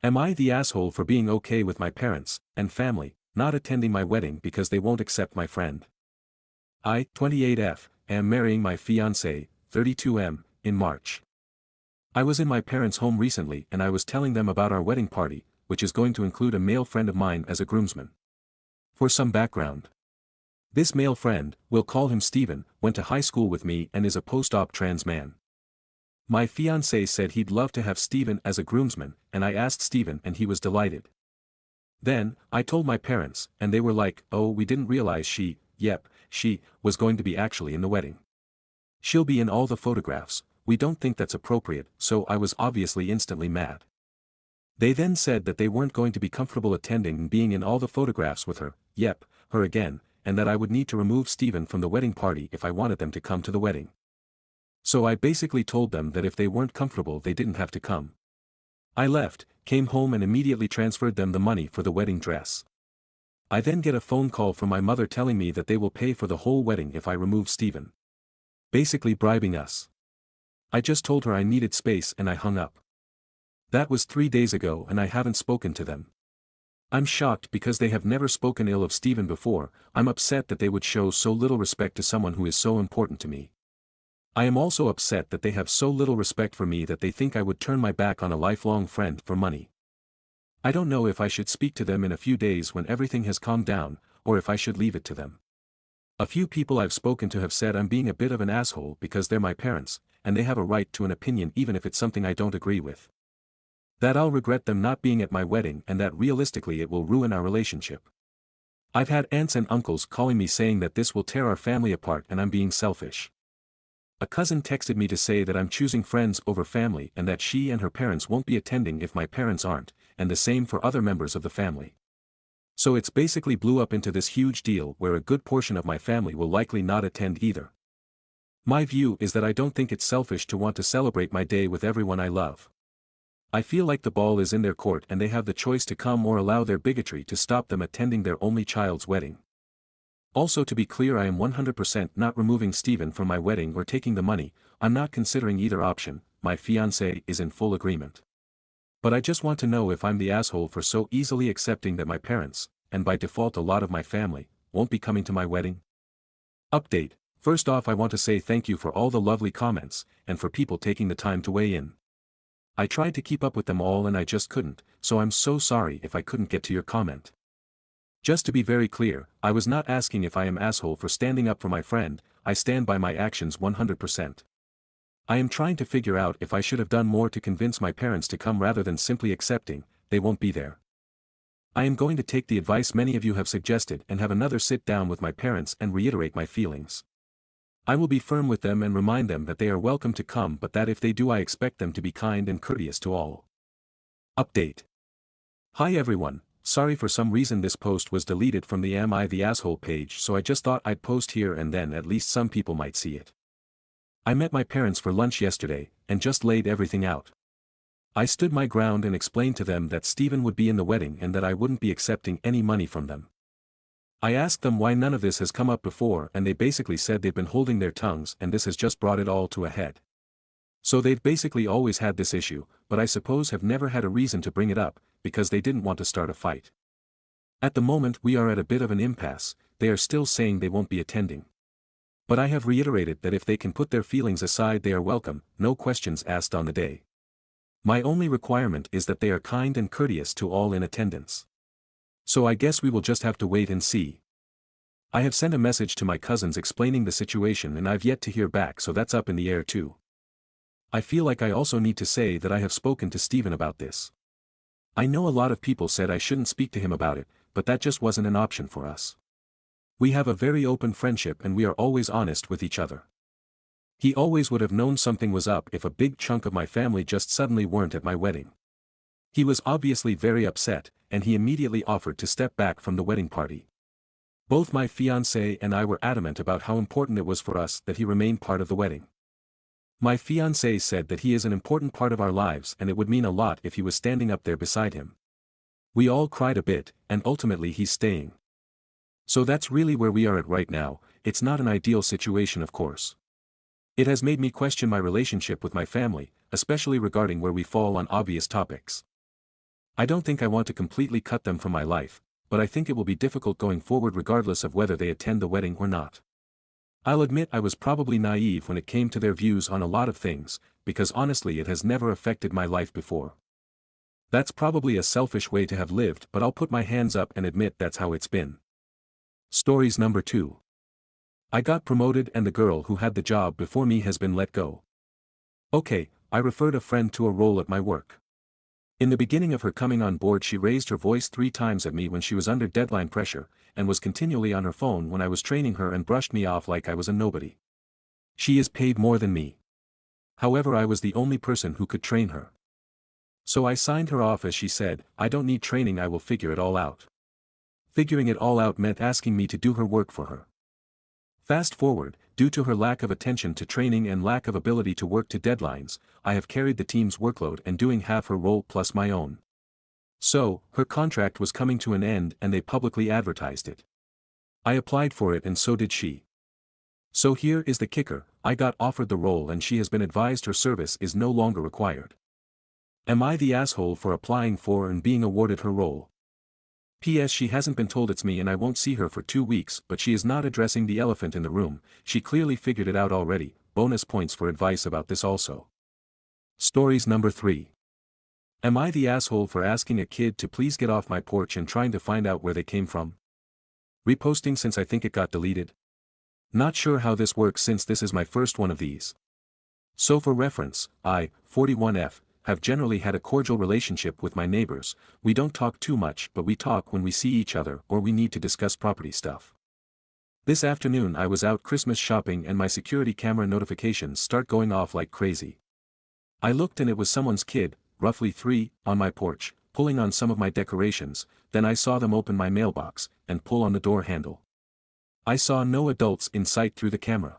Am I the asshole for being okay with my parents and family not attending my wedding because they won't accept my friend? I, 28F, am marrying my fiancée, 32M, in March. I was in my parents' home recently and I was telling them about our wedding party, which is going to include a male friend of mine as a groomsman. For some background. This male friend, we'll call him Steven, went to high school with me and is a post-op trans man. My fiancé said he'd love to have Steven as a groomsman, and I asked Steven and he was delighted. Then, I told my parents, and they were like, oh, we didn't realize she was going to be actually in the wedding. She'll be in all the photographs, we don't think that's appropriate, so I was obviously instantly mad. They then said that they weren't going to be comfortable attending and being in all the photographs with her, her again, and that I would need to remove Steven from the wedding party if I wanted them to come to the wedding. So I basically told them that if they weren't comfortable they didn't have to come. I left, came home and immediately transferred them the money for the wedding dress. I then get a phone call from my mother telling me that they will pay for the whole wedding if I remove Steven. Basically bribing us. I just told her I needed space and I hung up. That was 3 days ago and I haven't spoken to them. I'm shocked because they have never spoken ill of Steven before. I'm upset that they would show so little respect to someone who is so important to me. I am also upset that they have so little respect for me that they think I would turn my back on a lifelong friend for money. I don't know if I should speak to them in a few days when everything has calmed down, or if I should leave it to them. A few people I've spoken to have said I'm being a bit of an asshole because they're my parents, and they have a right to an opinion even if it's something I don't agree with. That I'll regret them not being at my wedding and that realistically it will ruin our relationship. I've had aunts and uncles calling me saying that this will tear our family apart and I'm being selfish. A cousin texted me to say that I'm choosing friends over family and that she and her parents won't be attending if my parents aren't, and the same for other members of the family. So it's basically blew up into this huge deal where a good portion of my family will likely not attend either. My view is that I don't think it's selfish to want to celebrate my day with everyone I love. I feel like the ball is in their court and they have the choice to come or allow their bigotry to stop them attending their only child's wedding. Also, to be clear, I am 100% not removing Steven from my wedding or taking the money. I'm not considering either option. My fiancé is in full agreement. But I just want to know if I'm the asshole for so easily accepting that my parents, and by default a lot of my family, won't be coming to my wedding. Update. First off, I want to say thank you for all the lovely comments, and for people taking the time to weigh in. I tried to keep up with them all and I just couldn't, so I'm so sorry if I couldn't get to your comment. Just to be very clear, I was not asking if I am asshole for standing up for my friend. I stand by my actions 100%. I am trying to figure out if I should have done more to convince my parents to come rather than simply accepting, they won't be there. I am going to take the advice many of you have suggested and have another sit down with my parents and reiterate my feelings. I will be firm with them and remind them that they are welcome to come, but that if they do I expect them to be kind and courteous to all. Update. Hi everyone. Sorry, for some reason this post was deleted from the Am I the Asshole page, so I just thought I'd post here and then at least some people might see it. I met my parents for lunch yesterday, and just laid everything out. I stood my ground and explained to them that Steven would be in the wedding and that I wouldn't be accepting any money from them. I asked them why none of this has come up before and they basically said they've been holding their tongues and this has just brought it all to a head. So they've basically always had this issue, but I suppose have never had a reason to bring it up, because they didn't want to start a fight. At the moment we are at a bit of an impasse. They are still saying they won't be attending. But I have reiterated that if they can put their feelings aside they are welcome, no questions asked on the day. My only requirement is that they are kind and courteous to all in attendance. So I guess we will just have to wait and see. I have sent a message to my cousins explaining the situation and I've yet to hear back, so that's up in the air too. I feel like I also need to say that I have spoken to Steven about this. I know a lot of people said I shouldn't speak to him about it, but that just wasn't an option for us. We have a very open friendship and we are always honest with each other. He always would have known something was up if a big chunk of my family just suddenly weren't at my wedding. He was obviously very upset, and he immediately offered to step back from the wedding party. Both my fiancé and I were adamant about how important it was for us that he remain part of the wedding. My fiancé said that he is an important part of our lives and it would mean a lot if he was standing up there beside him. We all cried a bit, and ultimately he's staying. So that's really where we are at right now. It's not an ideal situation, of course. It has made me question my relationship with my family, especially regarding where we fall on obvious topics. I don't think I want to completely cut them from my life, but I think it will be difficult going forward regardless of whether they attend the wedding or not. I'll admit I was probably naive when it came to their views on a lot of things, because honestly it has never affected my life before. That's probably a selfish way to have lived, but I'll put my hands up and admit that's how it's been. Stories number 2. I got promoted and the girl who had the job before me has been let go. Okay, I referred a friend to a role at my work. In the beginning of her coming on board she raised her voice 3 times at me when she was under deadline pressure, and was continually on her phone when I was training her and brushed me off like I was a nobody. She is paid more than me. However, I was the only person who could train her. So I signed her off as she said, "I don't need training, I will figure it all out." Figuring it all out meant asking me to do her work for her. Fast forward, due to her lack of attention to training and lack of ability to work to deadlines, I have carried the team's workload and doing half her role plus my own. So, her contract was coming to an end and they publicly advertised it. I applied for it and so did she. So here is the kicker, I got offered the role and she has been advised her service is no longer required. Am I the asshole for applying for and being awarded her role? P.S. She hasn't been told it's me and I won't see her for 2 weeks, but she is not addressing the elephant in the room, she clearly figured it out already, bonus points for advice about this also. Stories number 3. Am I the asshole for asking a kid to please get off my porch and trying to find out where they came from? Reposting since I think it got deleted? Not sure how this works since this is my first one of these. So for reference, I, 41F, have generally had a cordial relationship with my neighbors. We don't talk too much but we talk when we see each other or we need to discuss property stuff. This afternoon I was out Christmas shopping and my security camera notifications start going off like crazy. I looked and it was someone's kid, roughly 3, on my porch, pulling on some of my decorations, then I saw them open my mailbox, and pull on the door handle. I saw no adults in sight through the camera.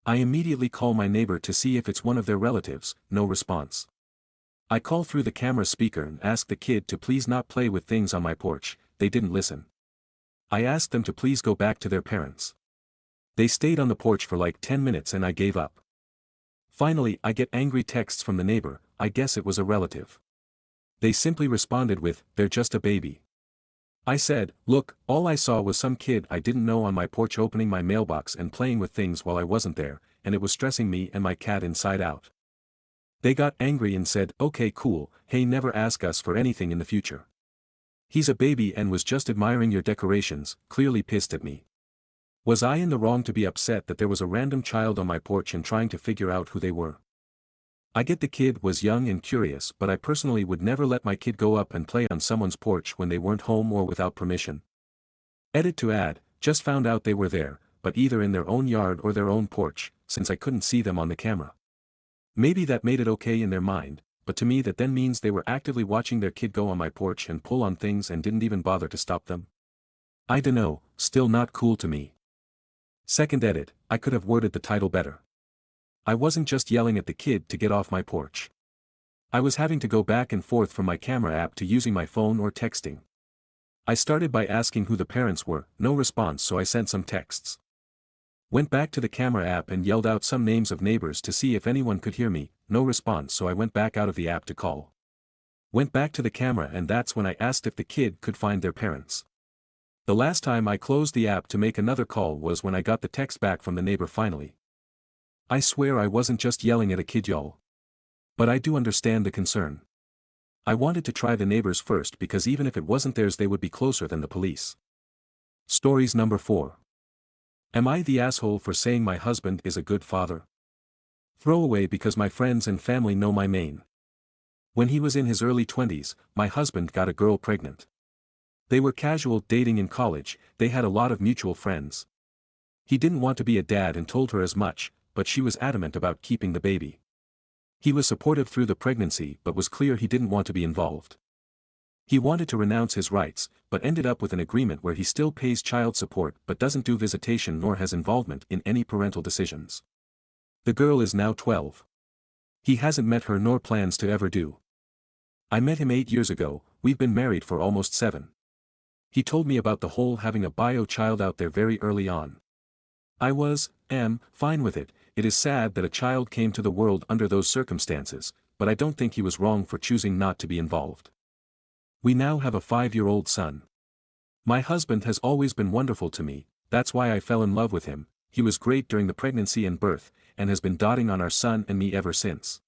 I immediately call my neighbor to see if it's one of their relatives, no response. I call through the camera speaker and ask the kid to please not play with things on my porch, they didn't listen. I asked them to please go back to their parents. They stayed on the porch for like 10 minutes and I gave up. Finally I get angry texts from the neighbor, I guess it was a relative. They simply responded with, "They're just a baby." I said, "Look, all I saw was some kid I didn't know on my porch opening my mailbox and playing with things while I wasn't there, and it was stressing me and my cat inside out." They got angry and said, "Okay, cool, hey, never ask us for anything in the future. He's a baby and was just admiring your decorations," clearly pissed at me. Was I in the wrong to be upset that there was a random child on my porch and trying to figure out who they were? I get the kid was young and curious, but I personally would never let my kid go up and play on someone's porch when they weren't home or without permission. Edit to add, just found out they were there, but either in their own yard or their own porch, since I couldn't see them on the camera. Maybe that made it okay in their mind, but to me that then means they were actively watching their kid go on my porch and pull on things and didn't even bother to stop them. I dunno, still not cool to me. Second edit, I could have worded the title better. I wasn't just yelling at the kid to get off my porch. I was having to go back and forth from my camera app to using my phone or texting. I started by asking who the parents were, no response, so I sent some texts. Went back to the camera app and yelled out some names of neighbors to see if anyone could hear me, no response, so I went back out of the app to call. Went back to the camera and that's when I asked if the kid could find their parents. The last time I closed the app to make another call was when I got the text back from the neighbor finally. I swear I wasn't just yelling at a kid, y'all. But I do understand the concern. I wanted to try the neighbors first because even if it wasn't theirs they would be closer than the police. Stories number 4. Am I the asshole for saying my husband is a good father? Throwaway because my friends and family know my main. When he was in his early 20s, my husband got a girl pregnant. They were casual dating in college, they had a lot of mutual friends. He didn't want to be a dad and told her as much, but she was adamant about keeping the baby. He was supportive through the pregnancy but was clear he didn't want to be involved. He wanted to renounce his rights, but ended up with an agreement where he still pays child support but doesn't do visitation nor has involvement in any parental decisions. The girl is now 12. He hasn't met her nor plans to ever do. I met him 8 years ago, we've been married for almost 7. He told me about the whole having a bio child out there very early on. I am fine with it. It is sad that a child came to the world under those circumstances, but I don't think he was wrong for choosing not to be involved. We now have a 5-year-old son. My husband has always been wonderful to me, that's why I fell in love with him. He was great during the pregnancy and birth, and has been doting on our son and me ever since.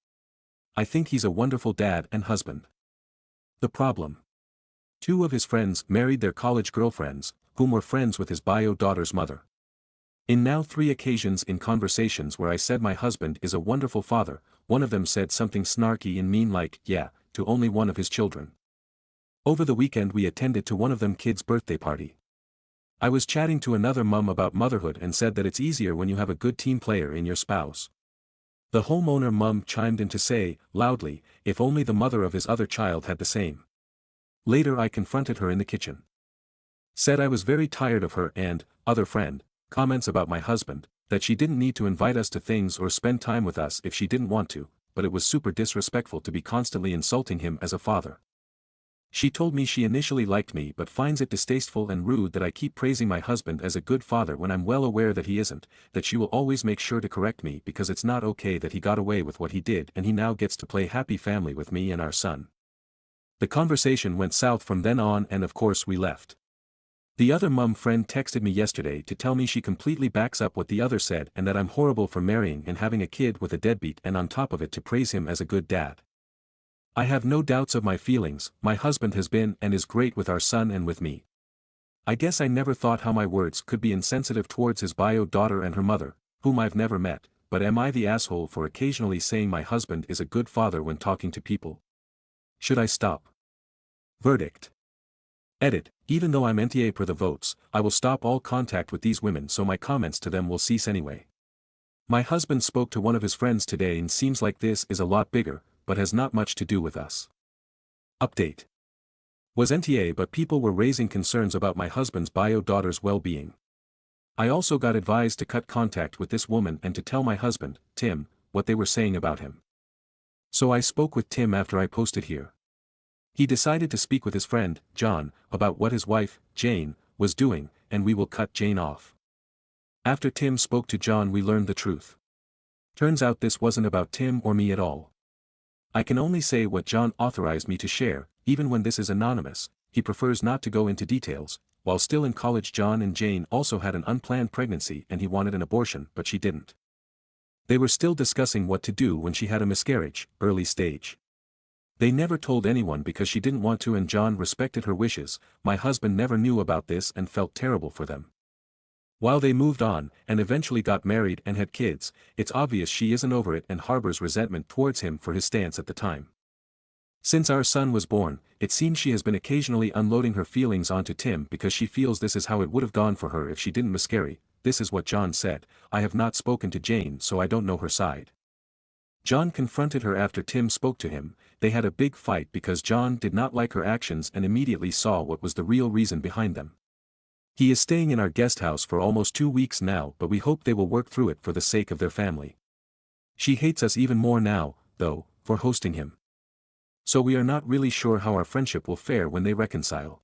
I think he's a wonderful dad and husband. The problem. 2 of his friends married their college girlfriends, whom were friends with his bio daughter's mother. In now 3 occasions in conversations where I said my husband is a wonderful father, one of them said something snarky and mean like, yeah, to only one of his children. Over the weekend we attended to one of them kids' birthday party. I was chatting to another mum about motherhood and said that it's easier when you have a good team player in your spouse. The homeowner mum chimed in to say, loudly, if only the mother of his other child had the same. Later I confronted her in the kitchen. Said I was very tired of her and, other friend, comments about my husband, that she didn't need to invite us to things or spend time with us if she didn't want to, but it was super disrespectful to be constantly insulting him as a father. She told me she initially liked me but finds it distasteful and rude that I keep praising my husband as a good father when I'm well aware that he isn't, that she will always make sure to correct me because it's not okay that he got away with what he did and he now gets to play happy family with me and our son. The conversation went south from then on and of course we left. The other mum friend texted me yesterday to tell me she completely backs up what the other said and that I'm horrible for marrying and having a kid with a deadbeat and on top of it to praise him as a good dad. I have no doubts of my feelings, my husband has been and is great with our son and with me. I guess I never thought how my words could be insensitive towards his bio daughter and her mother, whom I've never met, but am I the asshole for occasionally saying my husband is a good father when talking to people? Should I stop? Verdict. Edit, even though I'm NTA per the votes, I will stop all contact with these women so my comments to them will cease anyway. My husband spoke to one of his friends today and seems like this is a lot bigger, but has not much to do with us. Update. Was NTA but people were raising concerns about my husband's bio daughter's well-being. I also got advised to cut contact with this woman and to tell my husband, Tim, what they were saying about him. So I spoke with Tim after I posted here. He decided to speak with his friend, John, about what his wife, Jane, was doing, and we will cut Jane off. After Tim spoke to John we learned the truth. Turns out this wasn't about Tim or me at all. I can only say what John authorized me to share, even when this is anonymous, he prefers not to go into details. While still in college John and Jane also had an unplanned pregnancy and he wanted an abortion but she didn't. They were still discussing what to do when she had a miscarriage, early stage. They never told anyone because she didn't want to and John respected her wishes. My husband never knew about this and felt terrible for them. While they moved on, and eventually got married and had kids, it's obvious she isn't over it and harbors resentment towards him for his stance at the time. Since our son was born, it seems she has been occasionally unloading her feelings onto Tim because she feels this is how it would have gone for her if she didn't miscarry. This is what John said. I have not spoken to Jane so I don't know her side. John confronted her after Tim spoke to him. They had a big fight because John did not like her actions and immediately saw what was the real reason behind them. He is staying in our guest house for almost 2 weeks now but we hope they will work through it for the sake of their family. She hates us even more now, though, for hosting him. So we are not really sure how our friendship will fare when they reconcile.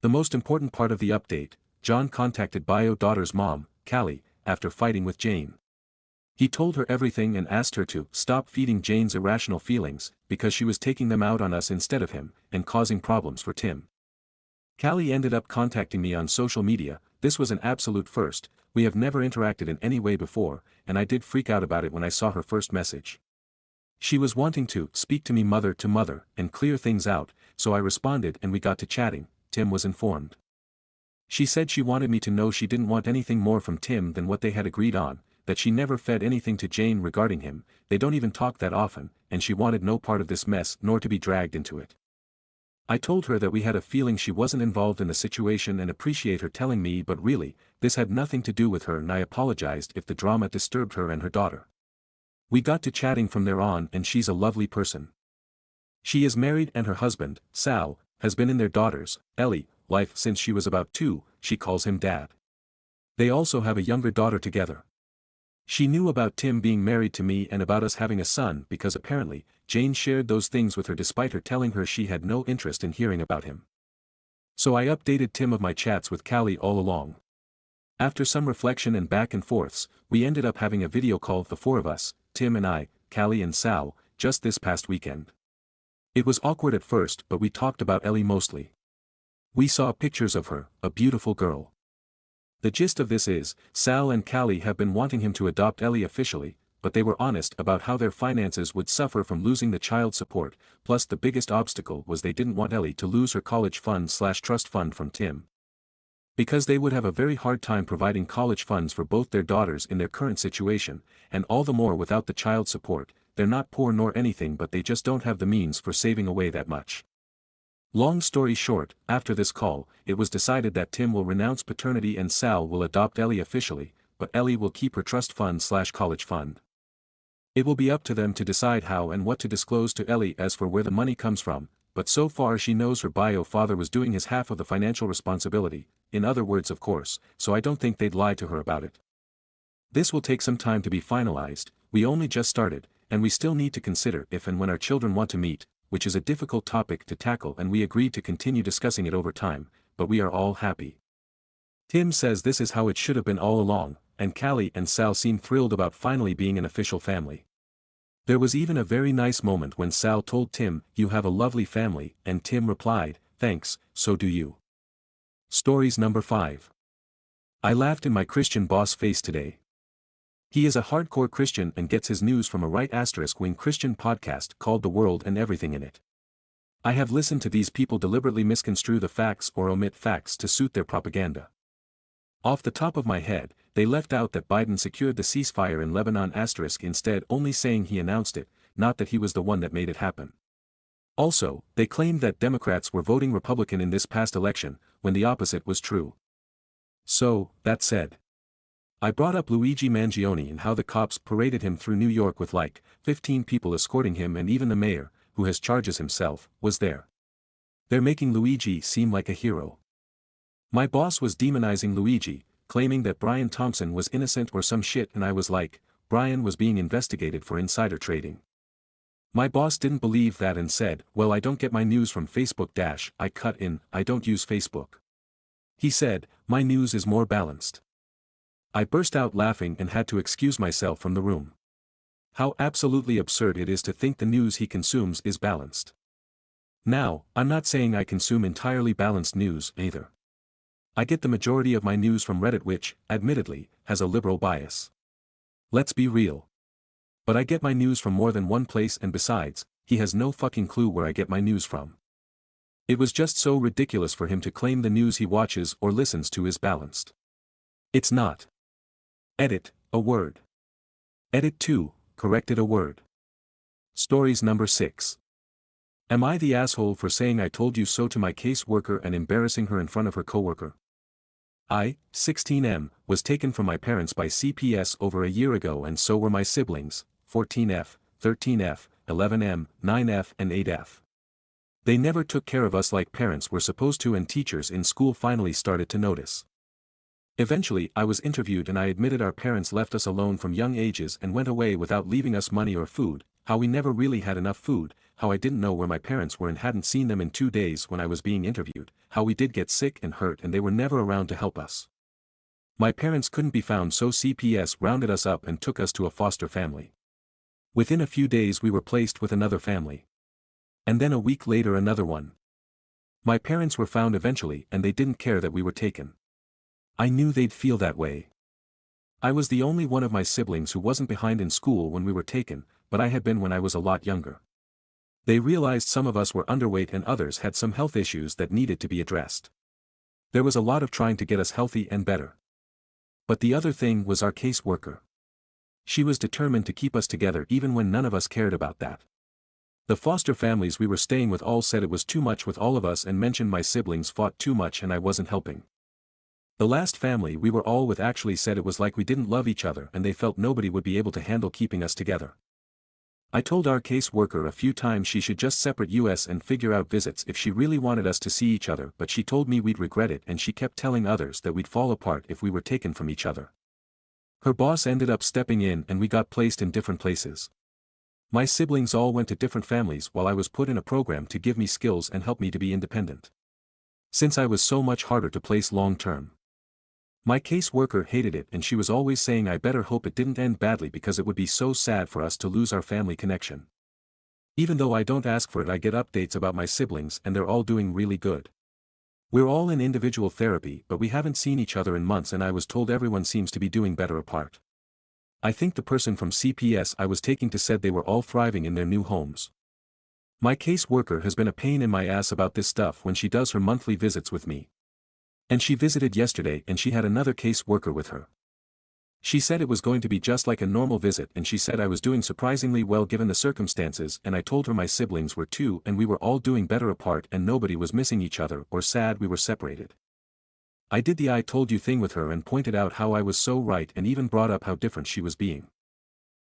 The most important part of the update, John contacted bio daughter's mom, Callie, after fighting with Jane. He told her everything and asked her to stop feeding Jane's irrational feelings because she was taking them out on us instead of him and causing problems for Tim. Callie ended up contacting me on social media. This was an absolute first. We have never interacted in any way before, and I did freak out about it when I saw her first message. She was wanting to speak to me mother to mother and clear things out, so I responded and we got to chatting. Tim was informed. She said she wanted me to know she didn't want anything more from Tim than what they had agreed on, that she never fed anything to Jane regarding him, they don't even talk that often, and she wanted no part of this mess nor to be dragged into it. I told her that we had a feeling she wasn't involved in the situation and appreciate her telling me but really, this had nothing to do with her and I apologized if the drama disturbed her and her daughter. We got to chatting from there on and she's a lovely person. She is married and her husband, Sal, has been in their daughter's, Ellie, life since she was about 2, she calls him dad. They also have a younger daughter together. She knew about Tim being married to me and about us having a son because apparently, Jane shared those things with her despite her telling her she had no interest in hearing about him. So I updated Tim of my chats with Callie all along. After some reflection and back and forths, we ended up having a video call, the 4 of us, Tim and I, Callie and Sal, just this past weekend. It was awkward at first, but we talked about Ellie mostly. We saw pictures of her, a beautiful girl. The gist of this is, Sal and Callie have been wanting him to adopt Ellie officially, but they were honest about how their finances would suffer from losing the child support, plus the biggest obstacle was they didn't want Ellie to lose her college fund/trust fund from Tim. Because they would have a very hard time providing college funds for both their daughters in their current situation, and all the more without the child support. They're not poor nor anything, but they just don't have the means for saving away that much. Long story short, after this call, it was decided that Tim will renounce paternity and Sal will adopt Ellie officially, but Ellie will keep her trust fund/college fund. It will be up to them to decide how and what to disclose to Ellie as for where the money comes from, but so far she knows her bio father was doing his half of the financial responsibility, in other words of course, so I don't think they'd lie to her about it. This will take some time to be finalized, we only just started, and we still need to consider if and when our children want to meet, which is a difficult topic to tackle, and we agreed to continue discussing it over time, but we are all happy. Tim says this is how it should have been all along, and Callie and Sal seem thrilled about finally being an official family. There was even a very nice moment when Sal told Tim, "You have a lovely family," and Tim replied, "Thanks, so do you." Stories number 5. I laughed in my Christian boss face today. He is a hardcore Christian and gets his news from a right*wing Christian podcast called The World and Everything in It. I have listened to these people deliberately misconstrue the facts or omit facts to suit their propaganda. Off the top of my head, they left out that Biden secured the ceasefire in Lebanon*, instead only saying he announced it, not that he was the one that made it happen. Also, they claimed that Democrats were voting Republican in this past election, when the opposite was true. So, that said, I brought up Luigi Mangione and how the cops paraded him through New York with like 15 people escorting him, and even the mayor, who has charges himself, was there. They're making Luigi seem like a hero. My boss was demonizing Luigi, claiming that Brian Thompson was innocent or some shit, and I was like, Brian was being investigated for insider trading. My boss didn't believe that and said, well, I don't get my news from Facebook - I cut in, I don't use Facebook. He said, my news is more balanced. I burst out laughing and had to excuse myself from the room. How absolutely absurd it is to think the news he consumes is balanced. Now, I'm not saying I consume entirely balanced news either. I get the majority of my news from Reddit, which, admittedly, has a liberal bias. Let's be real. But I get my news from more than one place, and besides, he has no fucking clue where I get my news from. It was just so ridiculous for him to claim the news he watches or listens to is balanced. It's not. Edit, a word. Edit 2, corrected a word. Stories number 6. Am I the asshole for saying I told you so to my caseworker and embarrassing her in front of her coworker? I, 16M, was taken from my parents by CPS over a year ago, and so were my siblings, 14F, 13F, 11M, 9F and 8F. They never took care of us like parents were supposed to, and teachers in school finally started to notice. Eventually I was interviewed and I admitted our parents left us alone from young ages and went away without leaving us money or food, how we never really had enough food, how I didn't know where my parents were and hadn't seen them in 2 days when I was being interviewed, how we did get sick and hurt and they were never around to help us. My parents couldn't be found, so CPS rounded us up and took us to a foster family. Within a few days we were placed with another family. And then a week later another one. My parents were found eventually and they didn't care that we were taken. I knew they'd feel that way. I was the only one of my siblings who wasn't behind in school when we were taken, but I had been when I was a lot younger. They realized some of us were underweight and others had some health issues that needed to be addressed. There was a lot of trying to get us healthy and better. But the other thing was our caseworker. She was determined to keep us together even when none of us cared about that. The foster families we were staying with all said it was too much with all of us and mentioned my siblings fought too much and I wasn't helping. The last family we were all with actually said it was like we didn't love each other and they felt nobody would be able to handle keeping us together. I told our caseworker a few times she should just separate us and figure out visits if she really wanted us to see each other, but she told me we'd regret it and she kept telling others that we'd fall apart if we were taken from each other. Her boss ended up stepping in and we got placed in different places. My siblings all went to different families while I was put in a program to give me skills and help me to be independent. Since I was so much harder to place long term. My caseworker hated it and she was always saying I better hope it didn't end badly because it would be so sad for us to lose our family connection. Even though I don't ask for it, I get updates about my siblings and they're all doing really good. We're all in individual therapy, but we haven't seen each other in months and I was told everyone seems to be doing better apart. I think the person from CPS I was taking to said they were all thriving in their new homes. My caseworker has been a pain in my ass about this stuff when she does her monthly visits with me. And she visited yesterday and she had another caseworker with her. She said it was going to be just like a normal visit and she said I was doing surprisingly well given the circumstances and I told her my siblings were too and we were all doing better apart and nobody was missing each other or sad we were separated. I did the I told you thing with her and pointed out how I was so right and even brought up how different she was being.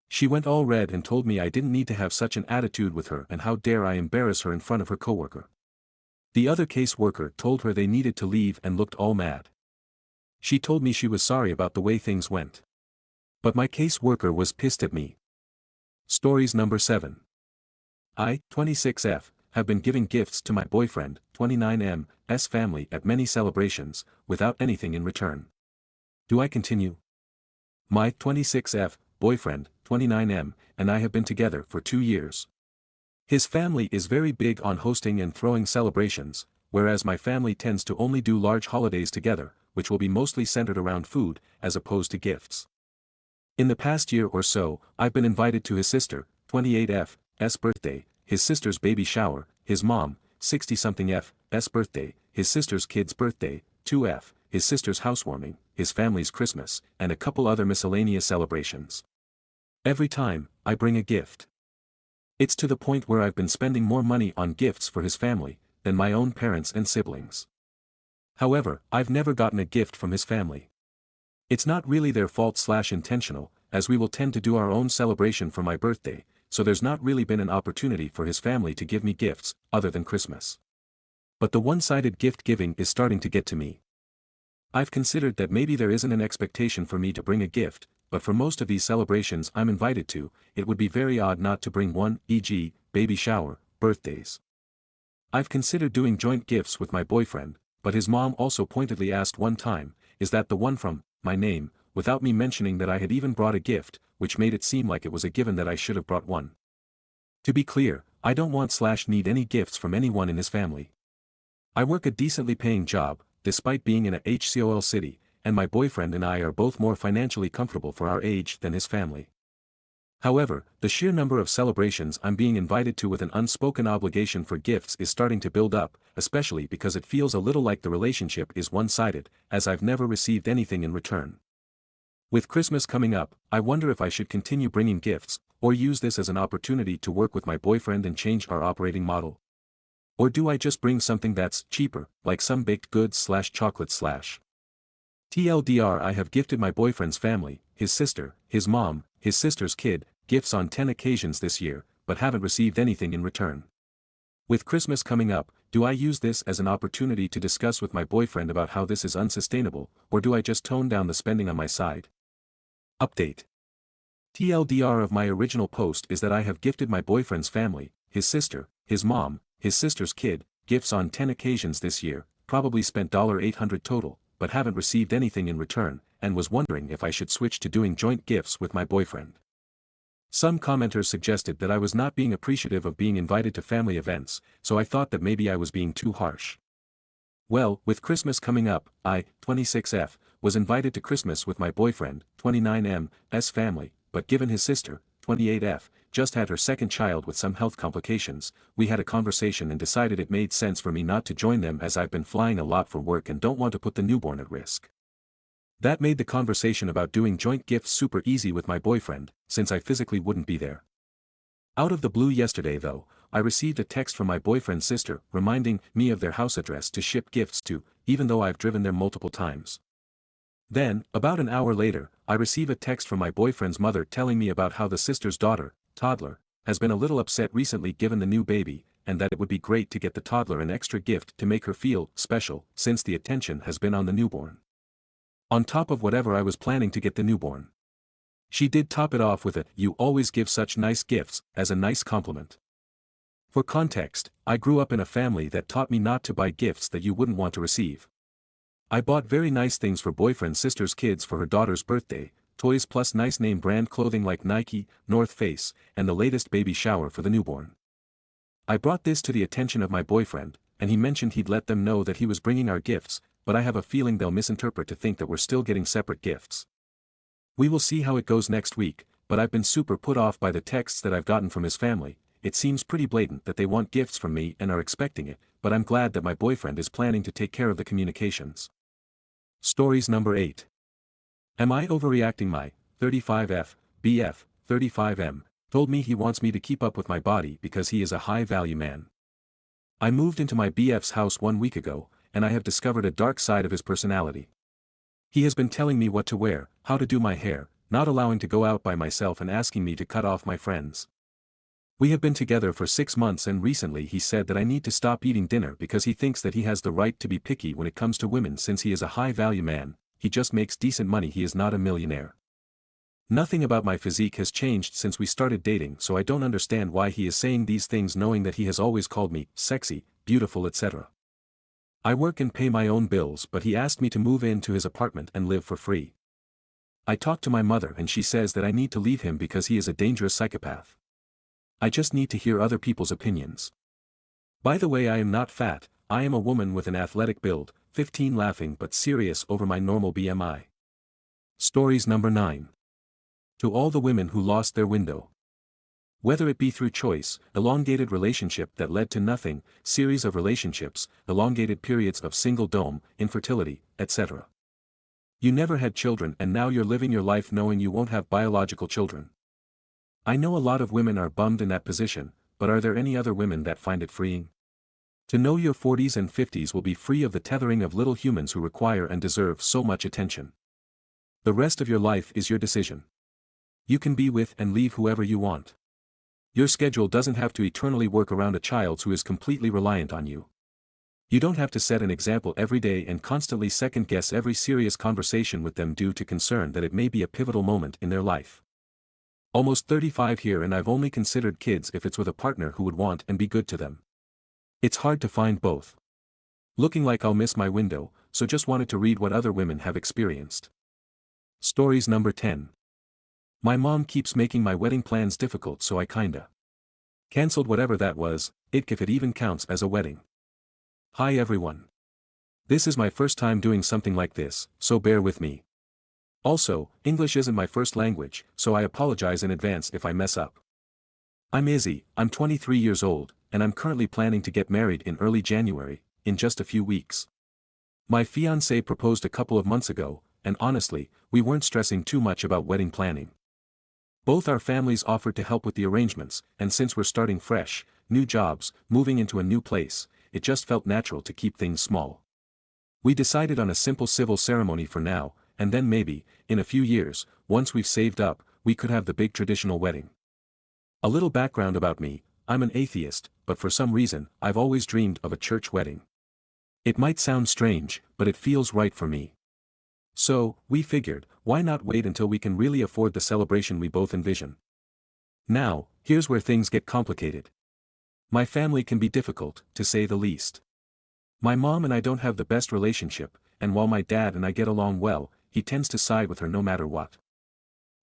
She went all red and told me I didn't need to have such an attitude with her and how dare I embarrass her in front of her coworker. The other caseworker told her they needed to leave and looked all mad. She told me she was sorry about the way things went. But my caseworker was pissed at me. Stories number 7. I, 26F, have been giving gifts to my boyfriend, 29M's family at many celebrations, without anything in return. Do I continue? My 26F boyfriend, 29M, and I have been together for 2 years. His family is very big on hosting and throwing celebrations, whereas my family tends to only do large holidays together, which will be mostly centered around food, as opposed to gifts. In the past year or so, I've been invited to his sister, 28F's birthday, his sister's baby shower, his mom, 60-something F's birthday, his sister's kid's birthday, 2F, his sister's housewarming, his family's Christmas, and a couple other miscellaneous celebrations. Every time, I bring a gift. It's to the point where I've been spending more money on gifts for his family than my own parents and siblings. However, I've never gotten a gift from his family. It's not really their fault/intentional, as we will tend to do our own celebration for my birthday, so there's not really been an opportunity for his family to give me gifts, other than Christmas. But the one-sided gift giving is starting to get to me. I've considered that maybe there isn't an expectation for me to bring a gift, but for most of these celebrations I'm invited to, it would be very odd not to bring one, e.g., baby shower, birthdays. I've considered doing joint gifts with my boyfriend, but his mom also pointedly asked one time, is that the one from my name, without me mentioning that I had even brought a gift, which made it seem like it was a given that I should have brought one. To be clear, I don't want/need any gifts from anyone in his family. I work a decently paying job, despite being in a HCOL city, and my boyfriend and I are both more financially comfortable for our age than his family. However, the sheer number of celebrations I'm being invited to with an unspoken obligation for gifts is starting to build up, especially because it feels a little like the relationship is one-sided, as I've never received anything in return. With Christmas coming up, I wonder if I should continue bringing gifts, or use this as an opportunity to work with my boyfriend and change our operating model. Or do I just bring something that's cheaper, like some baked goods/chocolate/. TLDR, I have gifted my boyfriend's family, his sister, his mom, his sister's kid, gifts on 10 occasions this year, but haven't received anything in return. With Christmas coming up, do I use this as an opportunity to discuss with my boyfriend about how this is unsustainable, or do I just tone down the spending on my side? Update. TLDR of my original post is that I have gifted my boyfriend's family, his sister, his mom, his sister's kid, gifts on 10 occasions this year, probably spent $800 total, but haven't received anything in return, and was wondering if I should switch to doing joint gifts with my boyfriend. Some commenters suggested that I was not being appreciative of being invited to family events, so I thought that maybe I was being too harsh. Well, with Christmas coming up, I, 26F, was invited to Christmas with my boyfriend, 29M's family, but given his sister, 28F, just had her second child with some health complications, we had a conversation and decided it made sense for me not to join them as I've been flying a lot for work and don't want to put the newborn at risk. That made the conversation about doing joint gifts super easy with my boyfriend, since I physically wouldn't be there. Out of the blue yesterday though, I received a text from my boyfriend's sister reminding me of their house address to ship gifts to, even though I've driven there multiple times. Then, about an hour later, I receive a text from my boyfriend's mother telling me about how the sister's daughter, toddler, has been a little upset recently given the new baby, and that it would be great to get the toddler an extra gift to make her feel special since the attention has been on the newborn. On top of whatever I was planning to get the newborn. She did top it off with a "you always give such nice gifts" as a nice compliment. For context, I grew up in a family that taught me not to buy gifts that you wouldn't want to receive. I bought very nice things for boyfriend's sister's kids for her daughter's birthday, toys plus nice name brand clothing like Nike, North Face, and the latest baby shower for the newborn. I brought this to the attention of my boyfriend, and he mentioned he'd let them know that he was bringing our gifts, but I have a feeling they'll misinterpret to think that we're still getting separate gifts. We will see how it goes next week, but I've been super put off by the texts that I've gotten from his family. It seems pretty blatant that they want gifts from me and are expecting it, but I'm glad that my boyfriend is planning to take care of the communications. Stories number 8. Am I overreacting? My 35F, BF, 35M, told me he wants me to keep up with my body because he is a high-value man. I moved into my BF's house 1 week ago, and I have discovered a dark side of his personality. He has been telling me what to wear, how to do my hair, not allowing to go out by myself and asking me to cut off my friends. We have been together for 6 months and recently he said that I need to stop eating dinner because he thinks that he has the right to be picky when it comes to women since he is a high-value man, he just makes decent money, he is not a millionaire. Nothing about my physique has changed since we started dating, so I don't understand why he is saying these things knowing that he has always called me sexy, beautiful, etc. I work and pay my own bills, but he asked me to move into his apartment and live for free. I talked to my mother and she says that I need to leave him because he is a dangerous psychopath. I just need to hear other people's opinions. By the way, I am not fat, I am a woman with an athletic build, 15 laughing but serious over my normal BMI. Stories number 9. To all the women who lost their window. Whether it be through choice, elongated relationship that led to nothing, series of relationships, elongated periods of single dome, infertility, etc. You never had children and now you're living your life knowing you won't have biological children. I know a lot of women are bummed in that position, but are there any other women that find it freeing? To know your 40s and 50s will be free of the tethering of little humans who require and deserve so much attention. The rest of your life is your decision. You can be with and leave whoever you want. Your schedule doesn't have to eternally work around a child who is completely reliant on you. You don't have to set an example every day and constantly second-guess every serious conversation with them due to concern that it may be a pivotal moment in their life. Almost 35 here and I've only considered kids if it's with a partner who would want and be good to them. It's hard to find both. Looking like I'll miss my window, so just wanted to read what other women have experienced. Stories number 10. My mom keeps making my wedding plans difficult, so I kinda cancelled whatever that was, if it even counts as a wedding. Hi everyone. This is my first time doing something like this, so bear with me. Also, English isn't my first language, so I apologize in advance if I mess up. I'm Izzy, I'm 23 years old, and I'm currently planning to get married in early January, in just a few weeks. My fiancé proposed a couple of months ago, and honestly, we weren't stressing too much about wedding planning. Both our families offered to help with the arrangements, and since we're starting fresh, new jobs, moving into a new place, it just felt natural to keep things small. We decided on a simple civil ceremony for now, and then maybe, in a few years, once we've saved up, we could have the big traditional wedding. A little background about me, I'm an atheist, but for some reason, I've always dreamed of a church wedding. It might sound strange, but it feels right for me. So, we figured, why not wait until we can really afford the celebration we both envision? Now, here's where things get complicated. My family can be difficult, to say the least. My mom and I don't have the best relationship, and while my dad and I get along well, he tends to side with her no matter what.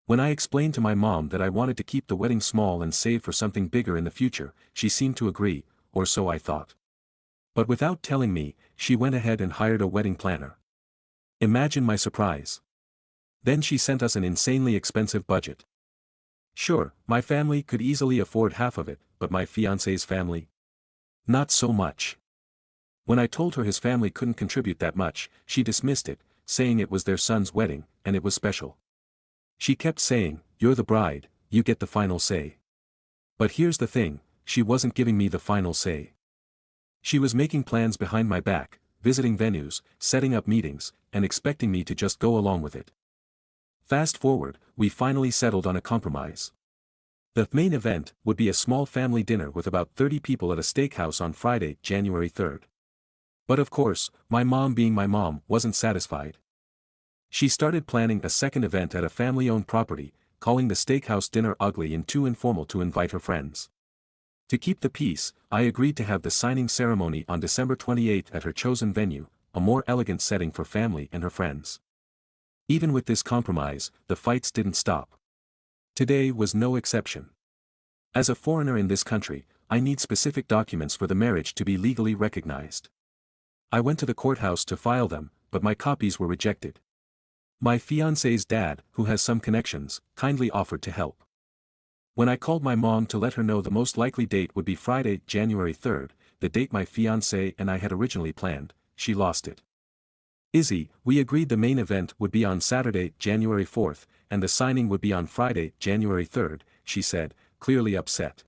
When I explained to my mom that I wanted to keep the wedding small and save for something bigger in the future, she seemed to agree, or so I thought. But without telling me, she went ahead and hired a wedding planner. Imagine my surprise. Then she sent us an insanely expensive budget. Sure, my family could easily afford half of it, but my fiancé's family? Not so much. When I told her his family couldn't contribute that much, she dismissed it, saying it was their son's wedding, and it was special. She kept saying, "You're the bride, you get the final say." But here's the thing, she wasn't giving me the final say. She was making plans behind my back, visiting venues, setting up meetings, and expecting me to just go along with it. Fast forward, we finally settled on a compromise. The main event would be a small family dinner with about 30 people at a steakhouse on Friday, January 3rd. But of course, my mom being my mom wasn't satisfied. She started planning a second event at a family-owned property, calling the steakhouse dinner ugly and too informal to invite her friends. To keep the peace, I agreed to have the signing ceremony on December 28th at her chosen venue, a more elegant setting for family and her friends. Even with this compromise, the fights didn't stop. Today was no exception. As a foreigner in this country, I need specific documents for the marriage to be legally recognized. I went to the courthouse to file them, but my copies were rejected. My fiancé's dad, who has some connections, kindly offered to help. When I called my mom to let her know the most likely date would be Friday, January 3rd, the date my fiancé and I had originally planned, she lost it. Izzy, we agreed the main event would be on Saturday, January 4th, and the signing would be on Friday, January 3rd, she said, clearly upset.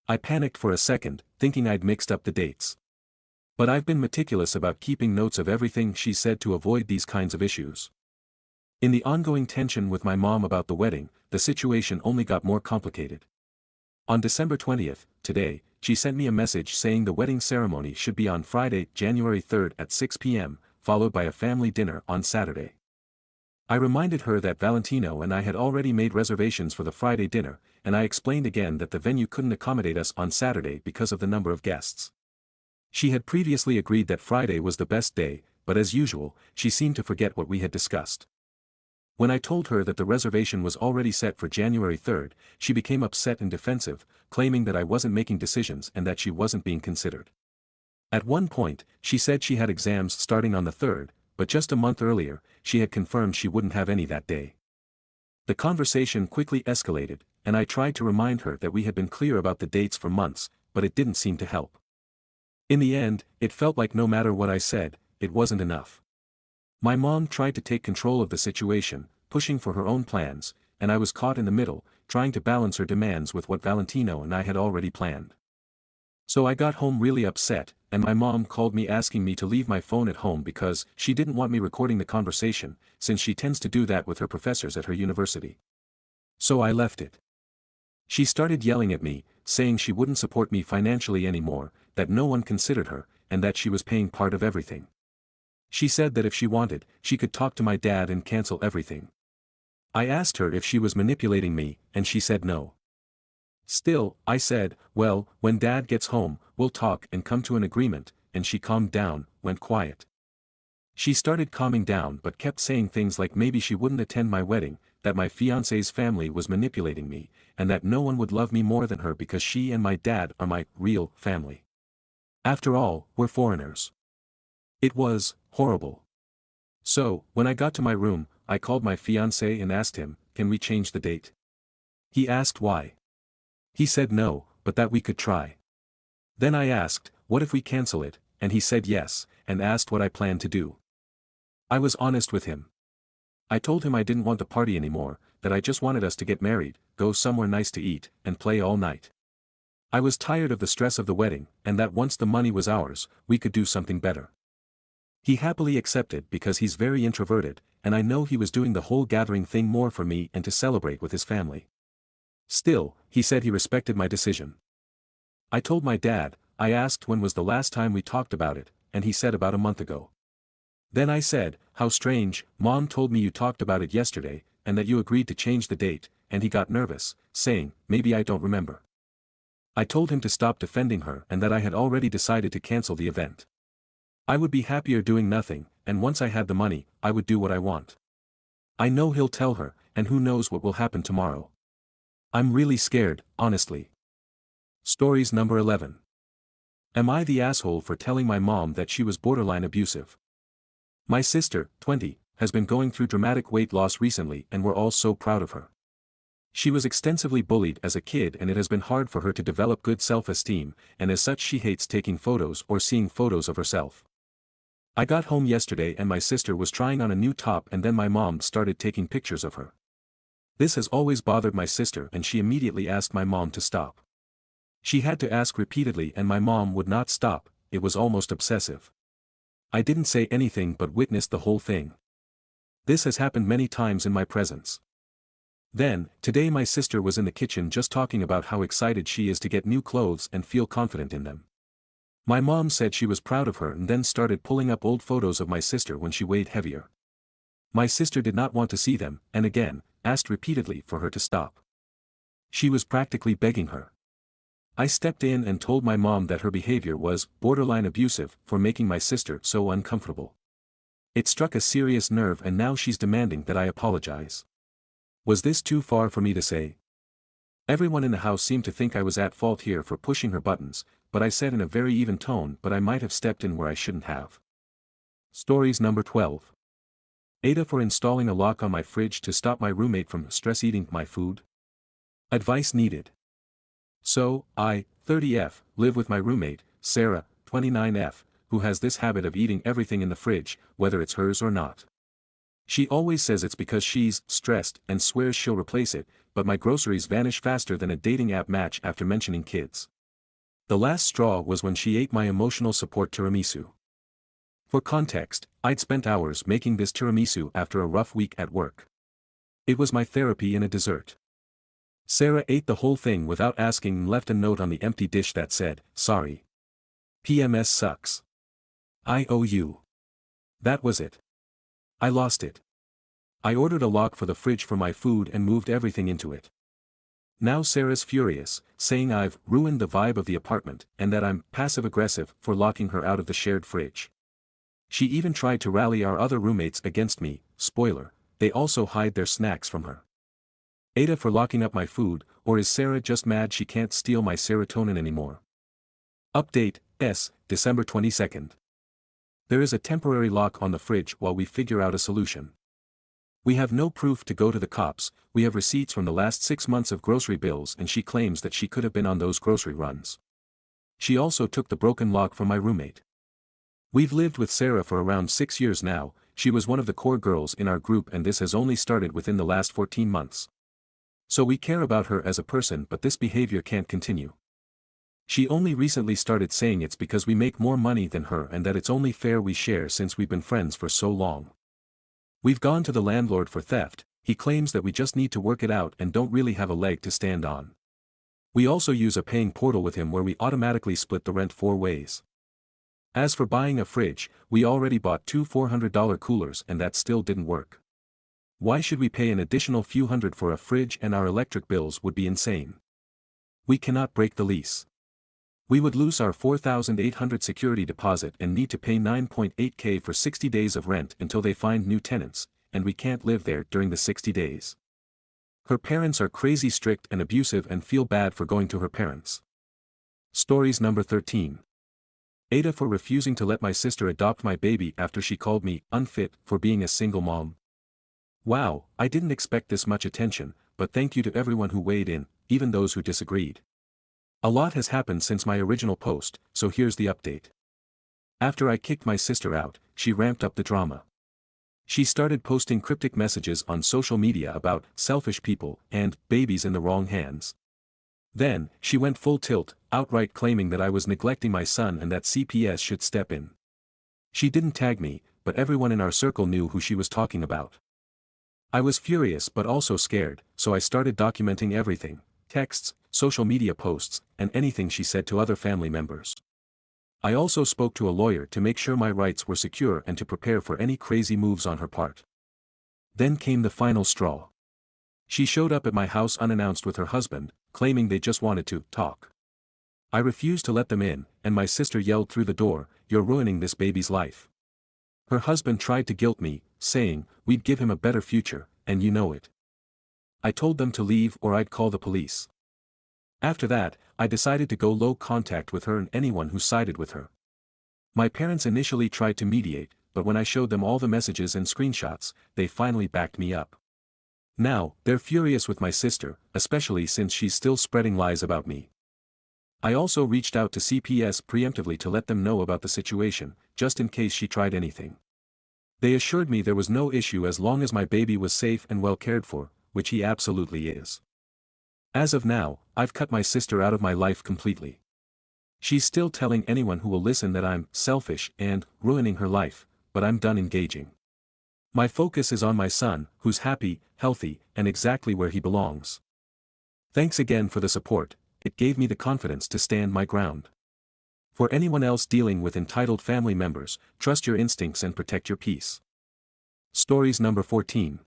I panicked for a second, thinking I'd mixed up the dates. But I've been meticulous about keeping notes of everything she said to avoid these kinds of issues. In the ongoing tension with my mom about the wedding, the situation only got more complicated. On December 20th, today, she sent me a message saying the wedding ceremony should be on Friday, January 3rd at 6 p.m., followed by a family dinner on Saturday. I reminded her that Valentino and I had already made reservations for the Friday dinner, and I explained again that the venue couldn't accommodate us on Saturday because of the number of guests. She had previously agreed that Friday was the best day, but as usual, she seemed to forget what we had discussed. When I told her that the reservation was already set for January 3rd, she became upset and defensive, claiming that I wasn't making decisions and that she wasn't being considered. At one point, she said she had exams starting on the 3rd, but just a month earlier, she had confirmed she wouldn't have any that day. The conversation quickly escalated, and I tried to remind her that we had been clear about the dates for months, but it didn't seem to help. In the end, it felt like no matter what I said, it wasn't enough. My mom tried to take control of the situation, pushing for her own plans, and I was caught in the middle, trying to balance her demands with what Valentino and I had already planned. So I got home really upset, and my mom called me asking me to leave my phone at home because she didn't want me recording the conversation, since she tends to do that with her professors at her university. So I left it. She started yelling at me, saying she wouldn't support me financially anymore, that no one considered her, and that she was paying part of everything. She said that if she wanted, she could talk to my dad and cancel everything. I asked her if she was manipulating me, and she said no. Still, I said, well, when Dad gets home, we'll talk and come to an agreement, and she calmed down, went quiet. She started calming down but kept saying things like maybe she wouldn't attend my wedding, that my fiancé's family was manipulating me, and that no one would love me more than her because she and my dad are my real family. After all, we're foreigners. It was horrible. So, when I got to my room, I called my fiancé and asked him, can we change the date? He asked why. He said no, but that we could try. Then I asked, what if we cancel it, and he said yes, and asked what I planned to do. I was honest with him. I told him I didn't want the party anymore, that I just wanted us to get married, go somewhere nice to eat, and play all night. I was tired of the stress of the wedding, and that once the money was ours, we could do something better. He happily accepted because he's very introverted, and I know he was doing the whole gathering thing more for me and to celebrate with his family. Still, he said he respected my decision. I told my dad, I asked when was the last time we talked about it, and he said about a month ago. Then I said, how strange, Mom told me you talked about it yesterday, and that you agreed to change the date, and he got nervous, saying, maybe I don't remember. I told him to stop defending her and that I had already decided to cancel the event. I would be happier doing nothing, and once I had the money, I would do what I want. I know he'll tell her, and who knows what will happen tomorrow. I'm really scared, honestly. Stories number 11. Am I the asshole for telling my mom that she was borderline abusive? My sister, 20, has been going through dramatic weight loss recently and we're all so proud of her. She was extensively bullied as a kid and it has been hard for her to develop good self-esteem, and as such she hates taking photos or seeing photos of herself. I got home yesterday and my sister was trying on a new top and then my mom started taking pictures of her. This has always bothered my sister and she immediately asked my mom to stop. She had to ask repeatedly and my mom would not stop, it was almost obsessive. I didn't say anything but witnessed the whole thing. This has happened many times in my presence. Then, today my sister was in the kitchen just talking about how excited she is to get new clothes and feel confident in them. My mom said she was proud of her and then started pulling up old photos of my sister when she weighed heavier. My sister did not want to see them, and again, asked repeatedly for her to stop. She was practically begging her. I stepped in and told my mom that her behavior was borderline abusive for making my sister so uncomfortable. It struck a serious nerve and now she's demanding that I apologize. Was this too far for me to say? Everyone in the house seemed to think I was at fault here for pushing her buttons, but I said in a very even tone, but I might have stepped in where I shouldn't have. Stories number 12. AITA for installing a lock on my fridge to stop my roommate from stress eating my food. Advice needed. So, I, 30F, live with my roommate, Sarah, 29F, who has this habit of eating everything in the fridge, whether it's hers or not. She always says it's because she's stressed and swears she'll replace it, but my groceries vanish faster than a dating app match after mentioning kids. The last straw was when she ate my emotional support tiramisu. For context, I'd spent hours making this tiramisu after a rough week at work. It was my therapy in a dessert. Sarah ate the whole thing without asking and left a note on the empty dish that said, "Sorry. PMS sucks. I owe you." That was it. I lost it. I ordered a lock for the fridge for my food and moved everything into it. Now Sarah's furious, saying I've ruined the vibe of the apartment and that I'm passive-aggressive for locking her out of the shared fridge. She even tried to rally our other roommates against me. Spoiler, they also hide their snacks from her. AITA for locking up my food, or is Sarah just mad she can't steal my serotonin anymore? Update, December 22nd. There is a temporary lock on the fridge while we figure out a solution. We have no proof to go to the cops, we have receipts from the last 6 months of grocery bills, and she claims that she could have been on those grocery runs. She also took the broken lock from my roommate. We've lived with Sarah for around 6 years now. She was one of the core girls in our group and this has only started within the last 14 months. So we care about her as a person, but this behavior can't continue. She only recently started saying it's because we make more money than her and that it's only fair we share since we've been friends for so long. We've gone to the landlord for theft. He claims that we just need to work it out and don't really have a leg to stand on. We also use a paying portal with him where we automatically split the rent 4 ways. As for buying a fridge, we already bought 2 $400 coolers and that still didn't work. Why should we pay an additional few hundred for a fridge, and our electric bills would be insane? We cannot break the lease. We would lose our $4,800 security deposit and need to pay $9.8K for 60 days of rent until they find new tenants, and we can't live there during the 60 days. Her parents are crazy strict and abusive and feel bad for going to her parents. Stories number 13. AITA for refusing to let my sister adopt my baby after she called me unfit for being a single mom. Wow, I didn't expect this much attention, but thank you to everyone who weighed in, even those who disagreed. A lot has happened since my original post, so here's the update. After I kicked my sister out, she ramped up the drama. She started posting cryptic messages on social media about selfish people and babies in the wrong hands. Then, she went full tilt, outright claiming that I was neglecting my son and that CPS should step in. She didn't tag me, but everyone in our circle knew who she was talking about. I was furious but also scared, so I started documenting everything: texts, social media posts, and anything she said to other family members. I also spoke to a lawyer to make sure my rights were secure and to prepare for any crazy moves on her part. Then came the final straw. She showed up at my house unannounced with her husband, claiming they just wanted to talk. I refused to let them in, and my sister yelled through the door, "You're ruining this baby's life." Her husband tried to guilt me, saying, "We'd give him a better future, and you know it." I told them to leave or I'd call the police. After that, I decided to go low contact with her and anyone who sided with her. My parents initially tried to mediate, but when I showed them all the messages and screenshots, they finally backed me up. Now, they're furious with my sister, especially since she's still spreading lies about me. I also reached out to CPS preemptively to let them know about the situation, just in case she tried anything. They assured me there was no issue as long as my baby was safe and well cared for, which he absolutely is. As of now, I've cut my sister out of my life completely. She's still telling anyone who will listen that I'm selfish and ruining her life, but I'm done engaging. My focus is on my son, who's happy, healthy, and exactly where he belongs. Thanks again for the support. It gave me the confidence to stand my ground. For anyone else dealing with entitled family members, trust your instincts and protect your peace. Stories number 14.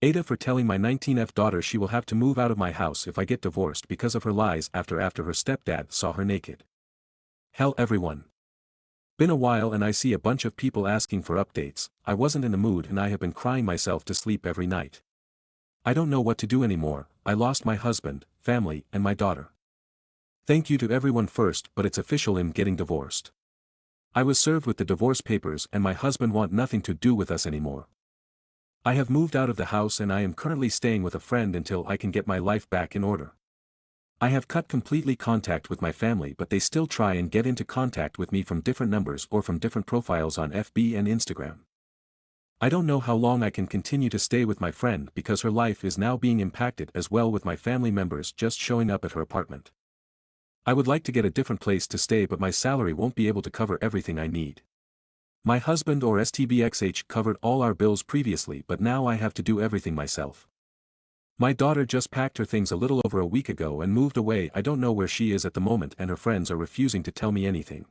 AITA for telling my 19F daughter she will have to move out of my house if I get divorced because of her lies after her stepdad saw her naked. Hell everyone. Been a while and I see a bunch of people asking for updates. I wasn't in the mood and I have been crying myself to sleep every night. I don't know what to do anymore. I lost my husband, family, and my daughter. Thank you to everyone first, but it's official, I'm getting divorced. I was served with the divorce papers and my husband want nothing to do with us anymore. I have moved out of the house and I am currently staying with a friend until I can get my life back in order. I have cut completely contact with my family, but they still try and get into contact with me from different numbers or from different profiles on FB and Instagram. I don't know how long I can continue to stay with my friend because her life is now being impacted as well, with my family members just showing up at her apartment. I would like to get a different place to stay, but my salary won't be able to cover everything I need. My husband or STBXH covered all our bills previously, but now I have to do everything myself. My daughter just packed her things a little over a week ago and moved away. I don't know where she is at the moment and her friends are refusing to tell me anything.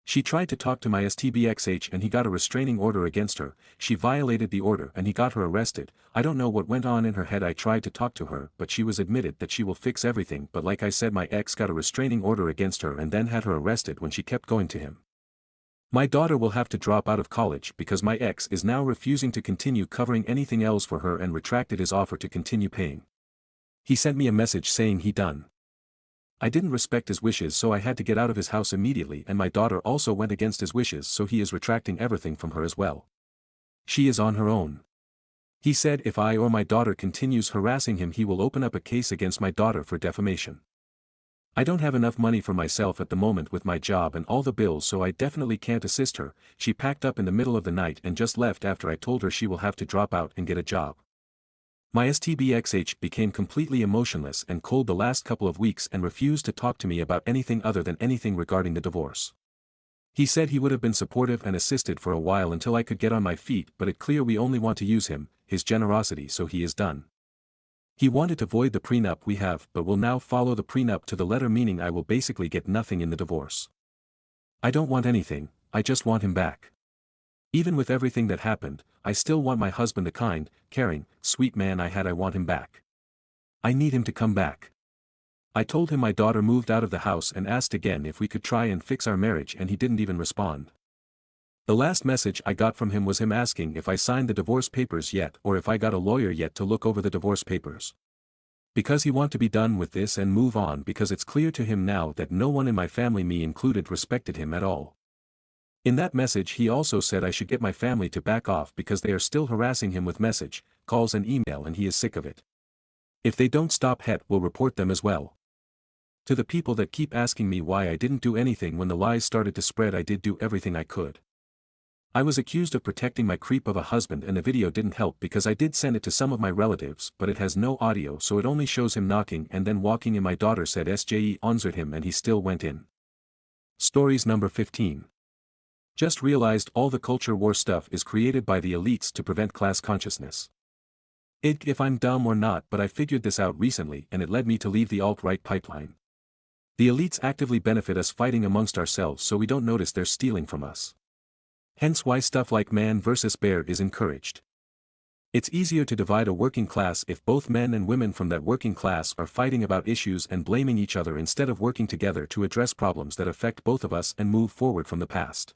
She tried to talk to my STBXH and he got a restraining order against her. She violated the order and he got her arrested. I don't know what went on in her head. I tried to talk to her, but she was admitted that she will fix everything, but like I said, my ex got a restraining order against her and then had her arrested when she kept going to him. My daughter will have to drop out of college because my ex is now refusing to continue covering anything else for her and retracted his offer to continue paying. He sent me a message saying he done. I didn't respect his wishes, so I had to get out of his house immediately, and my daughter also went against his wishes, so he is retracting everything from her as well. She is on her own. He said if I or my daughter continues harassing him, he will open up a case against my daughter for defamation. I don't have enough money for myself at the moment with my job and all the bills, so I definitely can't assist her. She packed up in the middle of the night and just left after I told her she will have to drop out and get a job. My STBXH became completely emotionless and cold the last couple of weeks and refused to talk to me about anything other than anything regarding the divorce. He said he would have been supportive and assisted for a while until I could get on my feet, but it's clear we only want to use him, his generosity, so he is done. He wanted to void the prenup we have, but will now follow the prenup to the letter, meaning I will basically get nothing in the divorce. I don't want anything, I just want him back. Even with everything that happened, I still want my husband, the kind, caring, sweet man I had. I want him back. I need him to come back. I told him my daughter moved out of the house and asked again if we could try and fix our marriage, and he didn't even respond. The last message I got from him was him asking if I signed the divorce papers yet or if I got a lawyer yet to look over the divorce papers. Because he want to be done with this and move on, because it's clear to him now that no one in my family, me included, respected him at all. In that message he also said I should get my family to back off because they are still harassing him with message, calls and email, and he is sick of it. If they don't stop, Het will report them as well. To the people that keep asking me why I didn't do anything when the lies started to spread, I did do everything I could. I was accused of protecting my creep of a husband, and the video didn't help because I did send it to some of my relatives, but it has no audio, so it only shows him knocking and then walking in. My daughter said SJE answered him and he still went in. Stories number 15. Just realized all the culture war stuff is created by the elites to prevent class consciousness. If I'm dumb or not, but I figured this out recently and it led me to leave the alt-right pipeline. The elites actively benefit us fighting amongst ourselves so we don't notice they're stealing from us. Hence why stuff like man versus bear is encouraged. It's easier to divide a working class if both men and women from that working class are fighting about issues and blaming each other instead of working together to address problems that affect both of us and move forward from the past.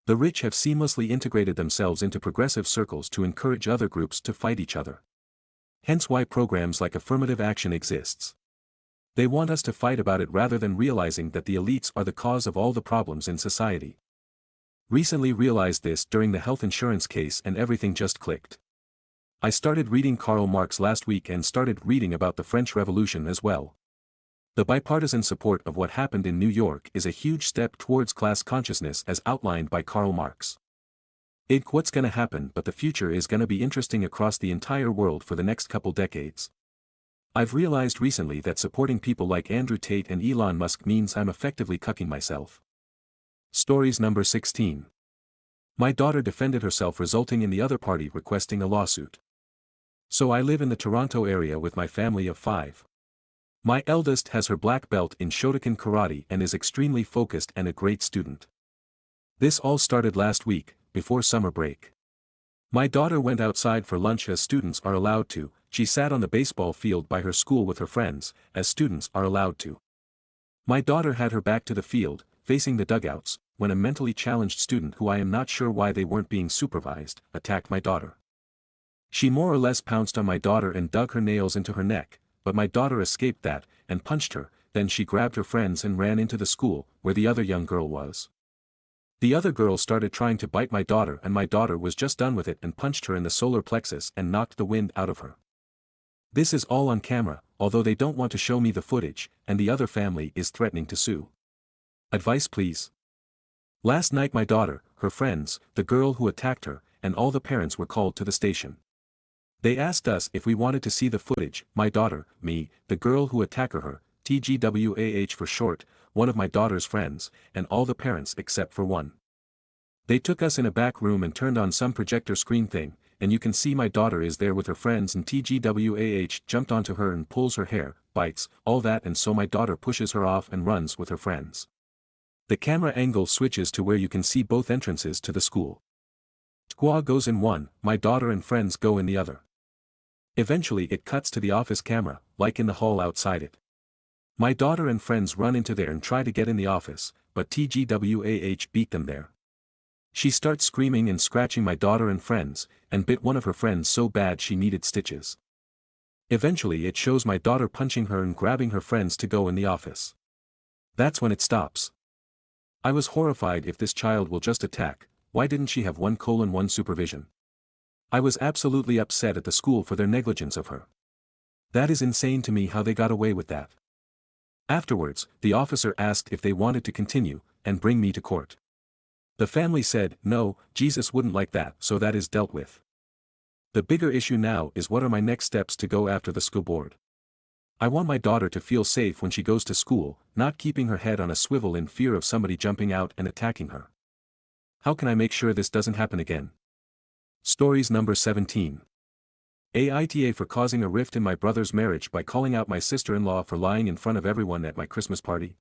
The rich have seamlessly integrated themselves into progressive circles to encourage other groups to fight each other. Hence why programs like affirmative action exists. They want us to fight about it rather than realizing that the elites are the cause of all the problems in society. Recently realized this during the health insurance case and everything just clicked. I started reading Karl Marx last week and started reading about the French Revolution as well. The bipartisan support of what happened in New York is a huge step towards class consciousness as outlined by Karl Marx. What's gonna happen, but the future is gonna be interesting across the entire world for the next couple decades. I've realized recently that supporting people like Andrew Tate and Elon Musk means I'm effectively cucking myself. Stories number 16. My daughter defended herself, resulting in the other party requesting a lawsuit. So I live in the Toronto area with my family of 5. My eldest has her black belt in Shotokan karate and is extremely focused and a great student. This all started last week, before summer break. My daughter went outside for lunch as students are allowed to. She sat on the baseball field by her school with her friends, as students are allowed to. My daughter had her back to the field, facing the dugouts, when a mentally challenged student, who I am not sure why they weren't being supervised, attacked my daughter. She more or less pounced on my daughter and dug her nails into her neck, but my daughter escaped that, and punched her. Then she grabbed her friends and ran into the school, where the other young girl was. The other girl started trying to bite my daughter and my daughter was just done with it and punched her in the solar plexus and knocked the wind out of her. This is all on camera, although they don't want to show me the footage, and the other family is threatening to sue. Advice please. Last night my daughter, her friends, the girl who attacked her, and all the parents were called to the station. They asked us if we wanted to see the footage, my daughter, me, the girl who attacked her, TGWAH for short, one of my daughter's friends, and all the parents except for one. They took us in a back room and turned on some projector screen thing, and you can see my daughter is there with her friends and TGWAH jumped onto her and pulls her hair, bites, all that, and so my daughter pushes her off and runs with her friends. The camera angle switches to where you can see both entrances to the school. Tqua goes in one, my daughter and friends go in the other. Eventually it cuts to the office camera, like in the hall outside it. My daughter and friends run into there and try to get in the office, but TGWAH beat them there. She starts screaming and scratching my daughter and friends, and bit one of her friends so bad she needed stitches. Eventually it shows my daughter punching her and grabbing her friends to go in the office. That's when it stops. I was horrified. If this child will just attack, why didn't she have 1:1 supervision? I was absolutely upset at the school for their negligence of her. That is insane to me how they got away with that. Afterwards, the officer asked if they wanted to continue, and bring me to court. The family said, no, Jesus wouldn't like that, so that is dealt with. The bigger issue now is what are my next steps to go after the school board. I want my daughter to feel safe when she goes to school, not keeping her head on a swivel in fear of somebody jumping out and attacking her. How can I make sure this doesn't happen again? Stories number 17. AITA for causing a rift in my brother's marriage by calling out my sister-in-law for lying in front of everyone at my Christmas party.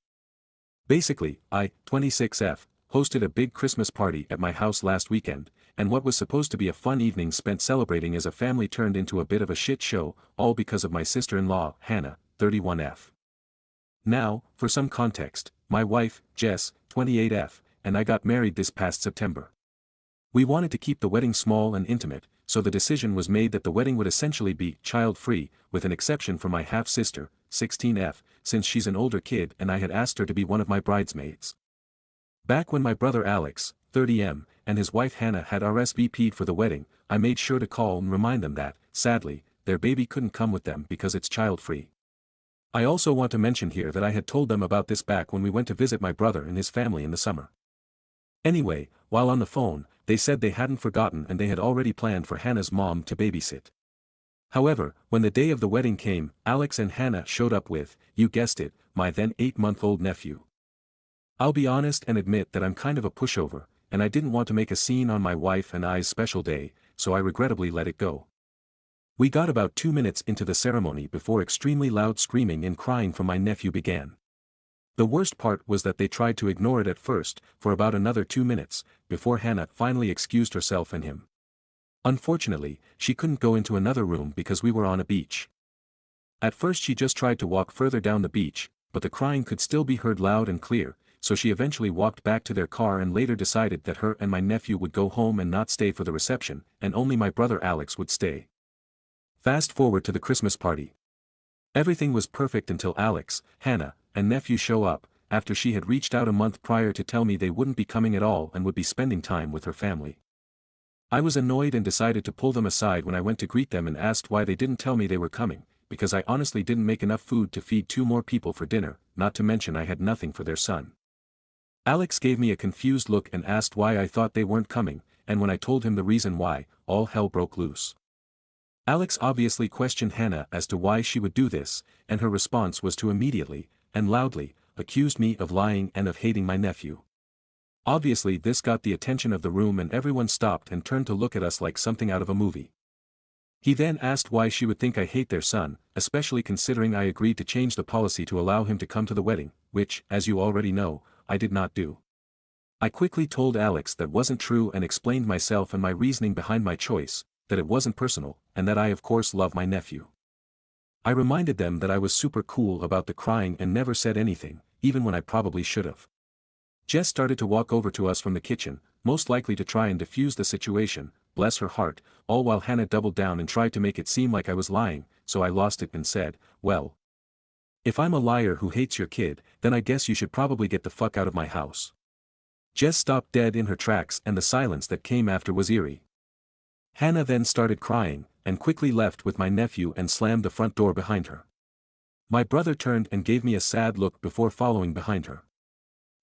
Basically, I, 26F, hosted a big Christmas party at my house last weekend, and what was supposed to be a fun evening spent celebrating as a family turned into a bit of a shit show, all because of my sister-in-law, Hannah, 31F. Now, for some context, my wife, Jess, 28F, and I got married this past September. We wanted to keep the wedding small and intimate, so the decision was made that the wedding would essentially be child-free, with an exception for my half-sister, 16F, since she's an older kid and I had asked her to be one of my bridesmaids. Back when my brother Alex, 30M, and his wife Hannah had RSVP'd for the wedding, I made sure to call and remind them that, sadly, their baby couldn't come with them because it's child-free. I also want to mention here that I had told them about this back when we went to visit my brother and his family in the summer. Anyway, while on the phone, they said they hadn't forgotten and they had already planned for Hannah's mom to babysit. However, when the day of the wedding came, Alex and Hannah showed up with, you guessed it, my then 8-month-old nephew. I'll be honest and admit that I'm kind of a pushover, and I didn't want to make a scene on my wife and I's special day, so I regrettably let it go. We got about 2 minutes into the ceremony before extremely loud screaming and crying from my nephew began. The worst part was that they tried to ignore it at first, for about another 2 minutes, before Hannah finally excused herself and him. Unfortunately, she couldn't go into another room because we were on a beach. At first she just tried to walk further down the beach, but the crying could still be heard loud and clear, so she eventually walked back to their car and later decided that her and my nephew would go home and not stay for the reception, and only my brother Alex would stay. Fast forward to the Christmas party. Everything was perfect until Alex, Hannah, and nephew show up, after she had reached out a month prior to tell me they wouldn't be coming at all and would be spending time with her family. I was annoyed and decided to pull them aside when I went to greet them and asked why they didn't tell me they were coming, because I honestly didn't make enough food to feed 2 more people for dinner, not to mention I had nothing for their son. Alex gave me a confused look and asked why I thought they weren't coming, and when I told him the reason why, all hell broke loose. Alex obviously questioned Hannah as to why she would do this, and her response was to immediately, and loudly, accused me of lying and of hating my nephew. Obviously this got the attention of the room and everyone stopped and turned to look at us like something out of a movie. He then asked why she would think I hate their son, especially considering I agreed to change the policy to allow him to come to the wedding, which, as you already know, I did not do. I quickly told Alex that wasn't true and explained myself and my reasoning behind my choice, that it wasn't personal, and that I of course love my nephew. I reminded them that I was super cool about the crying and never said anything, even when I probably should have. Jess started to walk over to us from the kitchen, most likely to try and defuse the situation, bless her heart, all while Hannah doubled down and tried to make it seem like I was lying, so I lost it and said, "Well, if I'm a liar who hates your kid, then I guess you should probably get the fuck out of my house." Jess stopped dead in her tracks and the silence that came after was eerie. Hannah then started crying, and quickly left with my nephew and slammed the front door behind her. My brother turned and gave me a sad look before following behind her.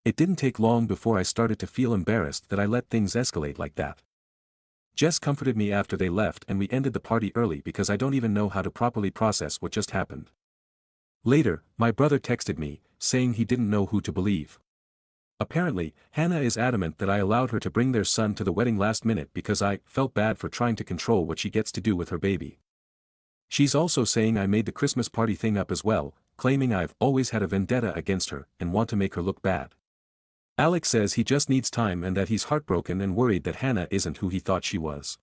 It didn't take long before I started to feel embarrassed that I let things escalate like that. Jess comforted me after they left and we ended the party early because I don't even know how to properly process what just happened. Later, my brother texted me, saying he didn't know who to believe. Apparently, Hannah is adamant that I allowed her to bring their son to the wedding last minute because I felt bad for trying to control what she gets to do with her baby. She's also saying I made the Christmas party thing up as well, claiming I've always had a vendetta against her and want to make her look bad. Alex says he just needs time and that he's heartbroken and worried that Hannah isn't who he thought she was.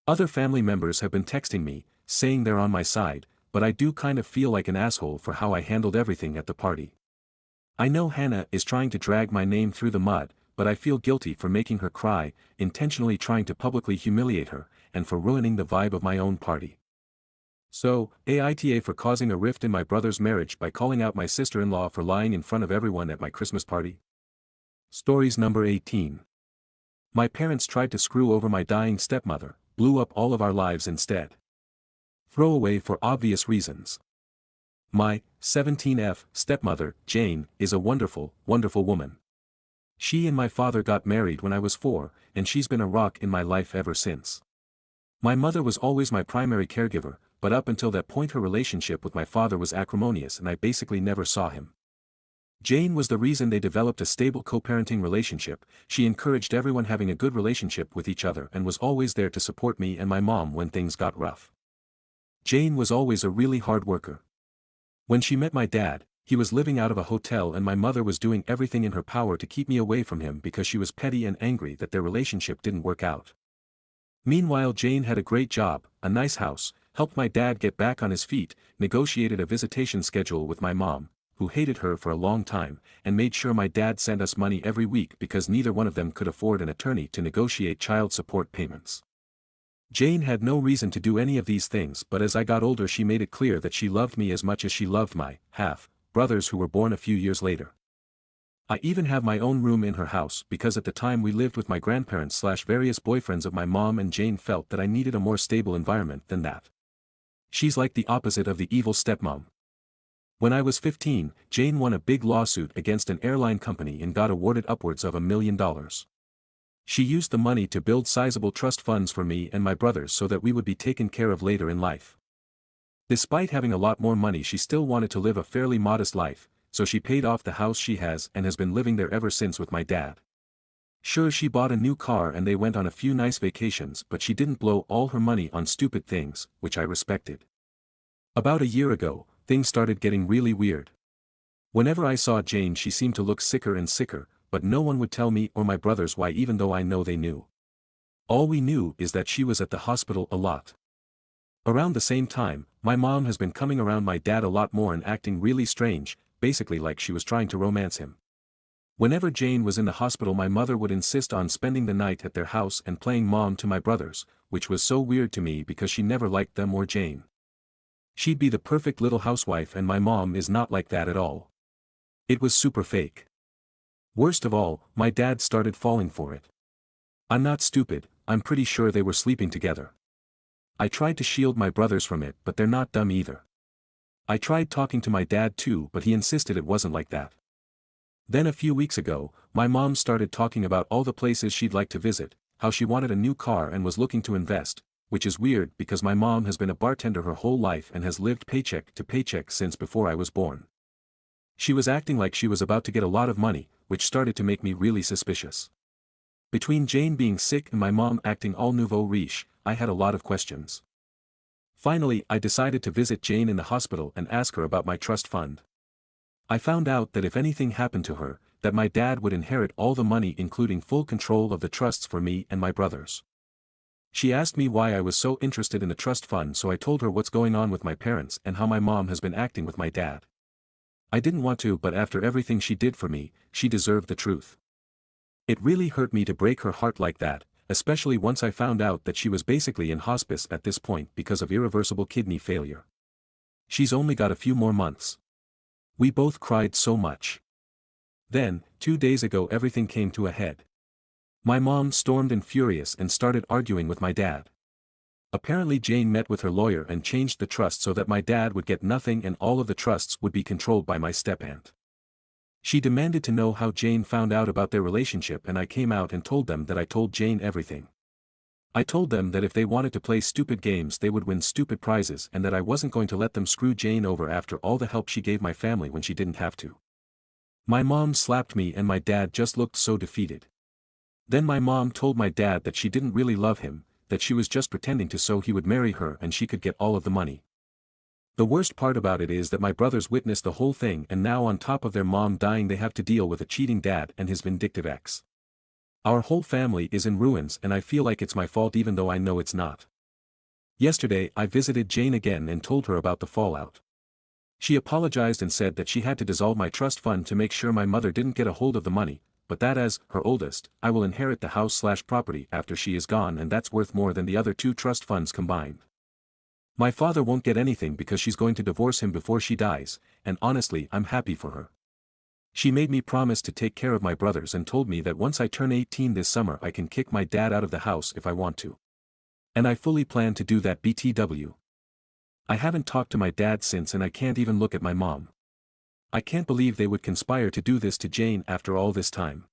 Other family members have been texting me, saying they're on my side, but I do kind of feel like an asshole for how I handled everything at the party. I know Hannah is trying to drag my name through the mud, but I feel guilty for making her cry, intentionally trying to publicly humiliate her, and for ruining the vibe of my own party. So, AITA for causing a rift in my brother's marriage by calling out my sister-in-law for lying in front of everyone at my Christmas party. Stories number 18. My parents tried to screw over my dying stepmother, blew up all of our lives instead. Throwaway for obvious reasons. My 17F stepmother, Jane, is a wonderful, wonderful woman. She and my father got married when I was 4, and she's been a rock in my life ever since. My mother was always my primary caregiver, but up until that point her relationship with my father was acrimonious and I basically never saw him. Jane was the reason they developed a stable co-parenting relationship. She encouraged everyone having a good relationship with each other and was always there to support me and my mom when things got rough. Jane was always a really hard worker. When she met my dad, he was living out of a hotel and my mother was doing everything in her power to keep me away from him because she was petty and angry that their relationship didn't work out. Meanwhile, Jane had a great job, a nice house, helped my dad get back on his feet, negotiated a visitation schedule with my mom, who hated her for a long time, and made sure my dad sent us money every week because neither one of them could afford an attorney to negotiate child support payments. Jane had no reason to do any of these things, but as I got older she made it clear that she loved me as much as she loved my half-brothers who were born a few years later. I even have my own room in her house because at the time we lived with my grandparents/various boyfriends of my mom, and Jane felt that I needed a more stable environment than that. She's like the opposite of the evil stepmom. When I was 15, Jane won a big lawsuit against an airline company and got awarded upwards of $1 million. She used the money to build sizable trust funds for me and my brothers so that we would be taken care of later in life. Despite having a lot more money, she still wanted to live a fairly modest life, so she paid off the house she has and has been living there ever since with my dad. Sure, she bought a new car and they went on a few nice vacations, but she didn't blow all her money on stupid things, which I respected. About a year ago, things started getting really weird. Whenever I saw Jane she seemed to look sicker and sicker, but no one would tell me or my brothers why, even though I know they knew. All we knew is that she was at the hospital a lot. Around the same time, my mom has been coming around my dad a lot more and acting really strange, basically like she was trying to romance him. Whenever Jane was in the hospital my mother would insist on spending the night at their house and playing mom to my brothers, which was so weird to me because she never liked them or Jane. She'd be the perfect little housewife and my mom is not like that at all. It was super fake. Worst of all, my dad started falling for it. I'm not stupid, I'm pretty sure they were sleeping together. I tried to shield my brothers from it, but they're not dumb either. I tried talking to my dad too, but he insisted it wasn't like that. Then a few weeks ago, my mom started talking about all the places she'd like to visit, how she wanted a new car and was looking to invest, which is weird because my mom has been a bartender her whole life and has lived paycheck to paycheck since before I was born. She was acting like she was about to get a lot of money, which started to make me really suspicious. Between Jane being sick and my mom acting all nouveau riche, I had a lot of questions. Finally, I decided to visit Jane in the hospital and ask her about my trust fund. I found out that if anything happened to her, that my dad would inherit all the money including full control of the trusts for me and my brothers. She asked me why I was so interested in the trust fund, so I told her what's going on with my parents and how my mom has been acting with my dad. I didn't want to, but after everything she did for me, she deserved the truth. It really hurt me to break her heart like that, especially once I found out that she was basically in hospice at this point because of irreversible kidney failure. She's only got a few more months. We both cried so much. Then, 2 days ago everything came to a head. My mom stormed in furious and started arguing with my dad. Apparently Jane met with her lawyer and changed the trust so that my dad would get nothing and all of the trusts would be controlled by my step-aunt. She demanded to know how Jane found out about their relationship, and I came out and told them that I told Jane everything. I told them that if they wanted to play stupid games they would win stupid prizes and that I wasn't going to let them screw Jane over after all the help she gave my family when she didn't have to. My mom slapped me and my dad just looked so defeated. Then my mom told my dad that she didn't really love him, that she was just pretending to so he would marry her and she could get all of the money. The worst part about it is that my brothers witnessed the whole thing, and now on top of their mom dying they have to deal with a cheating dad and his vindictive ex. Our whole family is in ruins and I feel like it's my fault even though I know it's not. Yesterday I visited Jane again and told her about the fallout. She apologized and said that she had to dissolve my trust fund to make sure my mother didn't get a hold of the money, but that as her oldest, I will inherit the house/property after she is gone, and that's worth more than the other 2 trust funds combined. My father won't get anything because she's going to divorce him before she dies, and honestly I'm happy for her. She made me promise to take care of my brothers and told me that once I turn 18 this summer I can kick my dad out of the house if I want to. And I fully plan to do that BTW. I haven't talked to my dad since and I can't even look at my mom. I can't believe they would conspire to do this to Jane after all this time.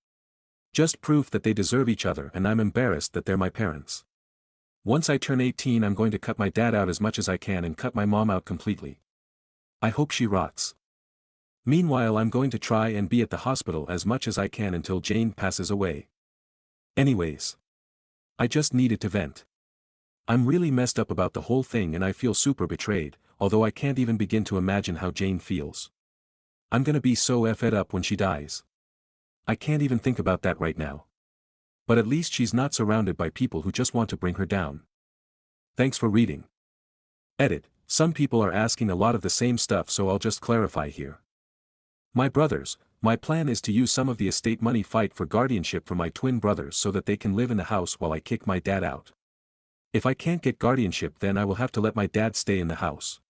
Just proof that they deserve each other, and I'm embarrassed that they're my parents. Once I turn 18 I'm going to cut my dad out as much as I can and cut my mom out completely. I hope she rots. Meanwhile I'm going to try and be at the hospital as much as I can until Jane passes away. Anyways. I just needed to vent. I'm really messed up about the whole thing and I feel super betrayed, although I can't even begin to imagine how Jane feels. I'm gonna be so effed up when she dies. I can't even think about that right now. But at least she's not surrounded by people who just want to bring her down. Thanks for reading. Edit. Some people are asking a lot of the same stuff, so I'll just clarify here. My brothers, my plan is to use some of the estate money fight for guardianship for my twin brothers so that they can live in the house while I kick my dad out. If I can't get guardianship then I will have to let my dad stay in the house.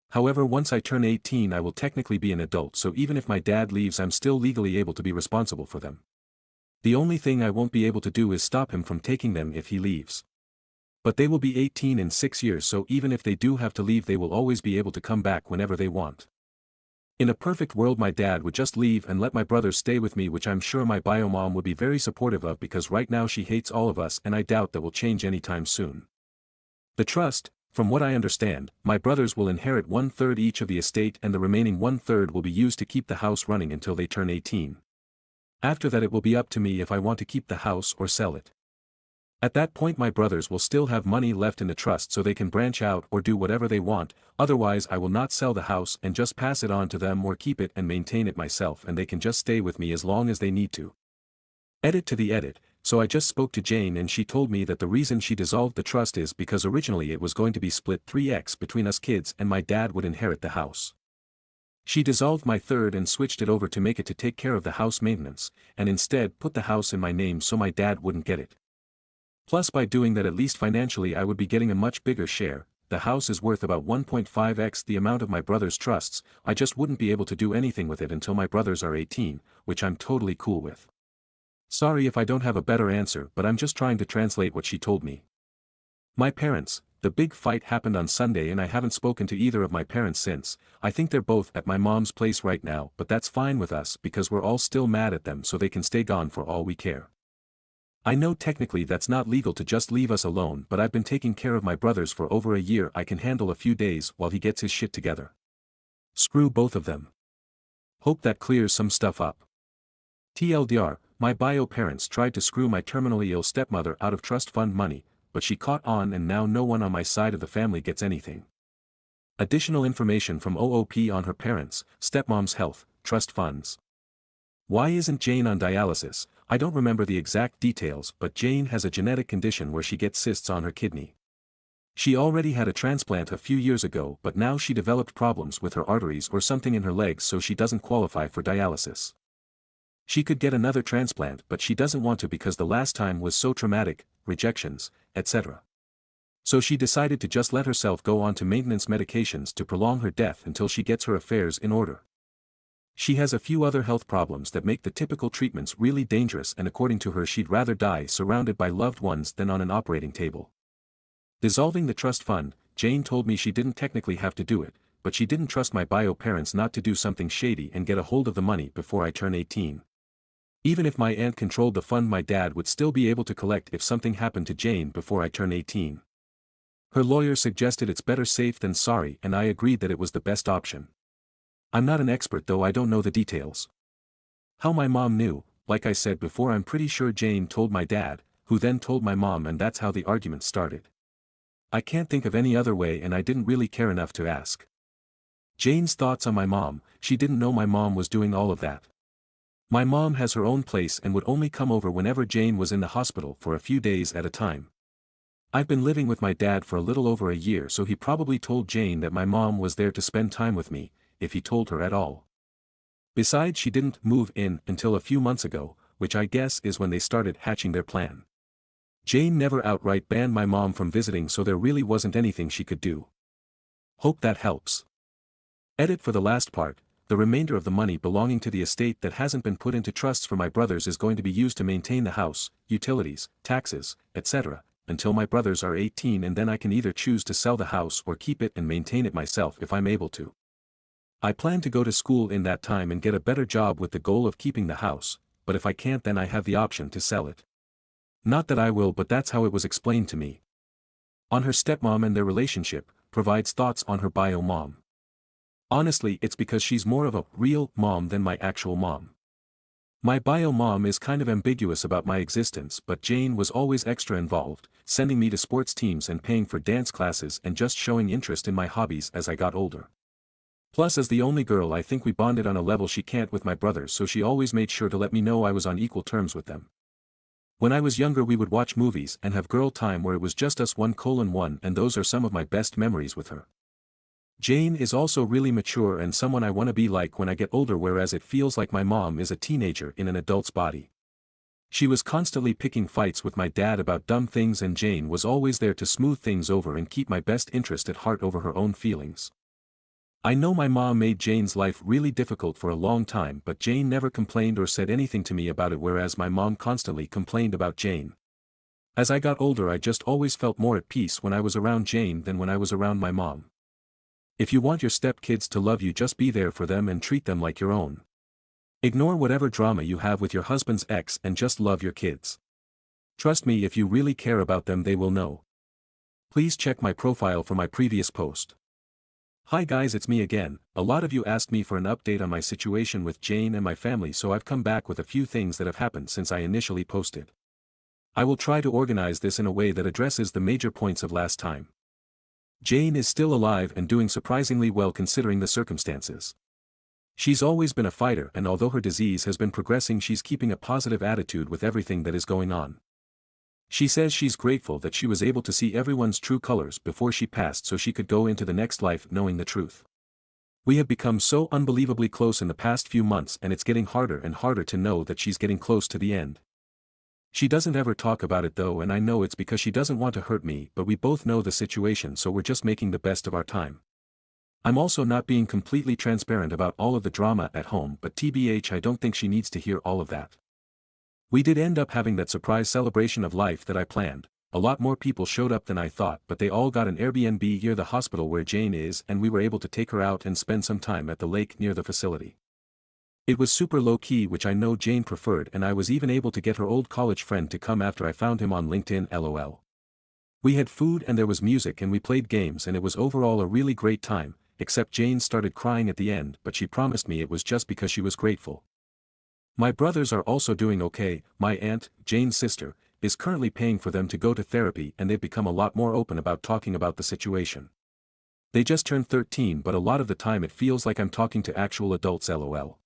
However, once I turn 18 I will technically be an adult, so even if my dad leaves I'm still legally able to be responsible for them. The only thing I won't be able to do is stop him from taking them if he leaves. But they will be 18 in 6 years, so even if they do have to leave they will always be able to come back whenever they want. In a perfect world my dad would just leave and let my brothers stay with me, which I'm sure my bio mom would be very supportive of because right now she hates all of us and I doubt that will change anytime soon. The trust, from what I understand, my brothers will inherit 1/3 each of the estate and the remaining 1/3 will be used to keep the house running until they turn 18. After that it will be up to me if I want to keep the house or sell it. At that point my brothers will still have money left in the trust so they can branch out or do whatever they want, otherwise I will not sell the house and just pass it on to them or keep it and maintain it myself, and they can just stay with me as long as they need to. Edit to the edit. So I just spoke to Jane and she told me that the reason she dissolved the trust is because originally it was going to be split 3x between us kids and my dad would inherit the house. She dissolved my third and switched it over to make it to take care of the house maintenance, and instead put the house in my name so my dad wouldn't get it. Plus by doing that at least financially I would be getting a much bigger share. The house is worth about 1.5x the amount of my brother's trusts, I just wouldn't be able to do anything with it until my brothers are 18, which I'm totally cool with. Sorry if I don't have a better answer, but I'm just trying to translate what she told me. My parents, the big fight happened on Sunday and I haven't spoken to either of my parents since. I think they're both at my mom's place right now, but that's fine with us because we're all still mad at them, so they can stay gone for all we care. I know technically that's not legal to just leave us alone, but I've been taking care of my brothers for over a year. I can handle a few days while he gets his shit together. Screw both of them. Hope that clears some stuff up. TLDR, my bio parents tried to screw my terminally ill stepmother out of trust fund money, but she caught on and now no one on my side of the family gets anything. Additional information from OOP on her parents, stepmom's health, trust funds. Why isn't Jane on dialysis? I don't remember the exact details, but Jane has a genetic condition where she gets cysts on her kidney. She already had a transplant a few years ago, but now she developed problems with her arteries or something in her legs, so she doesn't qualify for dialysis. She could get another transplant but she doesn't want to because the last time was so traumatic, rejections, etc. So she decided to just let herself go on to maintenance medications to prolong her death until she gets her affairs in order. She has a few other health problems that make the typical treatments really dangerous, and according to her she'd rather die surrounded by loved ones than on an operating table. Dissolving the trust fund, Jane told me she didn't technically have to do it, but she didn't trust my bio parents not to do something shady and get a hold of the money before I turn 18. Even if my aunt controlled the fund, my dad would still be able to collect if something happened to Jane before I turn 18. Her lawyer suggested it's better safe than sorry, and I agreed that it was the best option. I'm not an expert though, I don't know the details. How my mom knew, like I said before, I'm pretty sure Jane told my dad, who then told my mom, and that's how the argument started. I can't think of any other way, and I didn't really care enough to ask. Jane's thoughts on my mom: she didn't know my mom was doing all of that. My mom has her own place and would only come over whenever Jane was in the hospital for a few days at a time. I've been living with my dad for a little over a year, so he probably told Jane that my mom was there to spend time with me, if he told her at all. Besides, she didn't move in until a few months ago, which I guess is when they started hatching their plan. Jane never outright banned my mom from visiting, so there really wasn't anything she could do. Hope that helps. Edit for the last part: the remainder of the money belonging to the estate that hasn't been put into trusts for my brothers is going to be used to maintain the house, utilities, taxes, etc., until my brothers are 18, and then I can either choose to sell the house or keep it and maintain it myself if I'm able to. I plan to go to school in that time and get a better job with the goal of keeping the house, but if I can't, then I have the option to sell it. Not that I will, but that's how it was explained to me. On her stepmom and their relationship, provides thoughts on her bio mom. Honestly, it's because she's more of a real mom than my actual mom. My bio mom is kind of ambiguous about my existence, but Jane was always extra involved, sending me to sports teams and paying for dance classes and just showing interest in my hobbies as I got older. Plus, as the only girl, I think we bonded on a level she can't with my brothers, so she always made sure to let me know I was on equal terms with them. When I was younger, we would watch movies and have girl time where it was just us 1:1, and those are some of my best memories with her. Jane is also really mature and someone I want to be like when I get older, whereas it feels like my mom is a teenager in an adult's body. She was constantly picking fights with my dad about dumb things, and Jane was always there to smooth things over and keep my best interest at heart over her own feelings. I know my mom made Jane's life really difficult for a long time, but Jane never complained or said anything to me about it, whereas my mom constantly complained about Jane. As I got older, I just always felt more at peace when I was around Jane than when I was around my mom. If you want your stepkids to love you, just be there for them and treat them like your own. Ignore whatever drama you have with your husband's ex and just love your kids. Trust me, if you really care about them, they will know. Please check my profile for my previous post. Hi guys, it's me again. A lot of you asked me for an update on my situation with Jane and my family, so I've come back with a few things that have happened since I initially posted. I will try to organize this in a way that addresses the major points of last time. Jane is still alive and doing surprisingly well considering the circumstances. She's always been a fighter, and although her disease has been progressing, she's keeping a positive attitude with everything that is going on. She says she's grateful that she was able to see everyone's true colors before she passed, so she could go into the next life knowing the truth. We have become so unbelievably close in the past few months, and it's getting harder and harder to know that she's getting close to the end. She doesn't ever talk about it though, and I know it's because she doesn't want to hurt me, but we both know the situation, so we're just making the best of our time. I'm also not being completely transparent about all of the drama at home, but TBH, I don't think she needs to hear all of that. We did end up having that surprise celebration of life that I planned. A lot more people showed up than I thought, but they all got an Airbnb near the hospital where Jane is, and we were able to take her out and spend some time at the lake near the facility. It was super low-key, which I know Jane preferred, and I was even able to get her old college friend to come after I found him on LinkedIn, LOL. We had food and there was music and we played games, and it was overall a really great time, except Jane started crying at the end, but she promised me it was just because she was grateful. My brothers are also doing okay. My aunt, Jane's sister, is currently paying for them to go to therapy, and they've become a lot more open about talking about the situation. They just turned 13, but a lot of the time it feels like I'm talking to actual adults, LOL.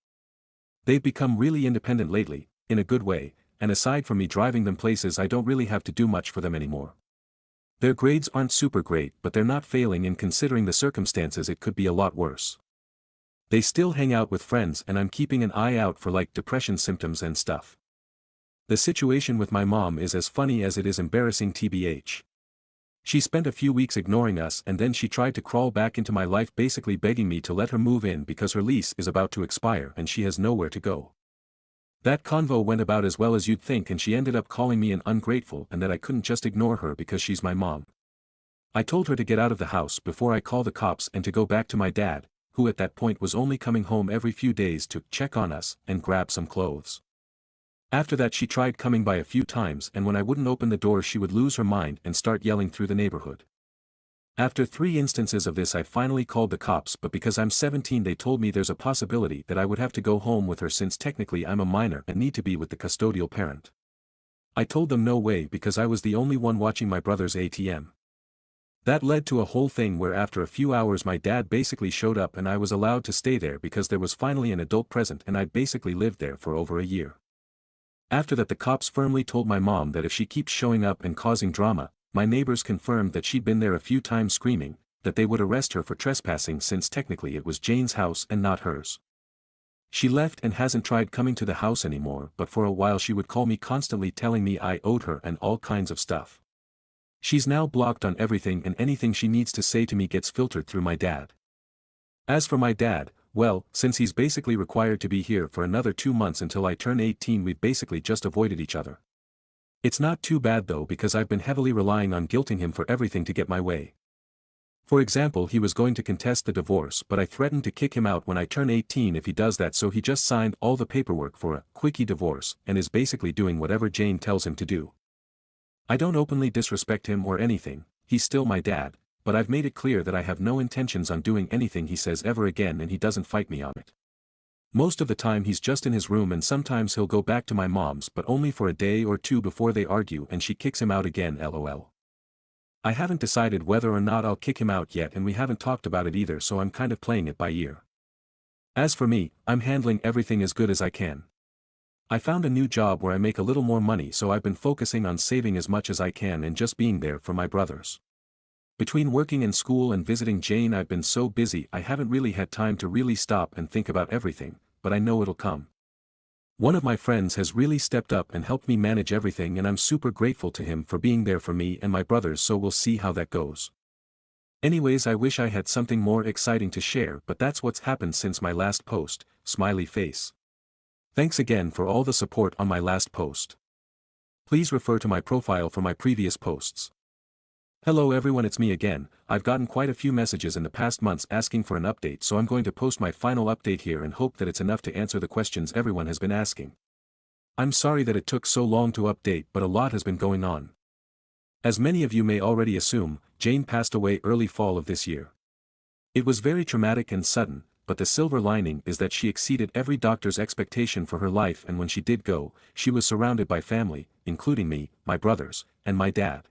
They've become really independent lately, in a good way, and aside from me driving them places, I don't really have to do much for them anymore. Their grades aren't super great, but they're not failing, and considering the circumstances it could be a lot worse. They still hang out with friends and I'm keeping an eye out for like depression symptoms and stuff. The situation with my mom is as funny as it is embarrassing tbh. She spent a few weeks ignoring us and then she tried to crawl back into my life basically begging me to let her move in because her lease is about to expire and she has nowhere to go. That convo went about as well as you'd think and she ended up calling me an ungrateful and that I couldn't just ignore her because she's my mom. I told her to get out of the house before I call the cops and to go back to my dad, who at that point was only coming home every few days to check on us and grab some clothes. After that she tried coming by a few times and when I wouldn't open the door she would lose her mind and start yelling through the neighborhood. After 3 instances of this I finally called the cops but because I'm 17 they told me there's a possibility that I would have to go home with her since technically I'm a minor and need to be with the custodial parent. I told them no way because I was the only one watching my brother's ATM. That led to a whole thing where after a few hours my dad basically showed up and I was allowed to stay there because there was finally an adult present and I'd basically lived there for over a year. After that the cops firmly told my mom that if she keeps showing up and causing drama, my neighbors confirmed that she'd been there a few times screaming, that they would arrest her for trespassing since technically it was Jane's house and not hers. She left and hasn't tried coming to the house anymore but for a while she would call me constantly telling me I owed her and all kinds of stuff. She's now blocked on everything and anything she needs to say to me gets filtered through my dad. As for my dad, well, since he's basically required to be here for another 2 months until I turn 18 we've basically just avoided each other. It's not too bad though because I've been heavily relying on guilting him for everything to get my way. For example he was going to contest the divorce but I threatened to kick him out when I turn 18 if he does that so he just signed all the paperwork for a quickie divorce and is basically doing whatever Jane tells him to do. I don't openly disrespect him or anything, he's still my dad, but I've made it clear that I have no intentions on doing anything he says ever again and he doesn't fight me on it. Most of the time he's just in his room and sometimes he'll go back to my mom's but only for a day or 2 before they argue and she kicks him out again lol. I haven't decided whether or not I'll kick him out yet and we haven't talked about it either so I'm kind of playing it by ear. As for me, I'm handling everything as good as I can. I found a new job where I make a little more money so I've been focusing on saving as much as I can and just being there for my brothers. Between working in school and visiting Jane I've been so busy I haven't really had time to really stop and think about everything, but I know it'll come. One of my friends has really stepped up and helped me manage everything and I'm super grateful to him for being there for me and my brothers so we'll see how that goes. Anyways I wish I had something more exciting to share but that's what's happened since my last post, smiley face. Thanks again for all the support on my last post. Please refer to my profile for my previous posts. Hello everyone it's me again, I've gotten quite a few messages in the past months asking for an update so I'm going to post my final update here and hope that it's enough to answer the questions everyone has been asking. I'm sorry that it took so long to update but a lot has been going on. As many of you may already assume, Jane passed away early fall of this year. It was very traumatic and sudden, but the silver lining is that she exceeded every doctor's expectation for her life and when she did go, she was surrounded by family, including me, my brothers, and my dad.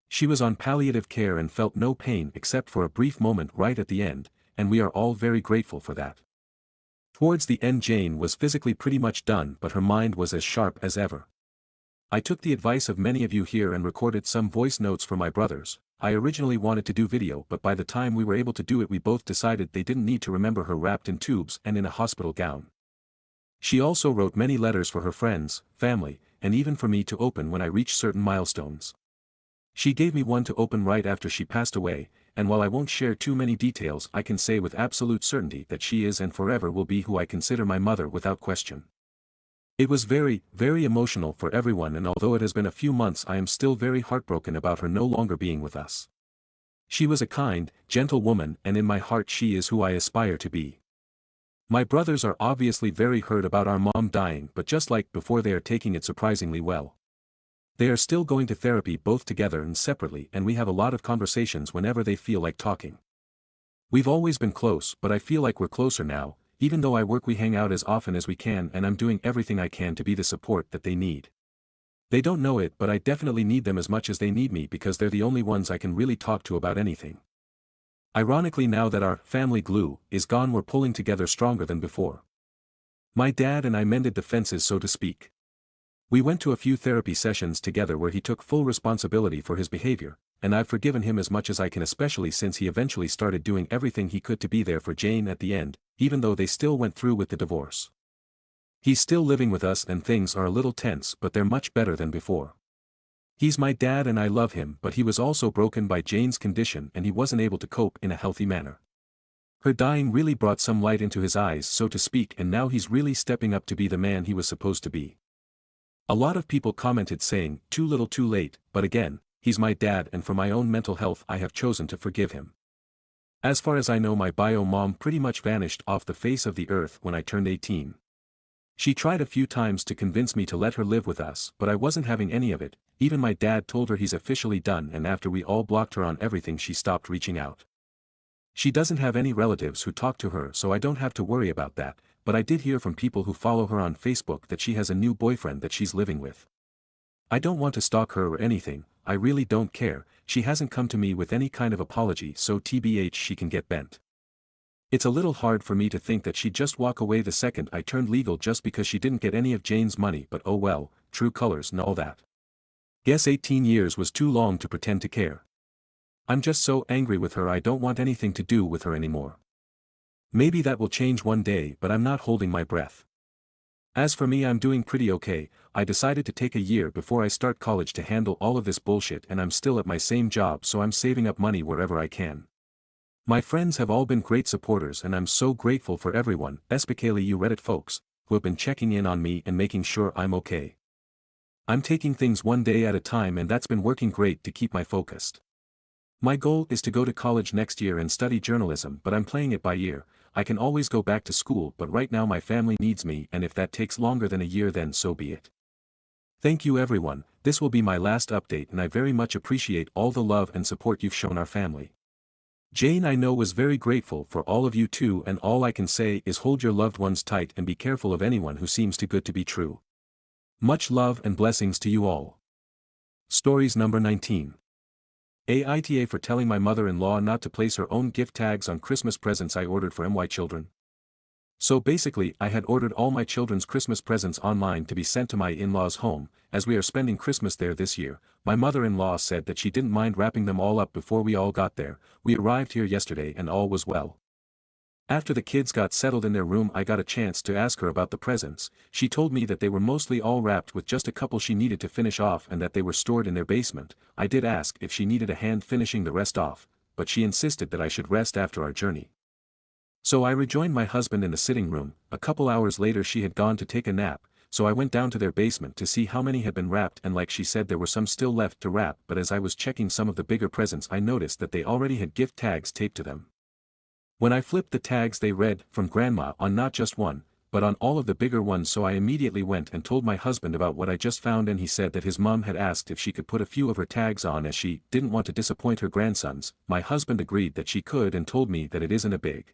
She was on palliative care and felt no pain except for a brief moment right at the end, and we are all very grateful for that. Towards the end Jane was physically pretty much done but her mind was as sharp as ever. I took the advice of many of you here and recorded some voice notes for my brothers. I originally wanted to do video but by the time we were able to do it we both decided they didn't need to remember her wrapped in tubes and in a hospital gown. She also wrote many letters for her friends, family, and even for me to open when I reached certain milestones. She gave me one to open right after she passed away, and while I won't share too many details I can say with absolute certainty that she is and forever will be who I consider my mother without question. It was very, very emotional for everyone and although it has been a few months I am still very heartbroken about her no longer being with us. She was a kind, gentle woman and in my heart she is who I aspire to be. My brothers are obviously very hurt about our mom dying but just like before they are taking it surprisingly well. They are still going to therapy both together and separately and we have a lot of conversations whenever they feel like talking. We've always been close but I feel like we're closer now, even though I work we hang out as often as we can and I'm doing everything I can to be the support that they need. They don't know it but I definitely need them as much as they need me because they're the only ones I can really talk to about anything. Ironically now that our family glue is gone we're pulling together stronger than before. My dad and I mended the fences so to speak. We went to a few therapy sessions together where he took full responsibility for his behavior, and I've forgiven him as much as I can, especially since he eventually started doing everything he could to be there for Jane at the end, even though they still went through with the divorce. He's still living with us and things are a little tense, but they're much better than before. He's my dad and I love him, but he was also broken by Jane's condition and he wasn't able to cope in a healthy manner. Her dying really brought some light into his eyes, so to speak, and now he's really stepping up to be the man he was supposed to be. A lot of people commented saying, too little too late, but again, he's my dad and for my own mental health I have chosen to forgive him. As far as I know, my bio mom pretty much vanished off the face of the earth when I turned 18. She tried a few times to convince me to let her live with us, but I wasn't having any of it. Even my dad told her he's officially done, and after we all blocked her on everything she stopped reaching out. She doesn't have any relatives who talk to her, so I don't have to worry about that, but I did hear from people who follow her on Facebook that she has a new boyfriend that she's living with. I don't want to stalk her or anything, I really don't care. She hasn't come to me with any kind of apology, so TBH she can get bent. It's a little hard for me to think that she'd just walk away the second I turned legal just because she didn't get any of Jane's money, but oh well, true colors and all that. Guess 18 years was too long to pretend to care. I'm just so angry with her, I don't want anything to do with her anymore. Maybe that will change one day, but I'm not holding my breath. As for me, I'm doing pretty okay. I decided to take a year before I start college to handle all of this bullshit, and I'm still at my same job, so I'm saving up money wherever I can. My friends have all been great supporters and I'm so grateful for everyone, especially you Reddit folks, who have been checking in on me and making sure I'm okay. I'm taking things one day at a time and that's been working great to keep my focused. My goal is to go to college next year and study journalism, but I'm playing it by ear. I can always go back to school, but right now my family needs me, and if that takes longer than a year then so be it. Thank you everyone, this will be my last update and I very much appreciate all the love and support you've shown our family. Jane I know was very grateful for all of you too, and all I can say is hold your loved ones tight and be careful of anyone who seems too good to be true. Much love and blessings to you all. Stories number 19. AITA for telling my mother-in-law not to place her own gift tags on Christmas presents I ordered for my children. So basically, I had ordered all my children's Christmas presents online to be sent to my in-laws' home. As we are spending Christmas there this year, my mother-in-law said that she didn't mind wrapping them all up before we all got there. We arrived here yesterday and all was well. After the kids got settled in their room, I got a chance to ask her about the presents. She told me that they were mostly all wrapped with just a couple she needed to finish off and that they were stored in their basement. I did ask if she needed a hand finishing the rest off, but she insisted that I should rest after our journey. So I rejoined my husband in the sitting room. A couple hours later she had gone to take a nap, so I went down to their basement to see how many had been wrapped, and like she said there were some still left to wrap, but as I was checking some of the bigger presents I noticed that they already had gift tags taped to them. When I flipped the tags they read, "From Grandma," on not just one, but on all of the bigger ones, so I immediately went and told my husband about what I just found, and he said that his mom had asked if she could put a few of her tags on as she didn't want to disappoint her grandsons. My husband agreed that she could and told me that it isn't a big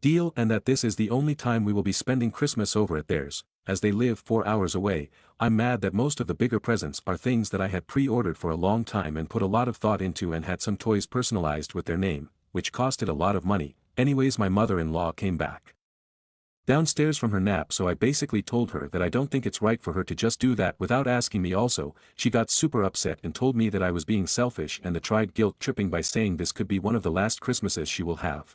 deal and that this is the only time we will be spending Christmas over at theirs, as they live 4 hours away. I'm mad that most of the bigger presents are things that I had pre-ordered for a long time and put a lot of thought into, and had some toys personalized with their name, which costed a lot of money. Anyways, my mother-in-law came back downstairs from her nap, so I basically told her that I don't think it's right for her to just do that without asking me also. She got super upset and told me that I was being selfish and tried guilt-tripping by saying this could be one of the last Christmases she will have.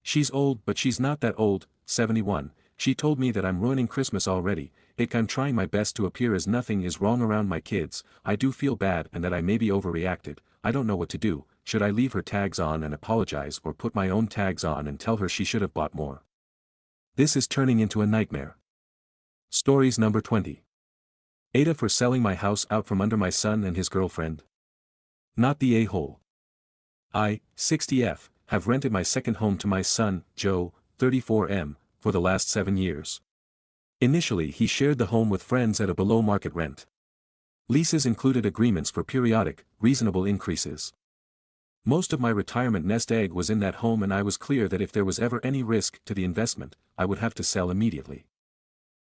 She's old, but she's not that old, 71. She told me that I'm ruining Christmas already. I'm trying my best to appear as nothing is wrong around my kids. I do feel bad and that I maybe overreacted. I don't know what to do. Should I leave her tags on and apologize, or put my own tags on and tell her she should have bought more? This is turning into a nightmare. Stories number 20. AITA for selling my house out from under my son and his girlfriend. Not the a-hole. I, 60F, have rented my second home to my son, Joe, 34M, for the last 7 years. Initially he shared the home with friends at a below-market rent. Leases included agreements for periodic, reasonable increases. Most of my retirement nest egg was in that home, and I was clear that if there was ever any risk to the investment, I would have to sell immediately.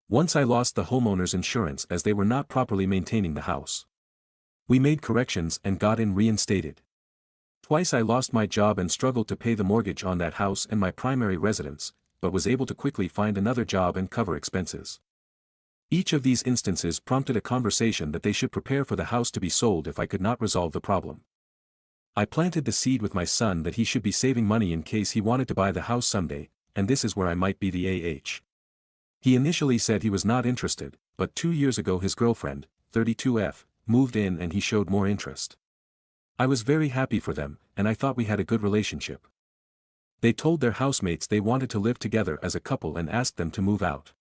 Once I lost the homeowner's insurance as they were not properly maintaining the house. We made corrections and got in reinstated. Twice I lost my job and struggled to pay the mortgage on that house and my primary residence, but was able to quickly find another job and cover expenses. Each of these instances prompted a conversation that they should prepare for the house to be sold if I could not resolve the problem. I planted the seed with my son that he should be saving money in case he wanted to buy the house someday, and this is where I might be the AH. He initially said he was not interested, but 2 years ago his girlfriend, 32F, moved in and he showed more interest. I was very happy for them, and I thought we had a good relationship. They told their housemates they wanted to live together as a couple and asked them to move out.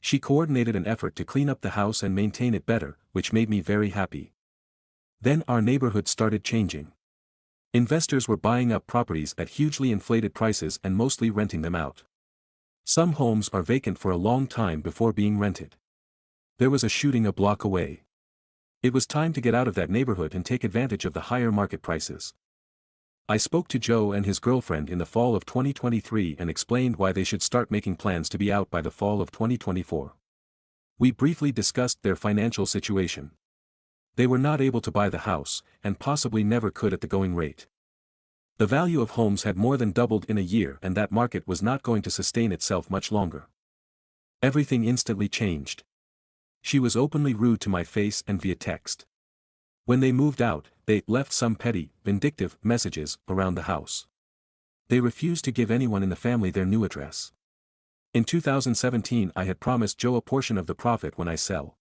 She coordinated an effort to clean up the house and maintain it better, which made me very happy. Then our neighborhood started changing. Investors were buying up properties at hugely inflated prices and mostly renting them out. Some homes are vacant for a long time before being rented. There was a shooting a block away. It was time to get out of that neighborhood and take advantage of the higher market prices. I spoke to Joe and his girlfriend in the fall of 2023 and explained why they should start making plans to be out by the fall of 2024. We briefly discussed their financial situation. They were not able to buy the house, and possibly never could at the going rate. The value of homes had more than doubled in a year and that market was not going to sustain itself much longer. Everything instantly changed. She was openly rude to my face and via text. When they moved out, they left some petty, vindictive messages around the house. They refused to give anyone in the family their new address. In 2017 I had promised Joe a portion of the profit when I sell.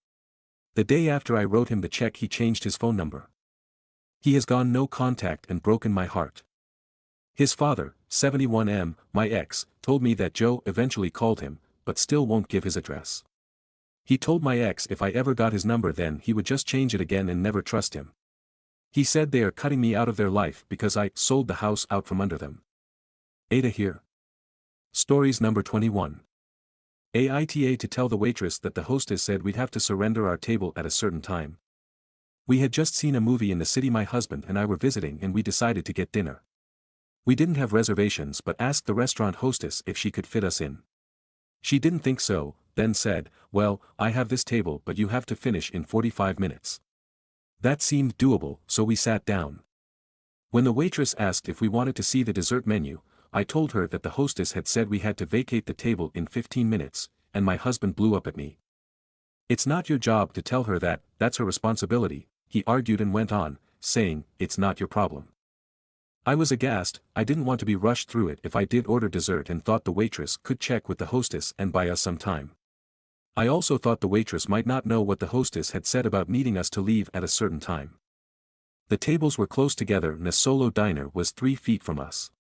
The day after I wrote him the check he changed his phone number. He has gone no contact and broken my heart. His father, 71M, my ex, told me that Joe eventually called him, but still won't give his address. He told my ex if I ever got his number then he would just change it again and never trust him. He said they are cutting me out of their life because I sold the house out from under them. AITA here. Stories number 21. AITA to tell the waitress that the hostess said we'd have to surrender our table at a certain time. We had just seen a movie in the city my husband and I were visiting and we decided to get dinner. We didn't have reservations but asked the restaurant hostess if she could fit us in. She didn't think so, then said, well, I have this table but you have to finish in 45 minutes. That seemed doable, so we sat down. When the waitress asked if we wanted to see the dessert menu, I told her that the hostess had said we had to vacate the table in 15 minutes, and my husband blew up at me. It's not your job to tell her that, that's her responsibility, he argued and went on, saying, it's not your problem. I was aghast, I didn't want to be rushed through it if I did order dessert and thought the waitress could check with the hostess and buy us some time. I also thought the waitress might not know what the hostess had said about needing us to leave at a certain time. The tables were close together and a solo diner was 3 feet from us.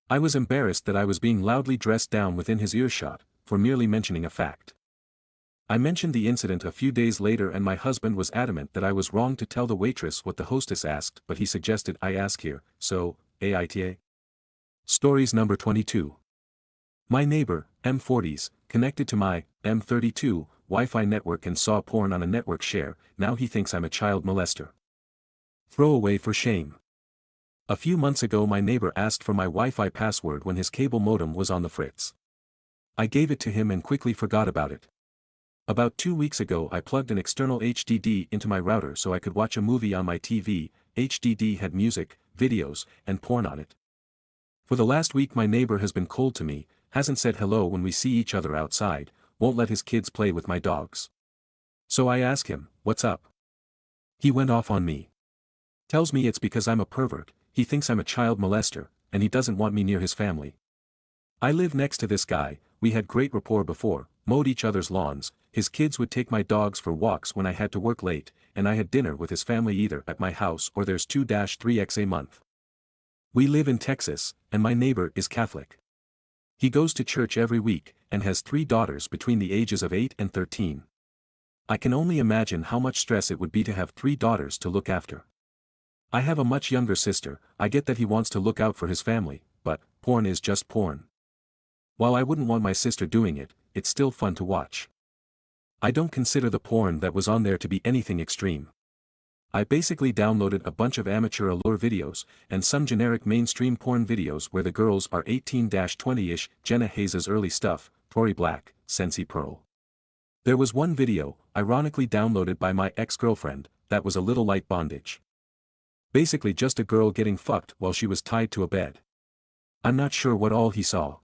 I was embarrassed that I was being loudly dressed down within his earshot, for merely mentioning a fact. I mentioned the incident a few days later and my husband was adamant that I was wrong to tell the waitress what the hostess asked but he suggested I ask here, so, AITA. Stories number 22. My neighbor, M40s, connected to my M32 Wi-Fi network and saw porn on a network share, now he thinks I'm a child molester. Throwaway for shame. A few months ago my neighbor asked for my Wi-Fi password when his cable modem was on the fritz. I gave it to him and quickly forgot about it. About 2 weeks ago I plugged an external HDD into my router so I could watch a movie on my TV. HDD had music, videos, and porn on it. For the last week my neighbor has been cold to me, hasn't said hello when we see each other outside, won't let his kids play with my dogs. So I ask him, what's up? He went off on me. Tells me it's because I'm a pervert, he thinks I'm a child molester, and he doesn't want me near his family. I live next to this guy, we had great rapport before, mowed each other's lawns, his kids would take my dogs for walks when I had to work late, and I had dinner with his family either at my house or there's 2-3x a month. We live in Texas, and my neighbor is Catholic. He goes to church every week, and has 3 daughters between the ages of 8 and 13. I can only imagine how much stress it would be to have 3 daughters to look after. I have a much younger sister, I get that he wants to look out for his family, but, porn is just porn. While I wouldn't want my sister doing it, it's still fun to watch. I don't consider the porn that was on there to be anything extreme. I basically downloaded a bunch of amateur allure videos, and some generic mainstream porn videos where the girls are 18-20-ish, Jenna Hayes' early stuff, Tory Black, Sensi Pearl. There was one video, ironically downloaded by my ex-girlfriend, that was a little light bondage. Basically just a girl getting fucked while she was tied to a bed. I'm not sure what all he saw.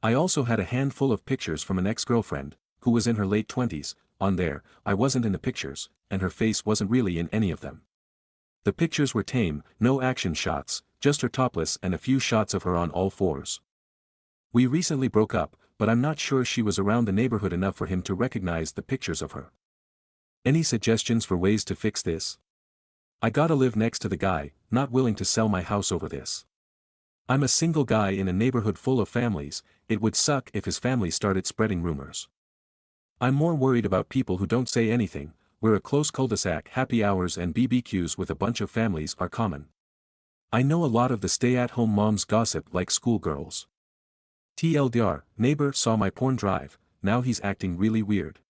I also had a handful of pictures from an ex-girlfriend, who was in her late 20s, on there. I wasn't in the pictures, and her face wasn't really in any of them. The pictures were tame, no action shots, just her topless and a few shots of her on all fours. We recently broke up, but I'm not sure she was around the neighborhood enough for him to recognize the pictures of her. Any suggestions for ways to fix this? I gotta live next to the guy, not willing to sell my house over this. I'm a single guy in a neighborhood full of families. It would suck if his family started spreading rumors. I'm more worried about people who don't say anything. We're a close cul-de-sac. Happy hours and BBQs with a bunch of families are common. I know a lot of the stay-at-home moms gossip like schoolgirls. TLDR, neighbor saw my porn drive, now he's acting really weird.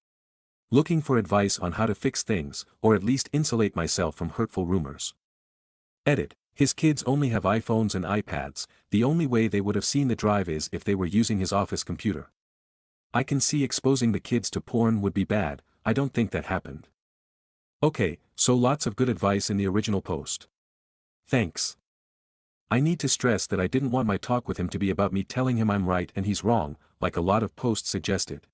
Looking for advice on how to fix things, or at least insulate myself from hurtful rumors. Edit. His kids only have iPhones and iPads. The only way they would have seen the drive is if they were using his office computer. I can see exposing the kids to porn would be bad. I don't think that happened. Okay, so lots of good advice in the original post. Thanks. I need to stress that I didn't want my talk with him to be about me telling him I'm right and he's wrong, like a lot of posts suggested.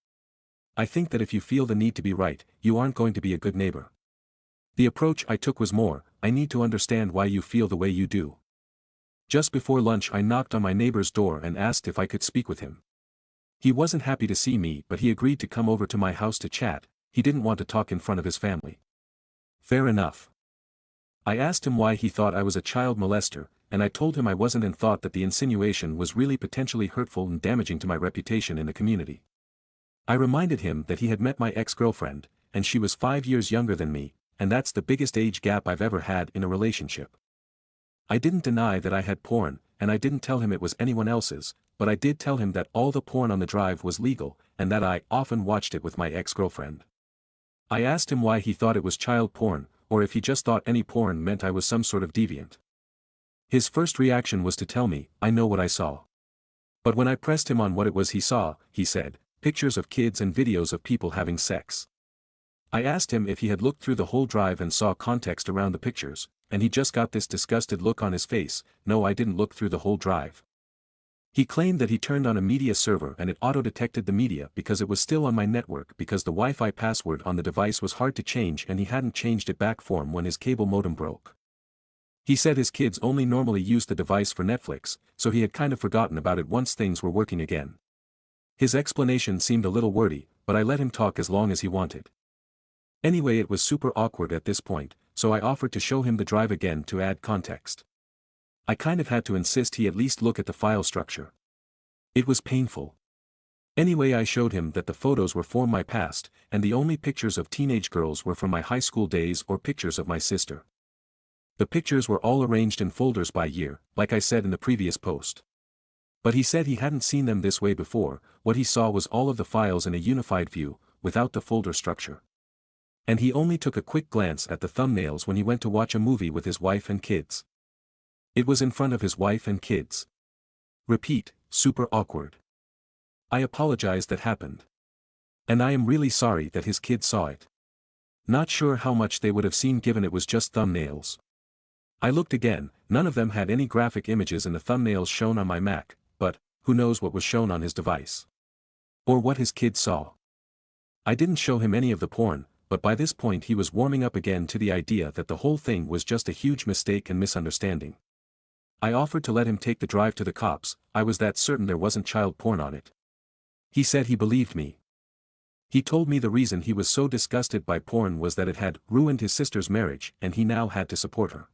I think that if you feel the need to be right, you aren't going to be a good neighbor. The approach I took was more, I need to understand why you feel the way you do. Just before lunch I knocked on my neighbor's door and asked if I could speak with him. He wasn't happy to see me, but he agreed to come over to my house to chat. He didn't want to talk in front of his family. Fair enough. I asked him why he thought I was a child molester, and I told him I wasn't and thought that the insinuation was really potentially hurtful and damaging to my reputation in the community. I reminded him that he had met my ex-girlfriend, and she was 5 years younger than me, and that's the biggest age gap I've ever had in a relationship. I didn't deny that I had porn, and I didn't tell him it was anyone else's, but I did tell him that all the porn on the drive was legal, and that I often watched it with my ex-girlfriend. I asked him why he thought it was child porn, or if he just thought any porn meant I was some sort of deviant. His first reaction was to tell me, I know what I saw. But when I pressed him on what it was he saw, he said, pictures of kids and videos of people having sex. I asked him if he had looked through the whole drive and saw context around the pictures, and he just got this disgusted look on his face. No, I didn't look through the whole drive. He claimed that he turned on a media server and it auto-detected the media because it was still on my network because the Wi-Fi password on the device was hard to change and he hadn't changed it back for him when his cable modem broke. He said his kids only normally used the device for Netflix, so he had kind of forgotten about it once things were working again. His explanation seemed a little wordy, but I let him talk as long as he wanted. Anyway, it was super awkward at this point, so I offered to show him the drive again to add context. I kind of had to insist he at least look at the file structure. It was painful. Anyway, I showed him that the photos were from my past, and the only pictures of teenage girls were from my high school days or pictures of my sister. The pictures were all arranged in folders by year, like I said in the previous post. But he said he hadn't seen them this way before. What he saw was all of the files in a unified view, without the folder structure. And he only took a quick glance at the thumbnails when he went to watch a movie with his wife and kids. It was in front of his wife and kids. Repeat, super awkward. I apologize that happened. And I am really sorry that his kids saw it. Not sure how much they would have seen given it was just thumbnails. I looked again, none of them had any graphic images in the thumbnails shown on my Mac, but, who knows what was shown on his device. Or what his kids saw. I didn't show him any of the porn, but by this point he was warming up again to the idea that the whole thing was just a huge mistake and misunderstanding. I offered to let him take the drive to the cops. I was that certain there wasn't child porn on it. He said he believed me. He told me the reason he was so disgusted by porn was that it had ruined his sister's marriage and he now had to support her.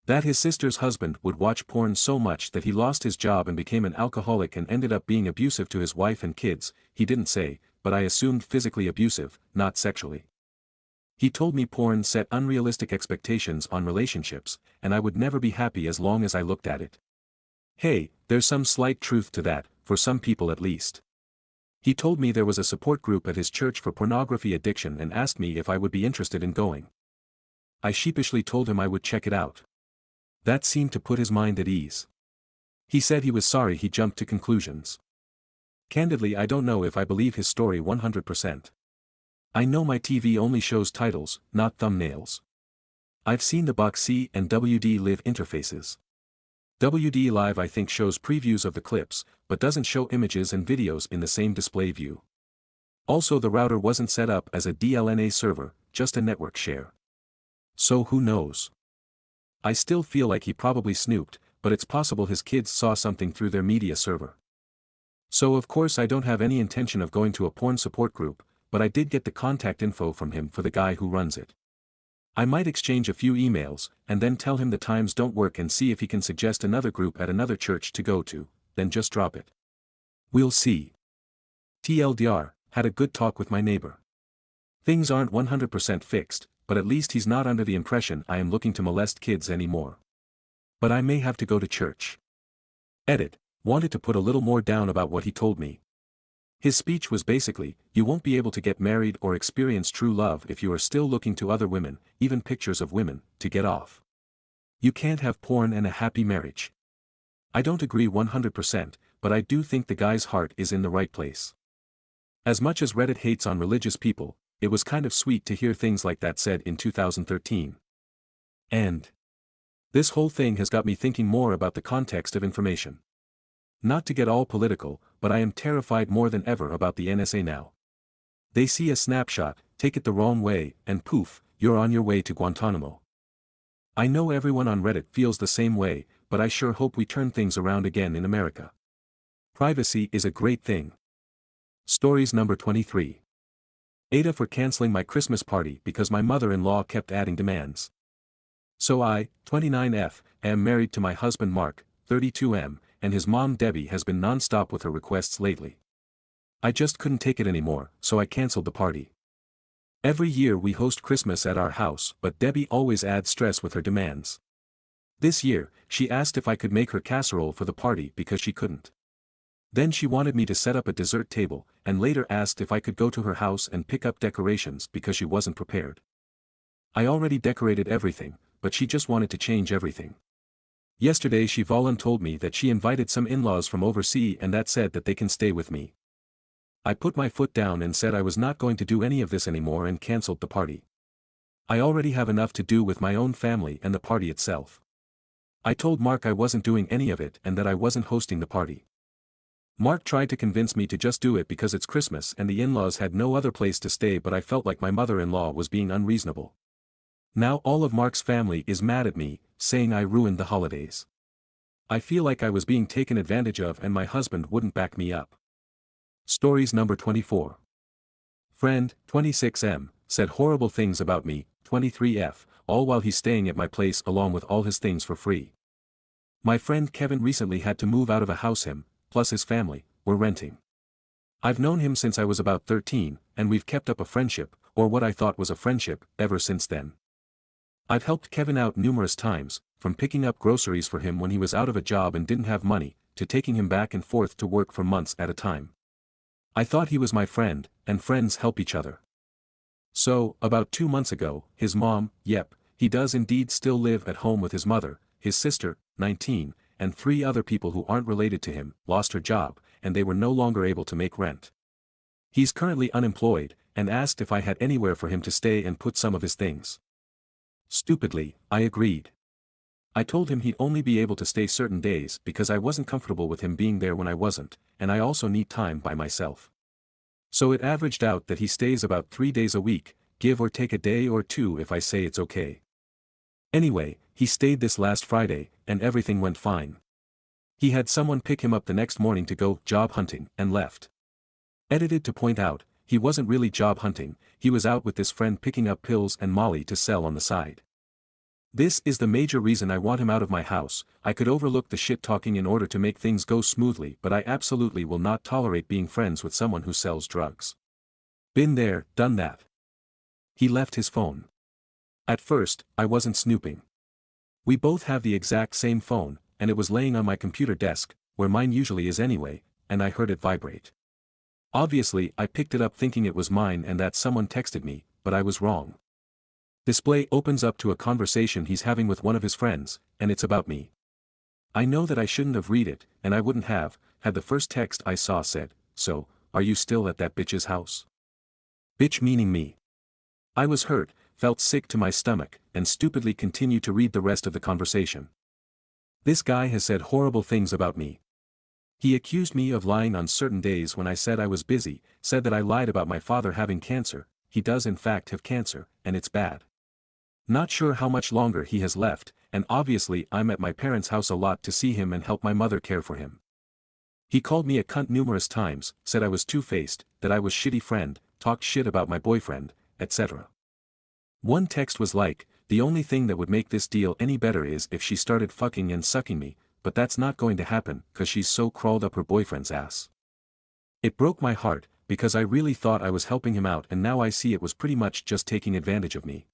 That his sister's husband would watch porn so much that he lost his job and became an alcoholic and ended up being abusive to his wife and kids. He didn't say, but I assumed physically abusive, not sexually. He told me porn set unrealistic expectations on relationships, and I would never be happy as long as I looked at it. Hey, there's some slight truth to that, for some people at least. He told me there was a support group at his church for pornography addiction and asked me if I would be interested in going. I sheepishly told him I would check it out. That seemed to put his mind at ease. He said he was sorry he jumped to conclusions. Candidly, I don't know if I believe his story 100%. I know my TV only shows titles, not thumbnails. I've seen the Box C and WD Live interfaces. WD Live I think shows previews of the clips, but doesn't show images and videos in the same display view. Also, the router wasn't set up as a DLNA server, just a network share. So who knows? I still feel like he probably snooped, but it's possible his kids saw something through their media server. So of course I don't have any intention of going to a porn support group, but I did get the contact info from him for the guy who runs it. I might exchange a few emails, and then tell him the times don't work and see if he can suggest another group at another church to go to, then just drop it. We'll see. TLDR, had a good talk with my neighbor. Things aren't 100% fixed, but at least he's not under the impression I am looking to molest kids anymore. But I may have to go to church. Edit, wanted to put a little more down about what he told me. His speech was basically, you won't be able to get married or experience true love if you are still looking to other women, even pictures of women, to get off. You can't have porn and a happy marriage. I don't agree 100%, but I do think the guy's heart is in the right place. As much as Reddit hates on religious people, it was kind of sweet to hear things like that said in 2013. And this whole thing has got me thinking more about the context of information. Not to get all political, but I am terrified more than ever about the NSA now. They see a snapshot, take it the wrong way, and poof, you're on your way to Guantanamo. I know everyone on Reddit feels the same way, but I sure hope we turn things around again in America. Privacy is a great thing. Stories number 23. AITA for canceling my Christmas party because my mother-in-law kept adding demands. So I, 29F, am married to my husband Mark, 32M, and his mom Debbie has been non-stop with her requests lately. I just couldn't take it anymore, so I canceled the party. Every year we host Christmas at our house, but Debbie always adds stress with her demands. This year, she asked if I could make her casserole for the party because she couldn't. Then she wanted me to set up a dessert table, and later asked if I could go to her house and pick up decorations because she wasn't prepared. I already decorated everything, but she just wanted to change everything. Yesterday she told me that she invited some in-laws from overseas and that said that they can stay with me. I put my foot down and said I was not going to do any of this anymore and cancelled the party. I already have enough to do with my own family and the party itself. I told Mark I wasn't doing any of it and that I wasn't hosting the party. Mark tried to convince me to just do it because it's Christmas and the in-laws had no other place to stay, but I felt like my mother-in-law was being unreasonable. Now all of Mark's family is mad at me, saying I ruined the holidays. I feel like I was being taken advantage of and my husband wouldn't back me up. Stories number 24. Friend, 26M, said horrible things about me, 23F, all while he's staying at my place along with all his things for free. My friend Kevin recently had to move out of a house him, plus his family, were renting. I've known him since I was about 13, and we've kept up a friendship, or what I thought was a friendship, ever since then. I've helped Kevin out numerous times, from picking up groceries for him when he was out of a job and didn't have money, to taking him back and forth to work for months at a time. I thought he was my friend, and friends help each other. So, about 2 months ago, his mom, yep, he does indeed still live at home with his mother, his sister, 19, and 3 other people who aren't related to him, lost her job, and they were no longer able to make rent. He's currently unemployed, and asked if I had anywhere for him to stay and put some of his things. Stupidly, I agreed. I told him he'd only be able to stay certain days because I wasn't comfortable with him being there when I wasn't, and I also need time by myself. So it averaged out that he stays about 3 days a week, give or take a day or 2 if I say it's okay. Anyway, he stayed this last Friday, and everything went fine. He had someone pick him up the next morning to go job hunting, and left. Edited to point out, he wasn't really job hunting, he was out with this friend picking up pills and Molly to sell on the side. This is the major reason I want him out of my house. I could overlook the shit talking in order to make things go smoothly, but I absolutely will not tolerate being friends with someone who sells drugs. Been there, done that. He left his phone. At first, I wasn't snooping. We both have the exact same phone, and it was laying on my computer desk, where mine usually is anyway, and I heard it vibrate. Obviously, I picked it up thinking it was mine and that someone texted me, but I was wrong. Display opens up to a conversation he's having with one of his friends, and it's about me. I know that I shouldn't have read it, and I wouldn't have, had the first text I saw said, "So, are you still at that bitch's house?" Bitch meaning me. I was hurt, felt sick to my stomach, and stupidly continued to read the rest of the conversation. This guy has said horrible things about me. He accused me of lying on certain days when I said I was busy, said that I lied about my father having cancer. He does in fact have cancer, and it's bad. Not sure how much longer he has left, and obviously I'm at my parents' house a lot to see him and help my mother care for him. He called me a cunt numerous times, said I was two-faced, that I was shitty friend, talked shit about my boyfriend, etc. One text was like, the only thing that would make this deal any better is if she started fucking and sucking me, but that's not going to happen, cause she's so crawled up her boyfriend's ass. It broke my heart, because I really thought I was helping him out and now I see it was pretty much just taking advantage of me.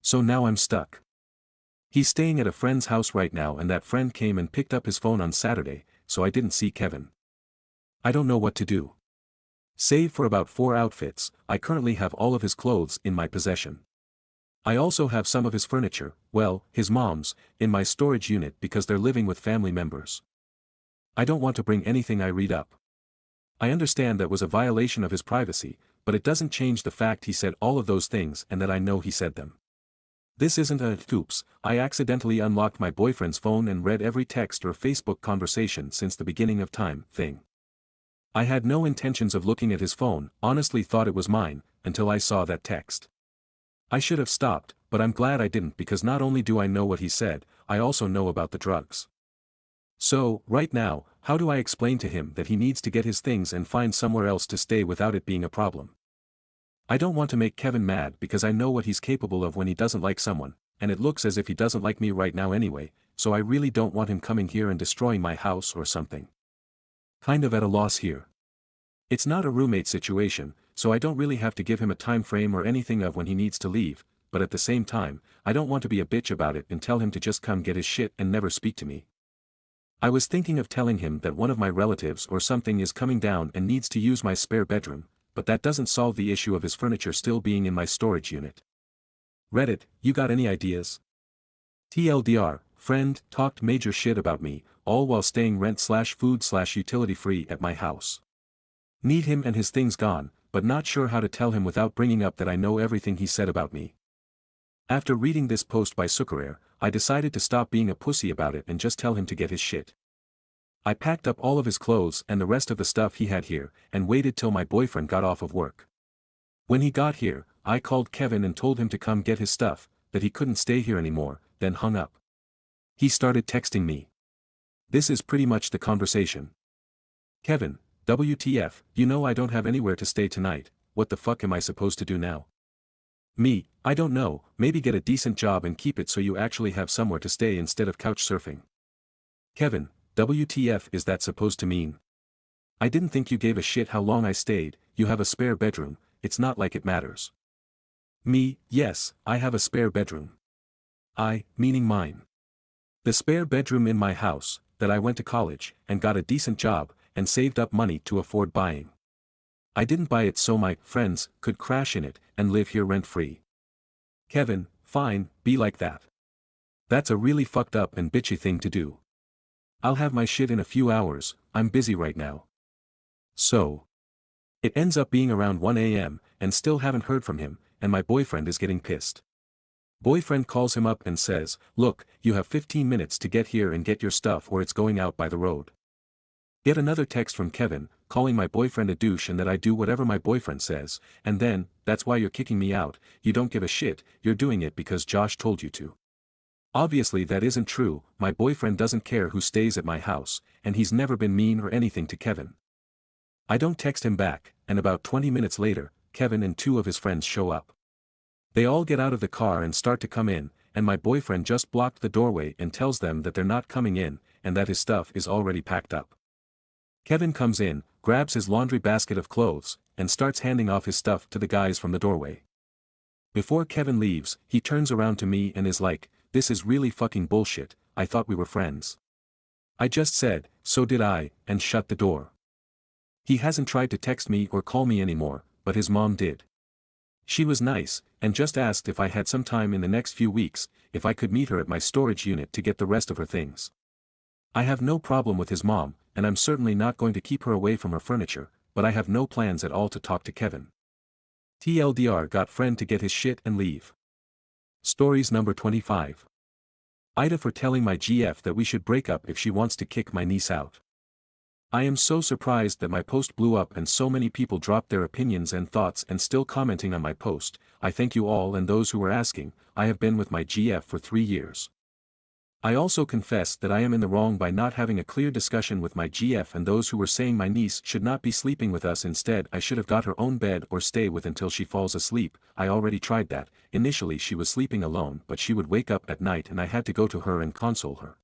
So now I'm stuck. He's staying at a friend's house right now and that friend came and picked up his phone on Saturday, so I didn't see Kevin. I don't know what to do. Save for about 4 outfits, I currently have all of his clothes in my possession. I also have some of his furniture, well, his mom's, in my storage unit because they're living with family members. I don't want to bring anything I read up. I understand that was a violation of his privacy, but it doesn't change the fact he said all of those things and that I know he said them. This isn't a oops, I accidentally unlocked my boyfriend's phone and read every text or Facebook conversation since the beginning of time thing. I had no intentions of looking at his phone, honestly thought it was mine, until I saw that text. I should have stopped, but I'm glad I didn't because not only do I know what he said, I also know about the drugs. So, right now, how do I explain to him that he needs to get his things and find somewhere else to stay without it being a problem? I don't want to make Kevin mad because I know what he's capable of when he doesn't like someone, and it looks as if he doesn't like me right now anyway, so I really don't want him coming here and destroying my house or something. Kind of at a loss here. It's not a roommate situation, so I don't really have to give him a time frame or anything of when he needs to leave, but at the same time, I don't want to be a bitch about it and tell him to just come get his shit and never speak to me. I was thinking of telling him that one of my relatives or something is coming down and needs to use my spare bedroom, but that doesn't solve the issue of his furniture still being in my storage unit. Reddit, you got any ideas? TLDR, friend talked major shit about me, all while staying rent/food/utility free at my house. Need him and his things gone, but not sure how to tell him without bringing up that I know everything he said about me. After reading this post by Sukarer, I decided to stop being a pussy about it and just tell him to get his shit. I packed up all of his clothes and the rest of the stuff he had here, and waited till my boyfriend got off of work. When he got here, I called Kevin and told him to come get his stuff, that he couldn't stay here anymore, then hung up. He started texting me. This is pretty much the conversation. Kevin, WTF, you know I don't have anywhere to stay tonight, what the fuck am I supposed to do now? Me, I don't know, maybe get a decent job and keep it so you actually have somewhere to stay instead of couch surfing. Kevin, WTF is that supposed to mean? I didn't think you gave a shit how long I stayed, you have a spare bedroom, it's not like it matters. Me, yes, I have a spare bedroom. I, meaning mine. The spare bedroom in my house, that I went to college, and got a decent job, and saved up money to afford buying. I didn't buy it so my friends could crash in it and live here rent-free. Kevin, fine, be like that. That's a really fucked up and bitchy thing to do. I'll have my shit in a few hours, I'm busy right now. So. It ends up being around 1 a.m., and still haven't heard from him, and my boyfriend is getting pissed. Boyfriend calls him up and says, look, you have 15 minutes to get here and get your stuff or it's going out by the road. Get another text from Kevin, calling my boyfriend a douche and that I do whatever my boyfriend says, and then, that's why you're kicking me out, you don't give a shit, you're doing it because Josh told you to. Obviously that isn't true, my boyfriend doesn't care who stays at my house, and he's never been mean or anything to Kevin. I don't text him back, and about 20 minutes later, Kevin and 2 of his friends show up. They all get out of the car and start to come in, and my boyfriend just blocked the doorway and tells them that they're not coming in, and that his stuff is already packed up. Kevin comes in, grabs his laundry basket of clothes, and starts handing off his stuff to the guys from the doorway. Before Kevin leaves, he turns around to me and is like, this is really fucking bullshit, I thought we were friends. I just said, so did I, and shut the door. He hasn't tried to text me or call me anymore, but his mom did. She was nice, and just asked if I had some time in the next few weeks, if I could meet her at my storage unit to get the rest of her things. I have no problem with his mom, and I'm certainly not going to keep her away from her furniture, but I have no plans at all to talk to Kevin. TLDR got friend to get his shit and leave. Stories number 25. AITA for telling my GF that we should break up if she wants to kick my niece out. I am so surprised that my post blew up and so many people dropped their opinions and thoughts and still commenting on my post. I thank you all and those who were asking. I have been with my GF for 3 years. I also confess that I am in the wrong by not having a clear discussion with my GF and those who were saying my niece should not be sleeping with us. Instead I should have got her own bed or stay with until she falls asleep. I already tried that. Initially she was sleeping alone but she would wake up at night and I had to go to her and console her.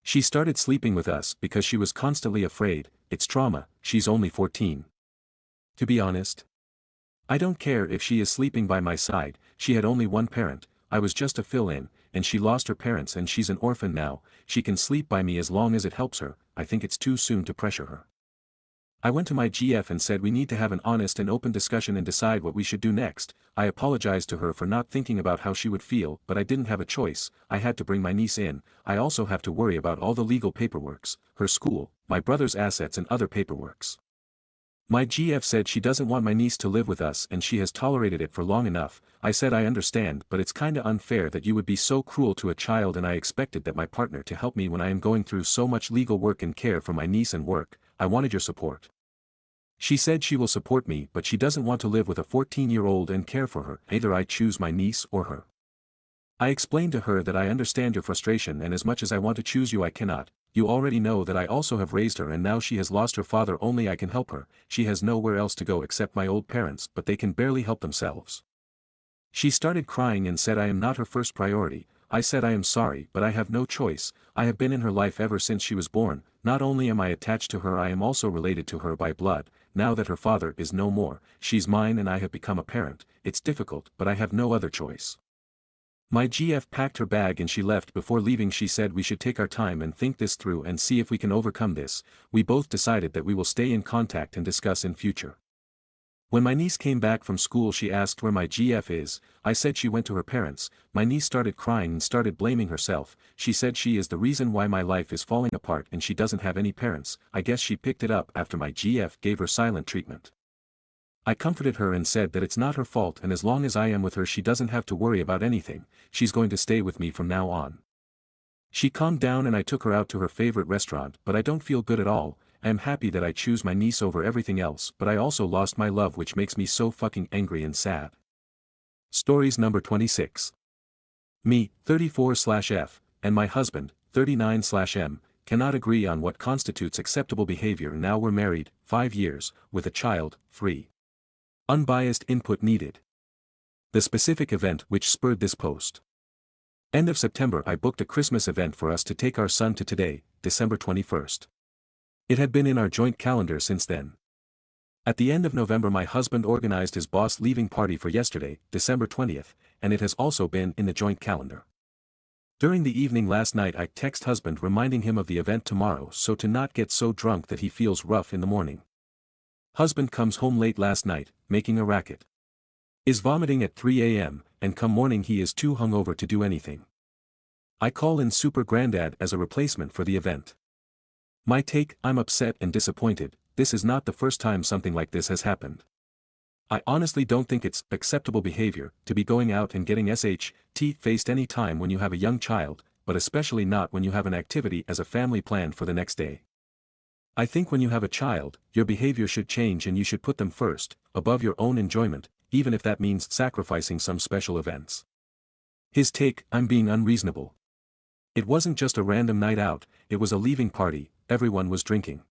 She started sleeping with us because she was constantly afraid. It's trauma, she's only 14. To be honest, I don't care if she is sleeping by my side. She had only one parent, I was just a fill-in, and she lost her parents and she's an orphan now. She can sleep by me as long as it helps her. I think it's too soon to pressure her. I went to my GF and said we need to have an honest and open discussion and decide what we should do next. I apologized to her for not thinking about how she would feel, but I didn't have a choice. I had to bring my niece in. I also have to worry about all the legal paperworks, her school, my brother's assets and other paperworks. My GF said she doesn't want my niece to live with us and she has tolerated it for long enough. I said I understand, but it's kinda unfair that you would be so cruel to a child, and I expected that my partner to help me when I am going through so much legal work and care for my niece and work. I wanted your support. She said she will support me, but she doesn't want to live with a 14-year-old and care for her. Either I choose my niece or her. I explained to her that I understand your frustration and as much as I want to choose you I cannot. You already know that I also have raised her and now she has lost her father, only I can help her. She has nowhere else to go except my old parents, but they can barely help themselves. She started crying and said I am not her first priority. I said I am sorry but I have no choice. I have been in her life ever since she was born. Not only am I attached to her, I am also related to her by blood. Now that her father is no more, she's mine and I have become a parent. It's difficult but I have no other choice. My GF packed her bag and she left. Before leaving she said we should take our time and think this through and see if we can overcome this. We both decided that we will stay in contact and discuss in future. When my niece came back from school she asked where my GF is. I said she went to her parents. My niece started crying and started blaming herself. She said she is the reason why my life is falling apart and she doesn't have any parents. I guess she picked it up after my GF gave her silent treatment. I comforted her and said that it's not her fault and as long as I am with her she doesn't have to worry about anything. She's going to stay with me from now on. She calmed down and I took her out to her favorite restaurant, but I don't feel good at all. I am happy that I choose my niece over everything else, but I also lost my love, which makes me so fucking angry and sad. Stories number 26. Me, 34/F, and my husband, 39/M, cannot agree on what constitutes acceptable behavior. Now we're married, 5 years, with a child, 3. Unbiased input needed. The specific event which spurred this post. End of September I booked a Christmas event for us to take our son to today, December 21st. It had been in our joint calendar since then. At the end of November my husband organized his boss leaving party for yesterday, December 20th, and it has also been in the joint calendar. During the evening last night I text husband reminding him of the event tomorrow so to not get so drunk that he feels rough in the morning. Husband comes home late last night, making a racket. Is vomiting at 3 a.m., and come morning he is too hungover to do anything. I call in Super Granddad as a replacement for the event. My take: I'm upset and disappointed. This is not the first time something like this has happened. I honestly don't think it's acceptable behavior to be going out and getting SHT-faced any time when you have a young child, but especially not when you have an activity as a family planned for the next day. I think when you have a child, your behavior should change and you should put them first, above your own enjoyment, even if that means sacrificing some special events. His take: I'm being unreasonable. It wasn't just a random night out, it was a leaving party, everyone was drinking.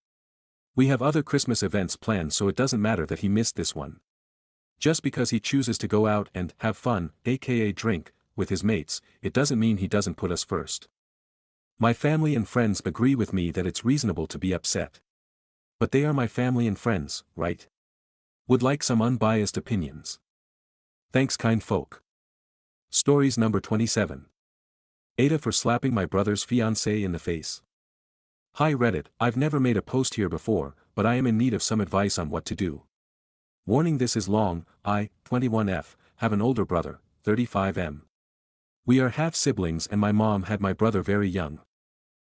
We have other Christmas events planned so it doesn't matter that he missed this one. Just because he chooses to go out and have fun, aka drink, with his mates, it doesn't mean he doesn't put us first. My family and friends agree with me that it's reasonable to be upset. But they are my family and friends, right? Would like some unbiased opinions. Thanks, kind folk. Stories number 27. AITA for slapping my brother's fiancée in the face. Hi Reddit, I've never made a post here before, but I am in need of some advice on what to do. Warning: this is long. I, 21F, have an older brother, 35M. We are half siblings and my mom had my brother very young.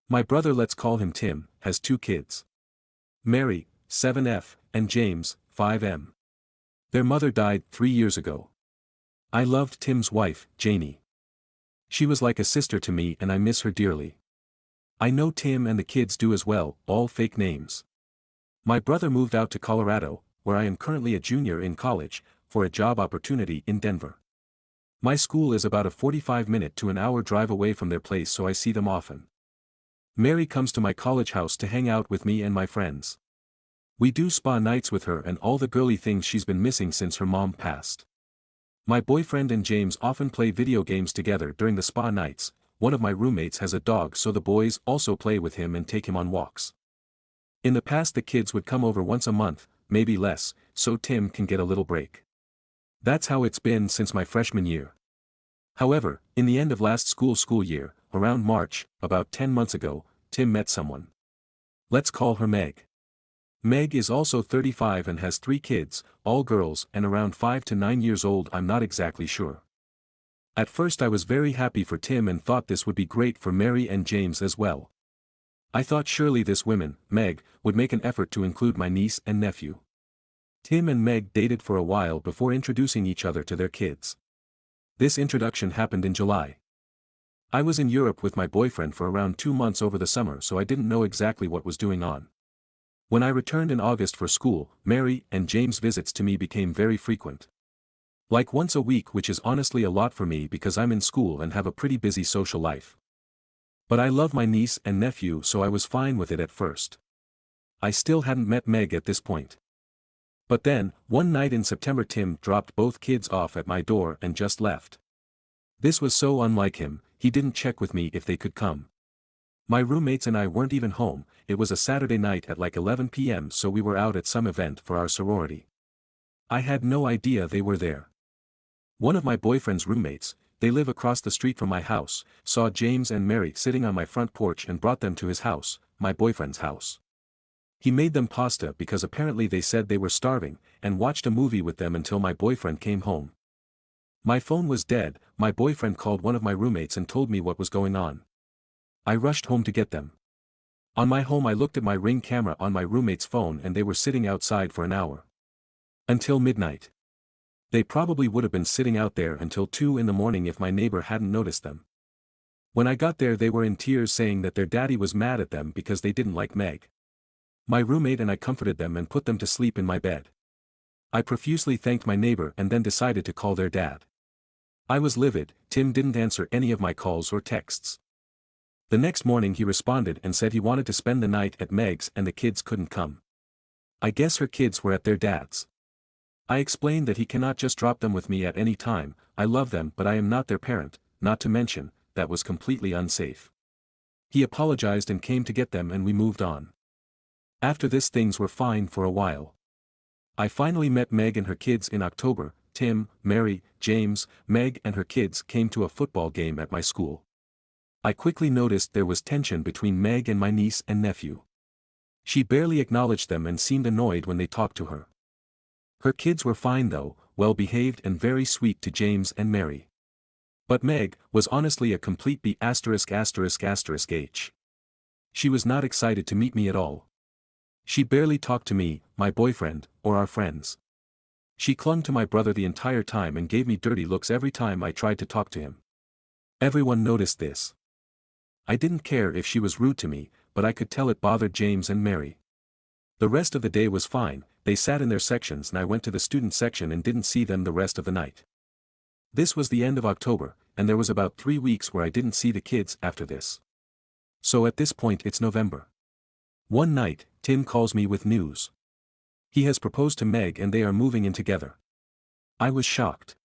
My brother, let's call him Tim, has 2 kids. Mary, 7F, and James, 5M. Their mother died 3 years ago. I loved Tim's wife, Janie. She was like a sister to me and I miss her dearly. I know Tim and the kids do as well, all fake names. My brother moved out to Colorado, where I am currently a junior in college, for a job opportunity in Denver. My school is about a 45-minute to an hour drive away from their place, so I see them often. Mary comes to my college house to hang out with me and my friends. We do spa nights with her and all the girly things she's been missing since her mom passed. My boyfriend and James often play video games together during the spa nights. One of my roommates has a dog, so the boys also play with him and take him on walks. In the past the kids would come over once a month, maybe less, so Tim can get a little break. That's how it's been since my freshman year. However, in the end of last school year, around March, about 10 months ago, Tim met someone. Let's call her Meg. Meg is also 35 and has 3 kids, all girls and around 5 to 9 years old, I'm not exactly sure. At first I was very happy for Tim and thought this would be great for Mary and James as well. I thought surely this woman, Meg, would make an effort to include my niece and nephew. Tim and Meg dated for a while before introducing each other to their kids. This introduction happened in July. I was in Europe with my boyfriend for around 2 months over the summer, so I didn't know exactly what was doing on. When I returned in August for school, Mary and James' visits to me became very frequent. Like once a week, which is honestly a lot for me because I'm in school and have a pretty busy social life. But I love my niece and nephew, so I was fine with it at first. I still hadn't met Meg at this point. But then, one night in September, Tim dropped both kids off at my door and just left. This was so unlike him. He didn't check with me if they could come. My roommates and I weren't even home. It was a Saturday night at like 11 p.m., so we were out at some event for our sorority. I had no idea they were there. One of my boyfriend's roommates, they live across the street from my house, saw James and Mary sitting on my front porch and brought them to his house, my boyfriend's house. He made them pasta because apparently they said they were starving, and watched a movie with them until my boyfriend came home. My phone was dead. My boyfriend called one of my roommates and told me what was going on. I rushed home to get them. On my home I looked at my Ring camera on my roommate's phone and they were sitting outside for an hour. Until midnight. They probably would have been sitting out there until 2 in the morning if my neighbor hadn't noticed them. When I got there they were in tears saying that their daddy was mad at them because they didn't like Meg. My roommate and I comforted them and put them to sleep in my bed. I profusely thanked my neighbor and then decided to call their dad. I was livid. Tim didn't answer any of my calls or texts. The next morning he responded and said he wanted to spend the night at Meg's and the kids couldn't come. I guess her kids were at their dad's. I explained that he cannot just drop them with me at any time. I love them but I am not their parent, not to mention, that was completely unsafe. He apologized and came to get them and we moved on. After this things were fine for a while. I finally met Meg and her kids in October. Tim, Mary, James, Meg and her kids came to a football game at my school. I quickly noticed there was tension between Meg and my niece and nephew. She barely acknowledged them and seemed annoyed when they talked to her. Her kids were fine though, well-behaved and very sweet to James and Mary. But Meg was honestly a complete B************. She was not excited to meet me at all. She barely talked to me, my boyfriend, or our friends. She clung to my brother the entire time and gave me dirty looks every time I tried to talk to him. Everyone noticed this. I didn't care if she was rude to me, but I could tell it bothered James and Mary. The rest of the day was fine. They sat in their sections and I went to the student section and didn't see them the rest of the night. This was the end of October, and there was about 3 weeks where I didn't see the kids after this. So at this point it's November. One night, Tim calls me with news. He has proposed to Meg and they are moving in together. I was shocked.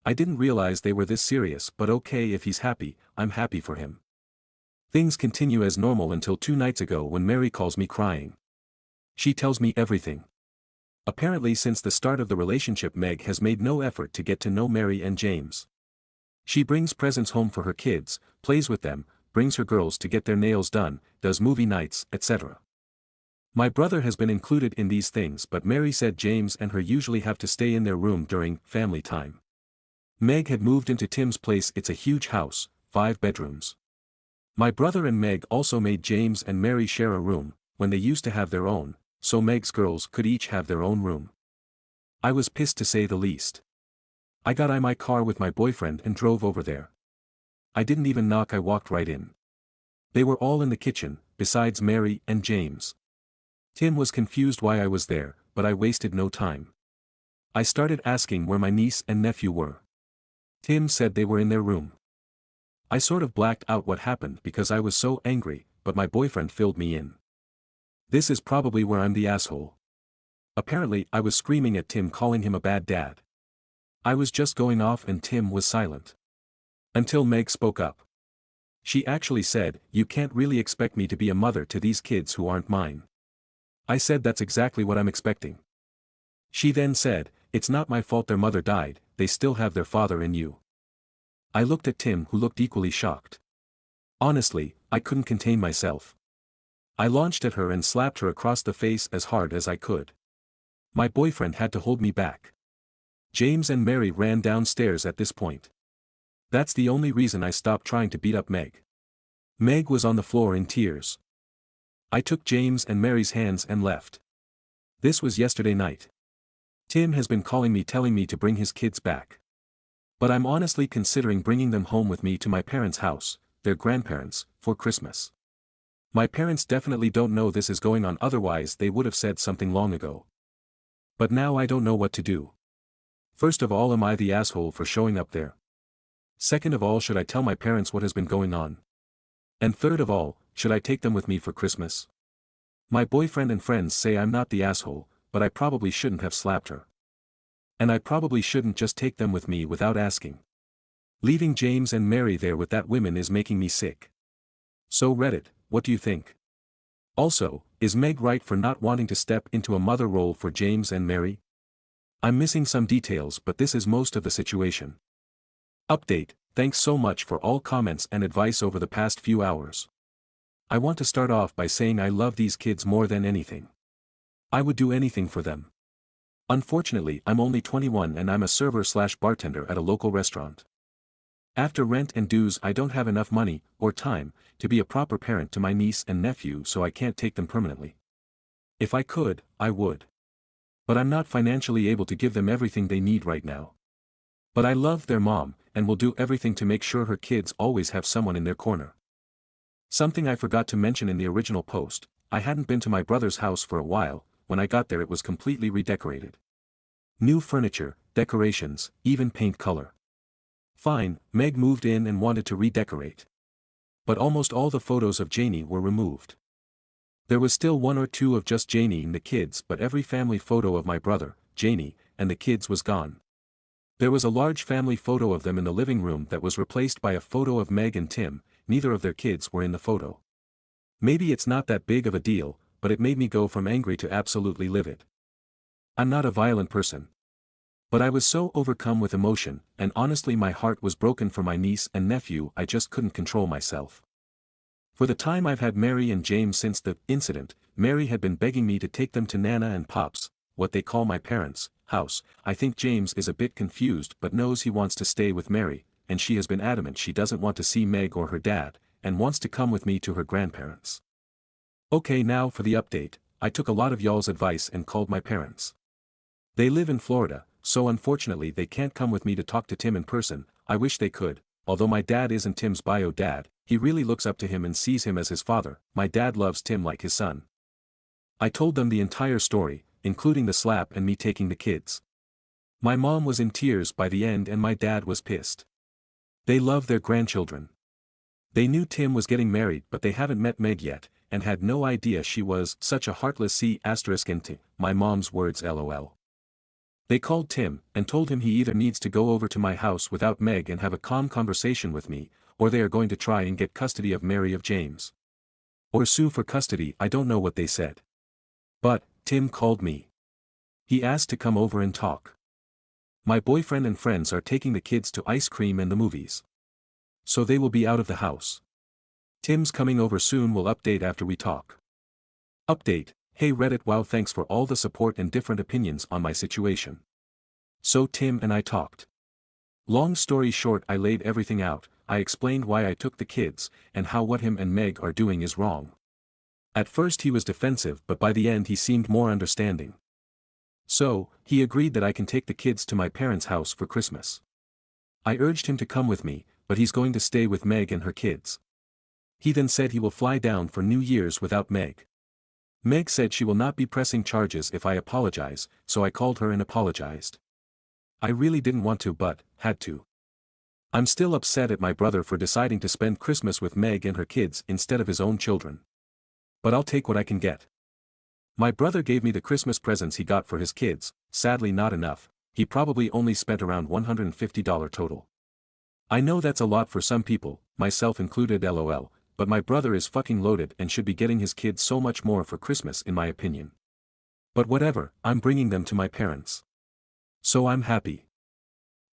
I didn't realize they were this serious, but okay, if he's happy, I'm happy for him. Things continue as normal until 2 nights ago when Mary calls me crying. She tells me everything. Apparently since the start of the relationship Meg has made no effort to get to know Mary and James. She brings presents home for her kids, plays with them, brings her girls to get their nails done, does movie nights, etc. My brother has been included in these things, but Mary said James and her usually have to stay in their room during family time. Meg had moved into Tim's place. It's a huge house, 5 bedrooms. My brother and Meg also made James and Mary share a room, when they used to have their own, so Meg's girls could each have their own room. I was pissed to say the least. I got in my car with my boyfriend and drove over there. I didn't even knock, I walked right in. They were all in the kitchen, besides Mary and James. Tim was confused why I was there, but I wasted no time. I started asking where my niece and nephew were. Tim said they were in their room. I sort of blacked out what happened because I was so angry, but my boyfriend filled me in. This is probably where I'm the asshole. Apparently I was screaming at Tim, calling him a bad dad. I was just going off and Tim was silent. Until Meg spoke up. She actually said, "You can't really expect me to be a mother to these kids who aren't mine." I said that's exactly what I'm expecting. She then said, "It's not my fault their mother died, they still have their father in you." I looked at Tim, who looked equally shocked. Honestly, I couldn't contain myself. I launched at her and slapped her across the face as hard as I could. My boyfriend had to hold me back. James and Mary ran downstairs at this point. That's the only reason I stopped trying to beat up Meg. Meg was on the floor in tears. I took James and Mary's hands and left. This was yesterday night. Tim has been calling me telling me to bring his kids back. But I'm honestly considering bringing them home with me to my parents' house, their grandparents, for Christmas. My parents definitely don't know this is going on, otherwise they would have said something long ago. But now I don't know what to do. First of all, am I the asshole for showing up there? Second of all, should I tell my parents what has been going on? And third of all, should I take them with me for Christmas? My boyfriend and friends say I'm not the asshole, but I probably shouldn't have slapped her. And I probably shouldn't just take them with me without asking. Leaving James and Mary there with that woman is making me sick. So Reddit, what do you think? Also, is Meg right for not wanting to step into a mother role for James and Mary? I'm missing some details, but this is most of the situation. Update: thanks so much for all comments and advice over the past few hours. I want to start off by saying I love these kids more than anything. I would do anything for them. Unfortunately, I'm only 21 and I'm a server/bartender at a local restaurant. After rent and dues, I don't have enough money, or time, to be a proper parent to my niece and nephew, so I can't take them permanently. If I could, I would. But I'm not financially able to give them everything they need right now. But I love their mom, and will do everything to make sure her kids always have someone in their corner. Something I forgot to mention in the original post: I hadn't been to my brother's house for a while. When I got there it was completely redecorated. New furniture, decorations, even paint color. Fine, Meg moved in and wanted to redecorate. But almost all the photos of Janie were removed. There was still one or two of just Janie and the kids, but every family photo of my brother, Janie, and the kids was gone. There was a large family photo of them in the living room that was replaced by a photo of Meg and Tim. Neither of their kids were in the photo. Maybe it's not that big of a deal, but it made me go from angry to absolutely livid. I'm not a violent person. But I was so overcome with emotion, and honestly my heart was broken for my niece and nephew, I just couldn't control myself. For the time I've had Mary and James since the incident, Mary had been begging me to take them to Nana and Pop's, what they call my parents' house. I think James is a bit confused but knows he wants to stay with Mary, and she has been adamant she doesn't want to see Meg or her dad, and wants to come with me to her grandparents. Okay, now for the update. I took a lot of y'all's advice and called my parents. They live in Florida, so unfortunately they can't come with me to talk to Tim in person. I wish they could. Although my dad isn't Tim's bio dad, he really looks up to him and sees him as his father. My dad loves Tim like his son. I told them the entire story, including the slap and me taking the kids. My mom was in tears by the end and my dad was pissed. They love their grandchildren. They knew Tim was getting married but they haven't met Meg yet, and had no idea she was such a heartless C***, my mom's words lol. They called Tim, and told him he either needs to go over to my house without Meg and have a calm conversation with me, or they are going to try and get custody of Mary of James. Or sue for custody, I don't know what they said. But, Tim called me. He asked to come over and talk. My boyfriend and friends are taking the kids to ice cream and the movies. So they will be out of the house. Tim's coming over soon, will update after we talk. Update: hey Reddit, wow, thanks for all the support and different opinions on my situation. So Tim and I talked. Long story short, I laid everything out. I explained why I took the kids, and how what him and Meg are doing is wrong. At first he was defensive, but by the end he seemed more understanding. So, he agreed that I can take the kids to my parents' house for Christmas. I urged him to come with me, but he's going to stay with Meg and her kids. He then said he will fly down for New Year's without Meg. Meg said she will not be pressing charges if I apologize, so I called her and apologized. I really didn't want to but, had to. I'm still upset at my brother for deciding to spend Christmas with Meg and her kids instead of his own children. But I'll take what I can get. My brother gave me the Christmas presents he got for his kids, sadly not enough, he probably only spent around $150 total. I know that's a lot for some people, myself included lol, but my brother is fucking loaded and should be getting his kids so much more for Christmas in my opinion. But whatever, I'm bringing them to my parents. So I'm happy.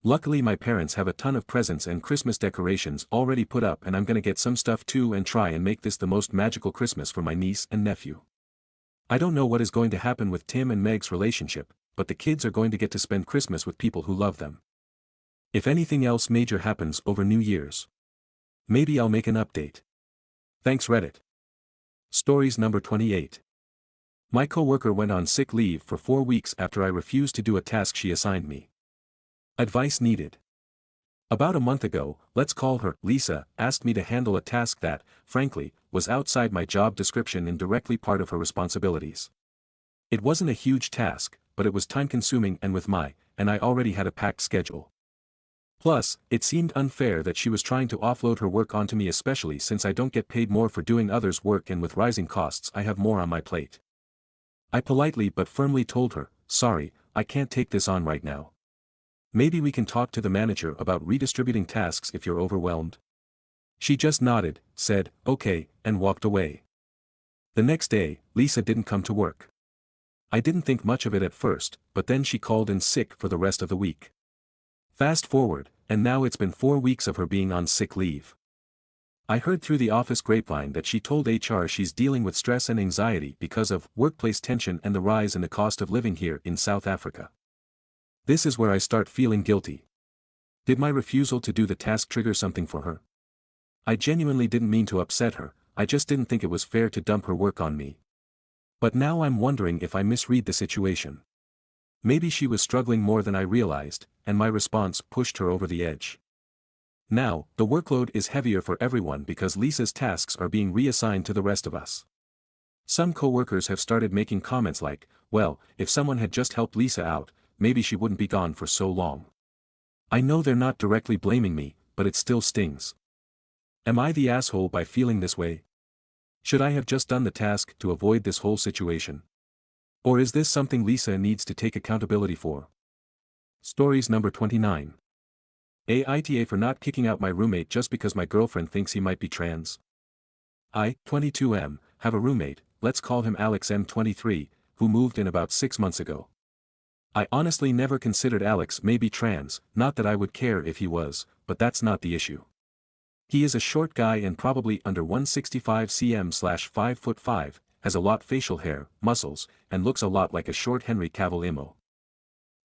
Luckily my parents have a ton of presents and Christmas decorations already put up and I'm gonna get some stuff too and try and make this the most magical Christmas for my niece and nephew. I don't know what is going to happen with Tim and Meg's relationship, but the kids are going to get to spend Christmas with people who love them. If anything else major happens over New Year's, maybe I'll make an update. Thanks Reddit. Stories number 28. My coworker went on sick leave for 4 weeks after I refused to do a task she assigned me. Advice needed. About a month ago, let's call her Lisa, asked me to handle a task that, frankly, was outside my job description and directly part of her responsibilities. It wasn't a huge task, but it was time-consuming and I already had a packed schedule. Plus, it seemed unfair that she was trying to offload her work onto me, especially since I don't get paid more for doing others' work and with rising costs I have more on my plate. I politely but firmly told her, sorry, I can't take this on right now. Maybe we can talk to the manager about redistributing tasks if you're overwhelmed. She just nodded, said, okay, and walked away. The next day, Lisa didn't come to work. I didn't think much of it at first, but then she called in sick for the rest of the week. Fast forward, and now it's been 4 weeks of her being on sick leave. I heard through the office grapevine that she told HR she's dealing with stress and anxiety because of workplace tension and the rise in the cost of living here in South Africa. This is where I start feeling guilty. Did my refusal to do the task trigger something for her? I genuinely didn't mean to upset her, I just didn't think it was fair to dump her work on me. But now I'm wondering if I misread the situation. Maybe she was struggling more than I realized, and my response pushed her over the edge. Now, the workload is heavier for everyone because Lisa's tasks are being reassigned to the rest of us. Some coworkers have started making comments like, well, if someone had just helped Lisa out, maybe she wouldn't be gone for so long. I know they're not directly blaming me, but it still stings. Am I the asshole by feeling this way? Should I have just done the task to avoid this whole situation? Or is this something Lisa needs to take accountability for? Stories number 29. AITA for not kicking out my roommate just because my girlfriend thinks he might be trans. I, 22M, have a roommate, let's call him Alex M23, who moved in about 6 months ago. I honestly never considered Alex may be trans, not that I would care if he was, but that's not the issue. He is a short guy and probably under 165 cm/5'5", has a lot facial hair, muscles, and looks a lot like a short Henry Cavill emo.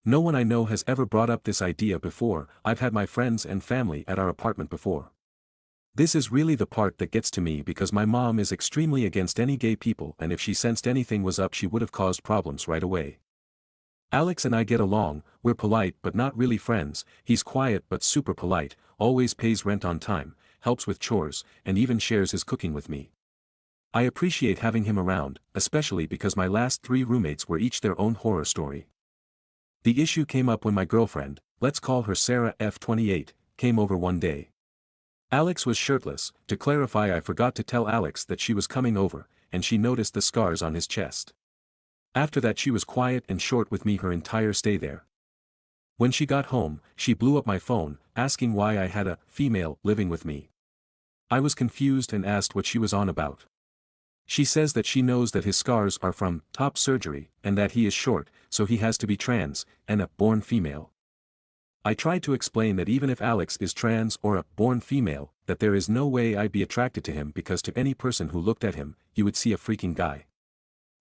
No one I know has ever brought up this idea before, I've had my friends and family at our apartment before. This is really the part that gets to me because my mom is extremely against any gay people and if she sensed anything was up she would have caused problems right away. Alex and I get along, we're polite but not really friends, he's quiet but super polite, always pays rent on time, helps with chores, and even shares his cooking with me. I appreciate having him around, especially because my last 3 roommates were each their own horror story. The issue came up when my girlfriend, let's call her Sarah F28, came over one day. Alex was shirtless, to clarify I forgot to tell Alex that she was coming over, and she noticed the scars on his chest. After that she was quiet and short with me her entire stay there. When she got home, she blew up my phone, asking why I had a female living with me. I was confused and asked what she was on about. She says that she knows that his scars are from top surgery and that he is short, so he has to be trans, and a born female. I tried to explain that even if Alex is trans or a born female, that there is no way I'd be attracted to him because to any person who looked at him, you would see a freaking guy.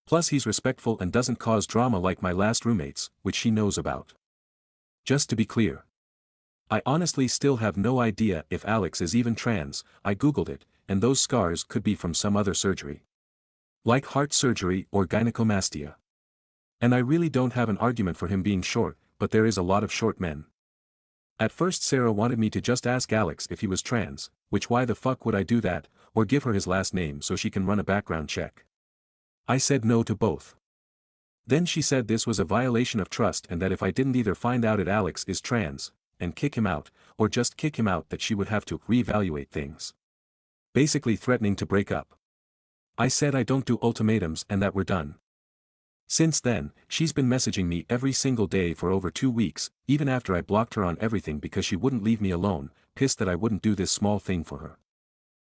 Plus he's respectful and doesn't cause drama like my last roommates, which she knows about. Just to be clear. I honestly still have no idea if Alex is even trans, I googled it, and those scars could be from some other surgery. Like heart surgery or gynecomastia. And I really don't have an argument for him being short, but there is a lot of short men. At first Sarah wanted me to just ask Alex if he was trans, which why the fuck would I do that, or give her his last name so she can run a background check. I said no to both. Then she said this was a violation of trust and that if I didn't either find out Alex is trans, and kick him out, or just kick him out that she would have to reevaluate things. Basically threatening to break up. I said I don't do ultimatums and that we're done. Since then, she's been messaging me every single day for over 2 weeks, even after I blocked her on everything because she wouldn't leave me alone, pissed that I wouldn't do this small thing for her.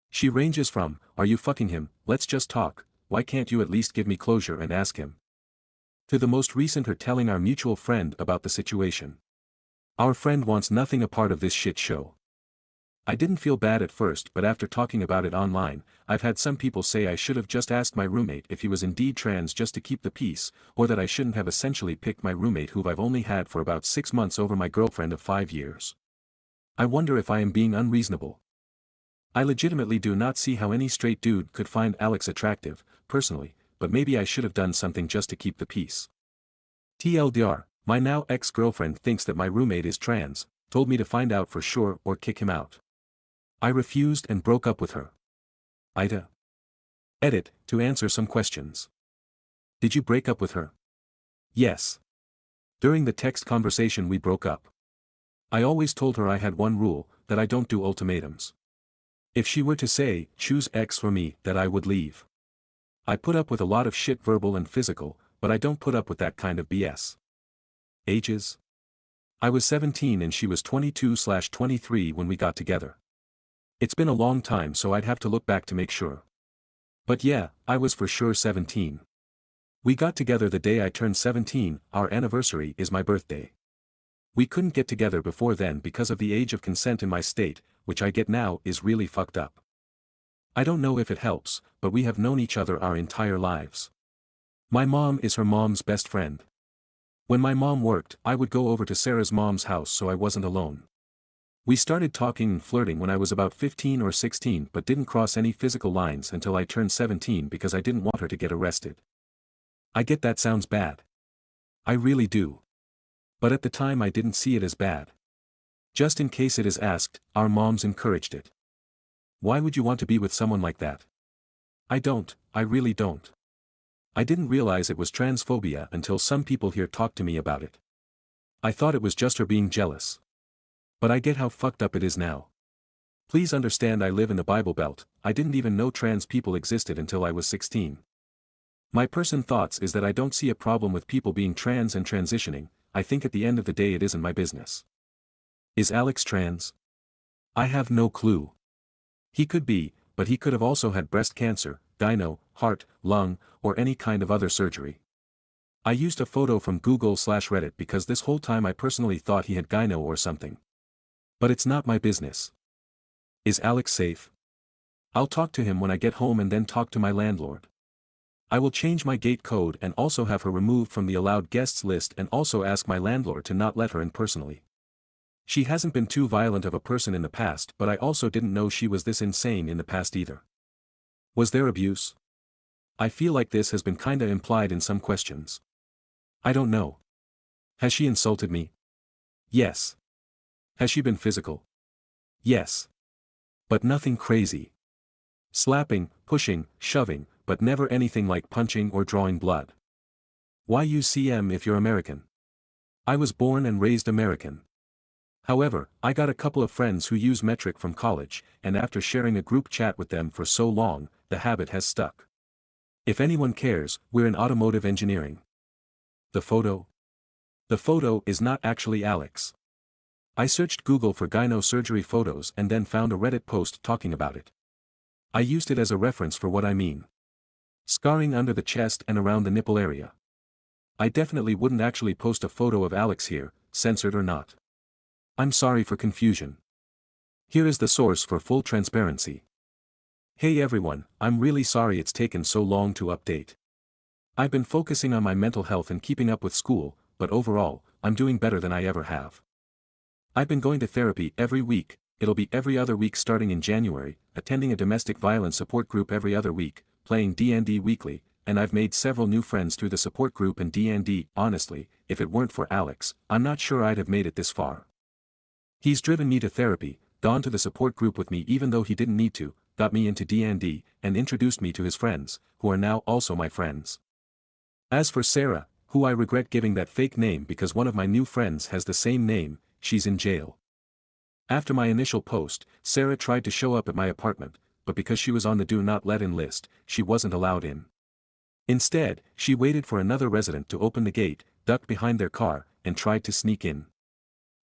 She ranges from, "Are you fucking him, let's just talk, why can't you at least give me closure and ask him?" to the most recent her telling our mutual friend about the situation. Our friend wants nothing a part of this shit show. I didn't feel bad at first but after talking about it online, I've had some people say I should have just asked my roommate if he was indeed trans just to keep the peace, or that I shouldn't have essentially picked my roommate who I've only had for about 6 months over my girlfriend of 5 years. I wonder if I am being unreasonable. I legitimately do not see how any straight dude could find Alex attractive, personally, but maybe I should have done something just to keep the peace. TLDR, my now ex-girlfriend thinks that my roommate is trans, told me to find out for sure or kick him out. I refused and broke up with her. AITA. Edit, to answer some questions. Did you break up with her? Yes. During the text conversation we broke up. I always told her I had one rule, that I don't do ultimatums. If she were to say, choose X for me, that I would leave. I put up with a lot of shit verbal and physical, but I don't put up with that kind of BS. Ages? I was 17 and she was 22/23 when we got together. It's been a long time so I'd have to look back to make sure. But yeah, I was for sure 17. We got together the day I turned 17, our anniversary is my birthday. We couldn't get together before then because of the age of consent in my state, which I get now is really fucked up. I don't know if it helps, but we have known each other our entire lives. My mom is her mom's best friend. When my mom worked, I would go over to Sarah's mom's house so I wasn't alone. We started talking and flirting when I was about 15 or 16 but didn't cross any physical lines until I turned 17 because I didn't want her to get arrested. I get that sounds bad. I really do. But at the time I didn't see it as bad. Just in case it is asked, our moms encouraged it. Why would you want to be with someone like that? I really don't. I didn't realize it was transphobia until some people here talked to me about it. I thought it was just her being jealous. But I get how fucked up it is now. Please understand I live in the Bible Belt, I didn't even know trans people existed until I was 16. My personal thoughts is that I don't see a problem with people being trans and transitioning, I think at the end of the day it isn't my business. Is Alex trans? I have no clue. He could be, but he could have also had breast cancer, gyno, heart, lung, or any kind of other surgery. I used a photo from Google/Reddit because this whole time I personally thought he had gyno or something. But it's not my business. Is Alex safe? I'll talk to him when I get home and then talk to my landlord. I will change my gate code and also have her removed from the allowed guests list and also ask my landlord to not let her in personally. She hasn't been too violent of a person in the past but I also didn't know she was this insane in the past either. Was there abuse? I feel like this has been kinda implied in some questions. I don't know. Has she insulted me? Yes. Has she been physical? Yes. But nothing crazy. Slapping, pushing, shoving, but never anything like punching or drawing blood. Why use CM if you're American? I was born and raised American. However, I got a couple of friends who use metric from college, and after sharing a group chat with them for so long, the habit has stuck. If anyone cares, we're in automotive engineering. The photo? The photo is not actually Alex. I searched Google for gyno surgery photos and then found a Reddit post talking about it. I used it as a reference for what I mean. Scarring under the chest and around the nipple area. I definitely wouldn't actually post a photo of Alex here, censored or not. I'm sorry for confusion. Here is the source for full transparency. Hey everyone, I'm really sorry it's taken so long to update. I've been focusing on my mental health and keeping up with school, but overall, I'm doing better than I ever have. I've been going to therapy every week, it'll be every other week starting in January, attending a domestic violence support group every other week, playing D&D weekly, and I've made several new friends through the support group and D&D. Honestly, if it weren't for Alex, I'm not sure I'd have made it this far. He's driven me to therapy, gone to the support group with me even though he didn't need to, got me into D&D, and introduced me to his friends, who are now also my friends. As for Sarah, who I regret giving that fake name because one of my new friends has the same name, she's in jail. After my initial post, Sarah tried to show up at my apartment, but because she was on the do not let in list, she wasn't allowed in. Instead, she waited for another resident to open the gate, ducked behind their car, and tried to sneak in.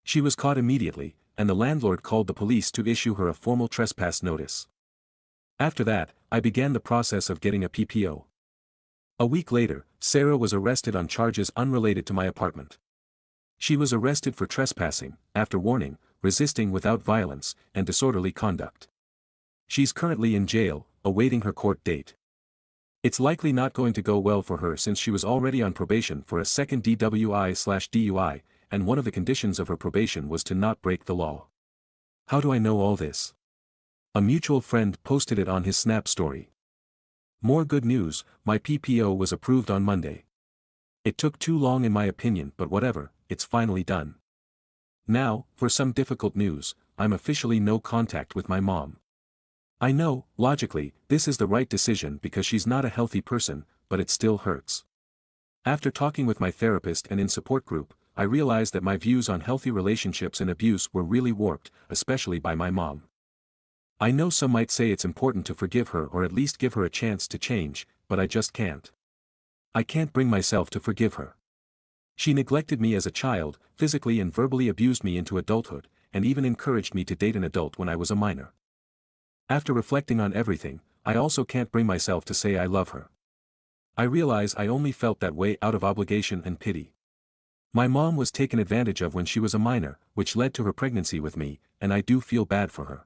She was caught immediately, and the landlord called the police to issue her a formal trespass notice. After that, I began the process of getting a PPO. A week later, Sarah was arrested on charges unrelated to my apartment. She was arrested for trespassing, after warning, resisting without violence, and disorderly conduct. She's currently in jail, awaiting her court date. It's likely not going to go well for her since she was already on probation for a second DWI/DUI, and one of the conditions of her probation was to not break the law. How do I know all this? A mutual friend posted it on his Snap story. More good news, my PPO was approved on Monday. It took too long in my opinion, but whatever, it's finally done. Now, for some difficult news, I'm officially no contact with my mom. I know, logically, this is the right decision because she's not a healthy person, but it still hurts. After talking with my therapist and in support group, I realized that my views on healthy relationships and abuse were really warped, especially by my mom. I know some might say it's important to forgive her or at least give her a chance to change, but I just can't. I can't bring myself to forgive her. She neglected me as a child, physically and verbally abused me into adulthood, and even encouraged me to date an adult when I was a minor. After reflecting on everything, I also can't bring myself to say I love her. I realize I only felt that way out of obligation and pity. My mom was taken advantage of when she was a minor, which led to her pregnancy with me, and I do feel bad for her.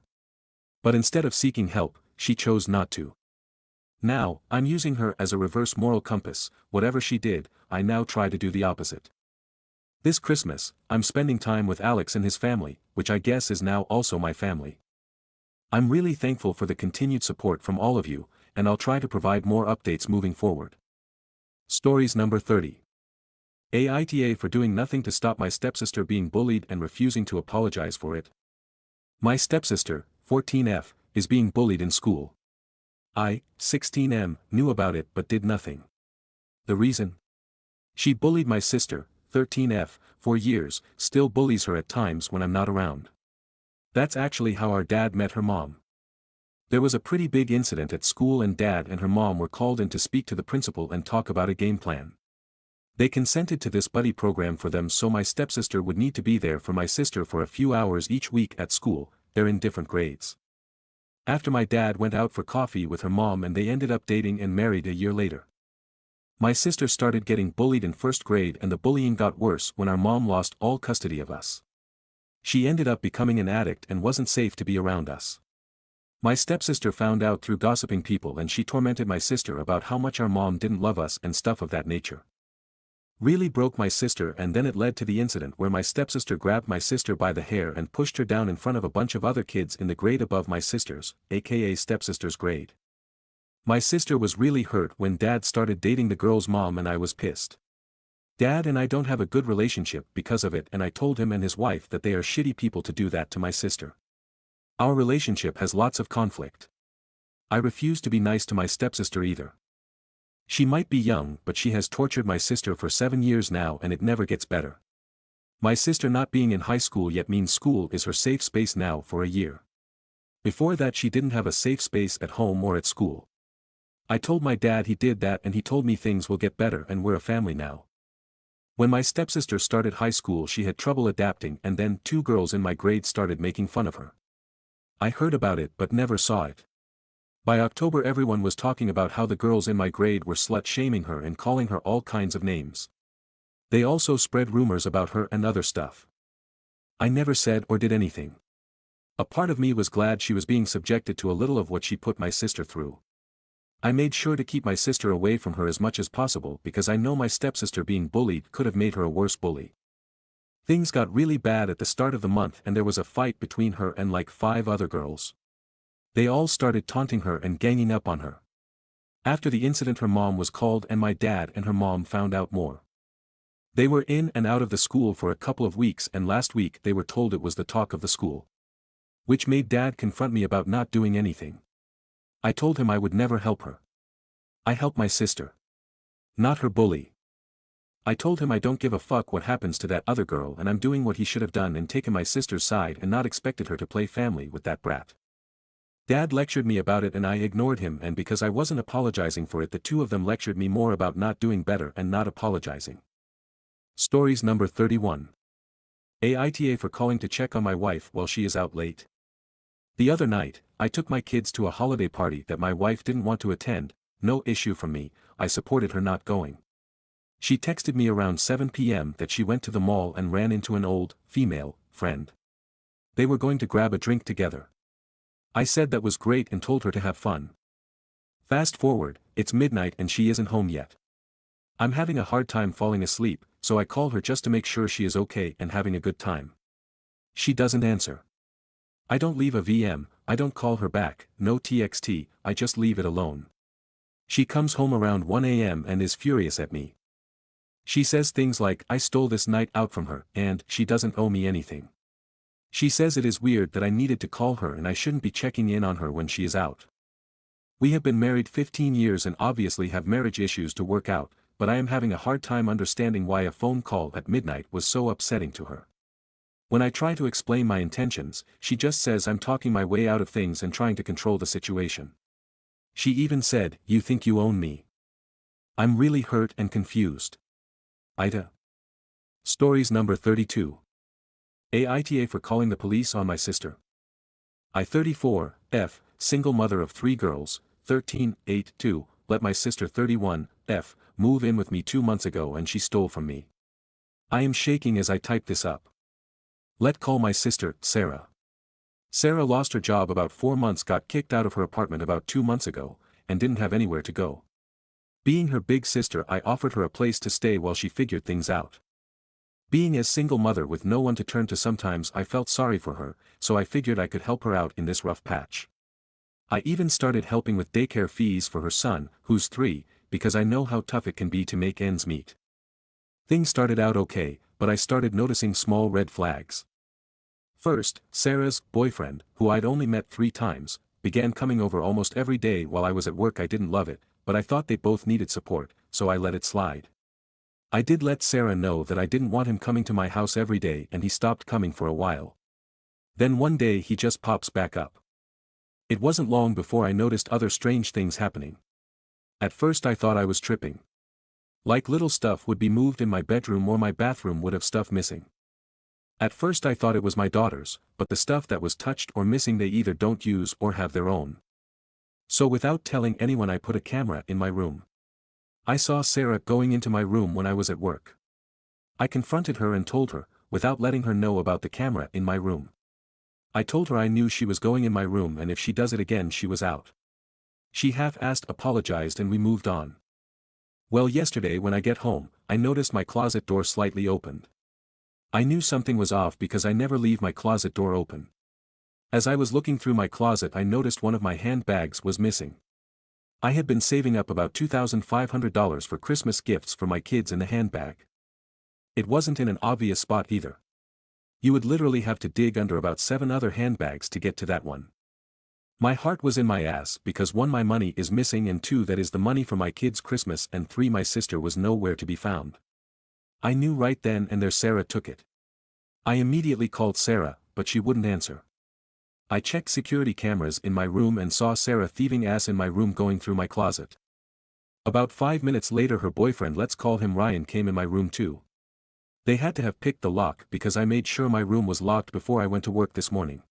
But instead of seeking help, she chose not to. Now, I'm using her as a reverse moral compass. Whatever she did, I now try to do the opposite. This Christmas, I'm spending time with Alex and his family, which I guess is now also my family. I'm really thankful for the continued support from all of you, and I'll try to provide more updates moving forward. Stories number 30. AITA for doing nothing to stop my stepsister being bullied and refusing to apologize for it. My stepsister, 14F, is being bullied in school. I, 16M, knew about it but did nothing. The reason? She bullied my sister, 13F, for years, still bullies her at times when I'm not around. That's actually how our dad met her mom. There was a pretty big incident at school and dad and her mom were called in to speak to the principal and talk about a game plan. They consented to this buddy program for them so my stepsister would need to be there for my sister for a few hours each week at school. They're in different grades. After my dad went out for coffee with her mom and they ended up dating and married a year later. My sister started getting bullied in first grade and the bullying got worse when our mom lost all custody of us. She ended up becoming an addict and wasn't safe to be around us. My stepsister found out through gossiping people and she tormented my sister about how much our mom didn't love us and stuff of that nature. Really broke my sister, and then it led to the incident where my stepsister grabbed my sister by the hair and pushed her down in front of a bunch of other kids in the grade above my sister's, aka stepsister's grade. My sister was really hurt when dad started dating the girl's mom and I was pissed. Dad and I don't have a good relationship because of it and I told him and his wife that they are shitty people to do that to my sister. Our relationship has lots of conflict. I refuse to be nice to my stepsister either. She might be young but she has tortured my sister for 7 years now and it never gets better. My sister not being in high school yet means school is her safe space now for a year. Before that she didn't have a safe space at home or at school. I told my dad he did that and he told me things will get better and we're a family now. When my stepsister started high school she had trouble adapting and then 2 girls in my grade started making fun of her. I heard about it but never saw it. By October everyone was talking about how the girls in my grade were slut-shaming her and calling her all kinds of names. They also spread rumors about her and other stuff. I never said or did anything. A part of me was glad she was being subjected to a little of what she put my sister through. I made sure to keep my sister away from her as much as possible because I know my stepsister being bullied could have made her a worse bully. Things got really bad at the start of the month and there was a fight between her and like 5 other girls. They all started taunting her and ganging up on her. After the incident her mom was called and my dad and her mom found out more. They were in and out of the school for a couple of weeks, and last week they were told it was the talk of the school. Which made Dad confront me about not doing anything. I told him I would never help her. I help my sister. Not her bully. I told him I don't give a fuck what happens to that other girl, and I'm doing what he should have done and taken my sister's side and not expected her to play family with that brat. Dad lectured me about it and I ignored him, and because I wasn't apologizing for it, the two of them lectured me more about not doing better and not apologizing. Stories number 31. AITA for calling to check on my wife while she is out late. The other night, I took my kids to a holiday party that my wife didn't want to attend. No issue from me, I supported her not going. She texted me around 7 p.m. that she went to the mall and ran into an old, female, friend. They were going to grab a drink together. I said that was great and told her to have fun. Fast forward, it's midnight and she isn't home yet. I'm having a hard time falling asleep, so I call her just to make sure she is okay and having a good time. She doesn't answer. I don't leave a VM, I don't call her back, no TXT, I just leave it alone. She comes home around 1 a.m. and is furious at me. She says things like I stole this night out from her and she doesn't owe me anything. She says it is weird that I needed to call her and I shouldn't be checking in on her when she is out. We have been married 15 years and obviously have marriage issues to work out, but I am having a hard time understanding why a phone call at midnight was so upsetting to her. When I try to explain my intentions, she just says I'm talking my way out of things and trying to control the situation. She even said, "You think you own me?" I'm really hurt and confused. AITA. Stories number 32. AITA for calling the police on my sister. I 34, F, single mother of 3 girls, 13, 8, 2, let my sister 31, F, move in with me 2 months ago and she stole from me. I am shaking as I type this up. Let call my sister, Sarah. Sarah lost her job about 4 months, got kicked out of her apartment about 2 months ago, and didn't have anywhere to go. Being her big sister, I offered her a place to stay while she figured things out. Being a single mother with no one to turn to, sometimes I felt sorry for her, so I figured I could help her out in this rough patch. I even started helping with daycare fees for her son, who's 3, because I know how tough it can be to make ends meet. Things started out okay, but I started noticing small red flags. First, Sarah's boyfriend, who I'd only met 3 times, began coming over almost every day while I was at work. I didn't love it, but I thought they both needed support, so I let it slide. I did let Sarah know that I didn't want him coming to my house every day, and he stopped coming for a while. Then one day he just pops back up. It wasn't long before I noticed other strange things happening. At first I thought I was tripping. Like little stuff would be moved in my bedroom or my bathroom would have stuff missing. At first I thought it was my daughters, but the stuff that was touched or missing they either don't use or have their own. So without telling anyone I put a camera in my room. I saw Sarah going into my room when I was at work. I confronted her and told her, without letting her know about the camera in my room. I told her I knew she was going in my room and if she does it again she was out. She half-assed apologized and we moved on. Well, yesterday when I get home, I noticed my closet door slightly opened. I knew something was off because I never leave my closet door open. As I was looking through my closet I noticed one of my handbags was missing. I had been saving up about $2,500 for Christmas gifts for my kids in the handbag. It wasn't in an obvious spot either. You would literally have to dig under about 7 other handbags to get to that one. My heart was in my ass because 1, my money is missing, and 2, that is the money for my kids' Christmas, and 3, my sister was nowhere to be found. I knew right then and there Sarah took it. I immediately called Sarah, but she wouldn't answer. I checked security cameras in my room and saw Sarah thieving ass in my room going through my closet. About 5 minutes later her boyfriend, let's call him Ryan, came in my room too. They had to have picked the lock because I made sure my room was locked before I went to work this morning.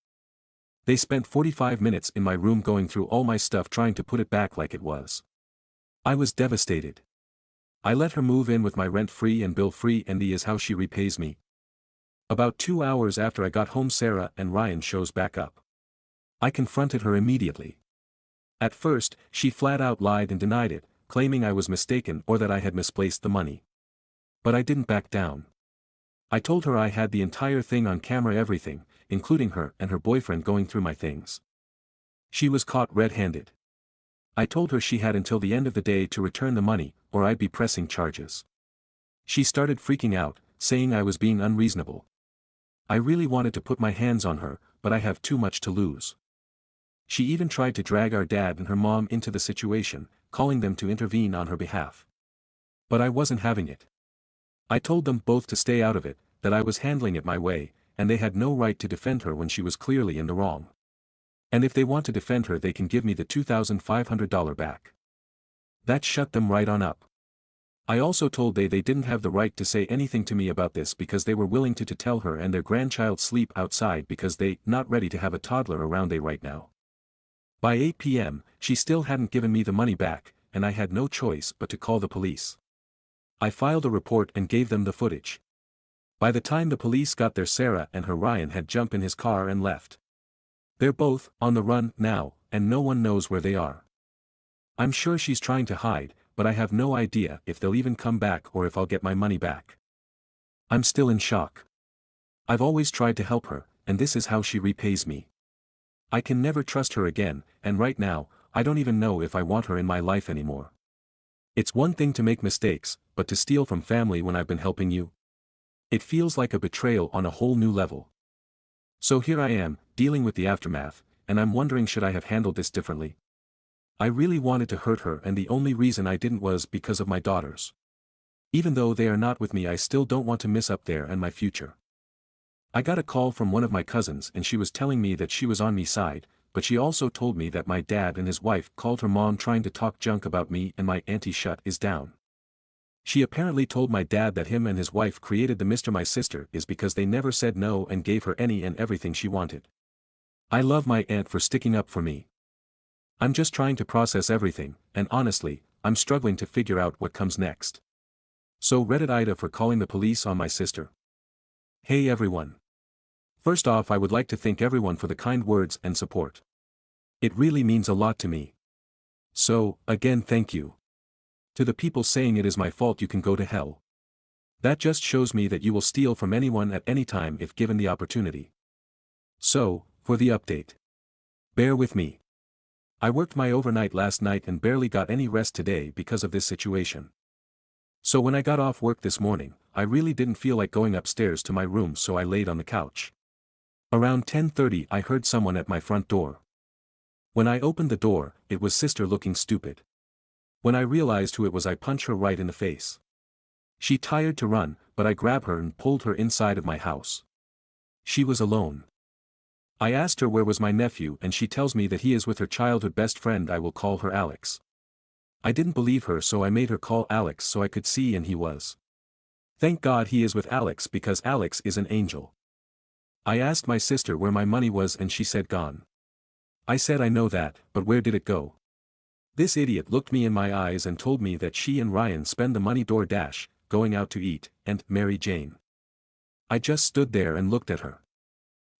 They spent 45 minutes in my room going through all my stuff trying to put it back like it was. I was devastated. I let her move in with my rent-free and bill-free, and he is how she repays me. About 2 hours after I got home Sarah and Ryan shows back up. I confronted her immediately. At first, she flat out lied and denied it, claiming I was mistaken or that I had misplaced the money. But I didn't back down. I told her I had the entire thing on camera, everything, including her and her boyfriend going through my things. She was caught red-handed. I told her she had until the end of the day to return the money, or I'd be pressing charges. She started freaking out, saying I was being unreasonable. I really wanted to put my hands on her, but I have too much to lose. She even tried to drag our dad and her mom into the situation, calling them to intervene on her behalf. But I wasn't having it. I told them both to stay out of it, that I was handling it my way, and they had no right to defend her when she was clearly in the wrong. And if they want to defend her, they can give me the $2,500 back. That shut them right on up. I also told they didn't have the right to say anything to me about this because they were willing to tell her and their grandchild sleep outside because they not ready to have a toddler around they right now. By 8 p.m., she still hadn't given me the money back, and I had no choice but to call the police. I filed a report and gave them the footage. By the time the police got there, Sarah and her Ryan had jumped in his car and left. They're both on the run now, and no one knows where they are. I'm sure she's trying to hide, but I have no idea if they'll even come back or if I'll get my money back. I'm still in shock. I've always tried to help her, and this is how she repays me. I can never trust her again, and right now, I don't even know if I want her in my life anymore. It's one thing to make mistakes, but to steal from family when I've been helping you? It feels like a betrayal on a whole new level. So here I am, dealing with the aftermath, and I'm wondering, should I have handled this differently? I really wanted to hurt her, and the only reason I didn't was because of my daughters. Even though they are not with me, I still don't want to miss up there and my future. I got a call from one of my cousins and she was telling me that she was on my side, but she also told me that my dad and his wife called her mom trying to talk junk about me and my auntie shut is down. She apparently told my dad that him and his wife created the Mr. My sister is because they never said no and gave her any and everything she wanted. I love my aunt for sticking up for me. I'm just trying to process everything, and honestly, I'm struggling to figure out what comes next. So Reddit AITA for calling the police on my sister. Hey everyone. First off, I would like to thank everyone for the kind words and support. It really means a lot to me. So, again, thank you. To the people saying it is my fault, you can go to hell. That just shows me that you will steal from anyone at any time if given the opportunity. So, for the update. Bear with me. I worked my overnight last night and barely got any rest today because of this situation. So when I got off work this morning, I really didn't feel like going upstairs to my room, so I laid on the couch. Around 10:30 I heard someone at my front door. When I opened the door, it was sister looking stupid. When I realized who it was, I punched her right in the face. She tried to run, but I grabbed her and pulled her inside of my house. She was alone. I asked her where was my nephew and she tells me that he is with her childhood best friend. I will call her Alex. I didn't believe her, so I made her call Alex so I could see, and he was. Thank God he is with Alex because Alex is an angel. I asked my sister where my money was and she said gone. I said I know that, but where did it go? This idiot looked me in my eyes and told me that she and Ryan spend the money DoorDash, going out to eat, and Mary Jane. I just stood there and looked at her.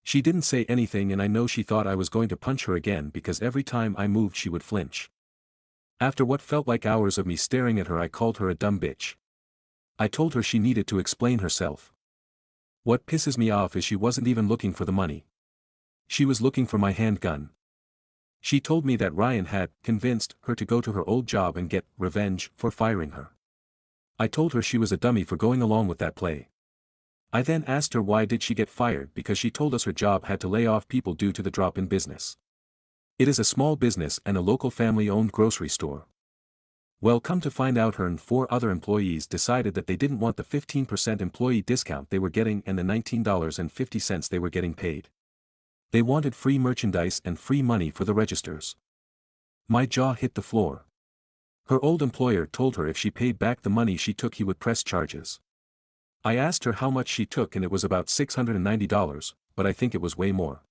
She didn't say anything, and I know she thought I was going to punch her again because every time I moved she would flinch. After what felt like hours of me staring at her, I called her a dumb bitch. I told her she needed to explain herself. What pisses me off is she wasn't even looking for the money. She was looking for my handgun. She told me that Ryan had convinced her to go to her old job and get revenge for firing her. I told her she was a dummy for going along with that play. I then asked her why did she get fired, because she told us her job had to lay off people due to the drop in business. It is a small business and a local family-owned grocery store. Well, come to find out, her and 4 other employees decided that they didn't want the 15% employee discount they were getting and the $19.50 they were getting paid. They wanted free merchandise and free money for the registers. My jaw hit the floor. Her old employer told her if she paid back the money she took he would press charges. I asked her how much she took and it was about $690, but I think it was way more.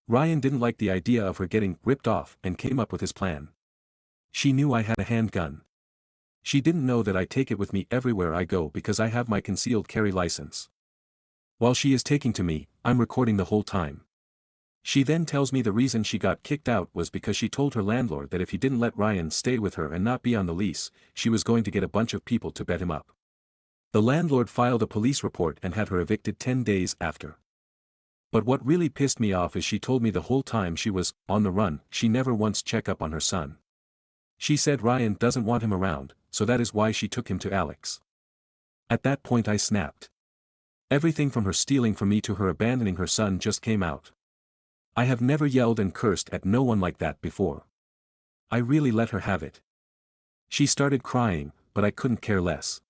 Ryan didn't like the idea of her getting ripped off and came up with his plan. She knew I had a handgun. She didn't know that I take it with me everywhere I go because I have my concealed carry license. While she is taking to me, I'm recording the whole time. She then tells me the reason she got kicked out was because she told her landlord that if he didn't let Ryan stay with her and not be on the lease, she was going to get a bunch of people to bet him up. The landlord filed a police report and had her evicted 10 days after. But what really pissed me off is she told me the whole time she was on the run, she never once checked up on her son. She said Ryan doesn't want him around, so that is why she took him to Alex. At that point I snapped. Everything from her stealing from me to her abandoning her son just came out. I have never yelled and cursed at no one like that before. I really let her have it. She started crying, but I couldn't care less.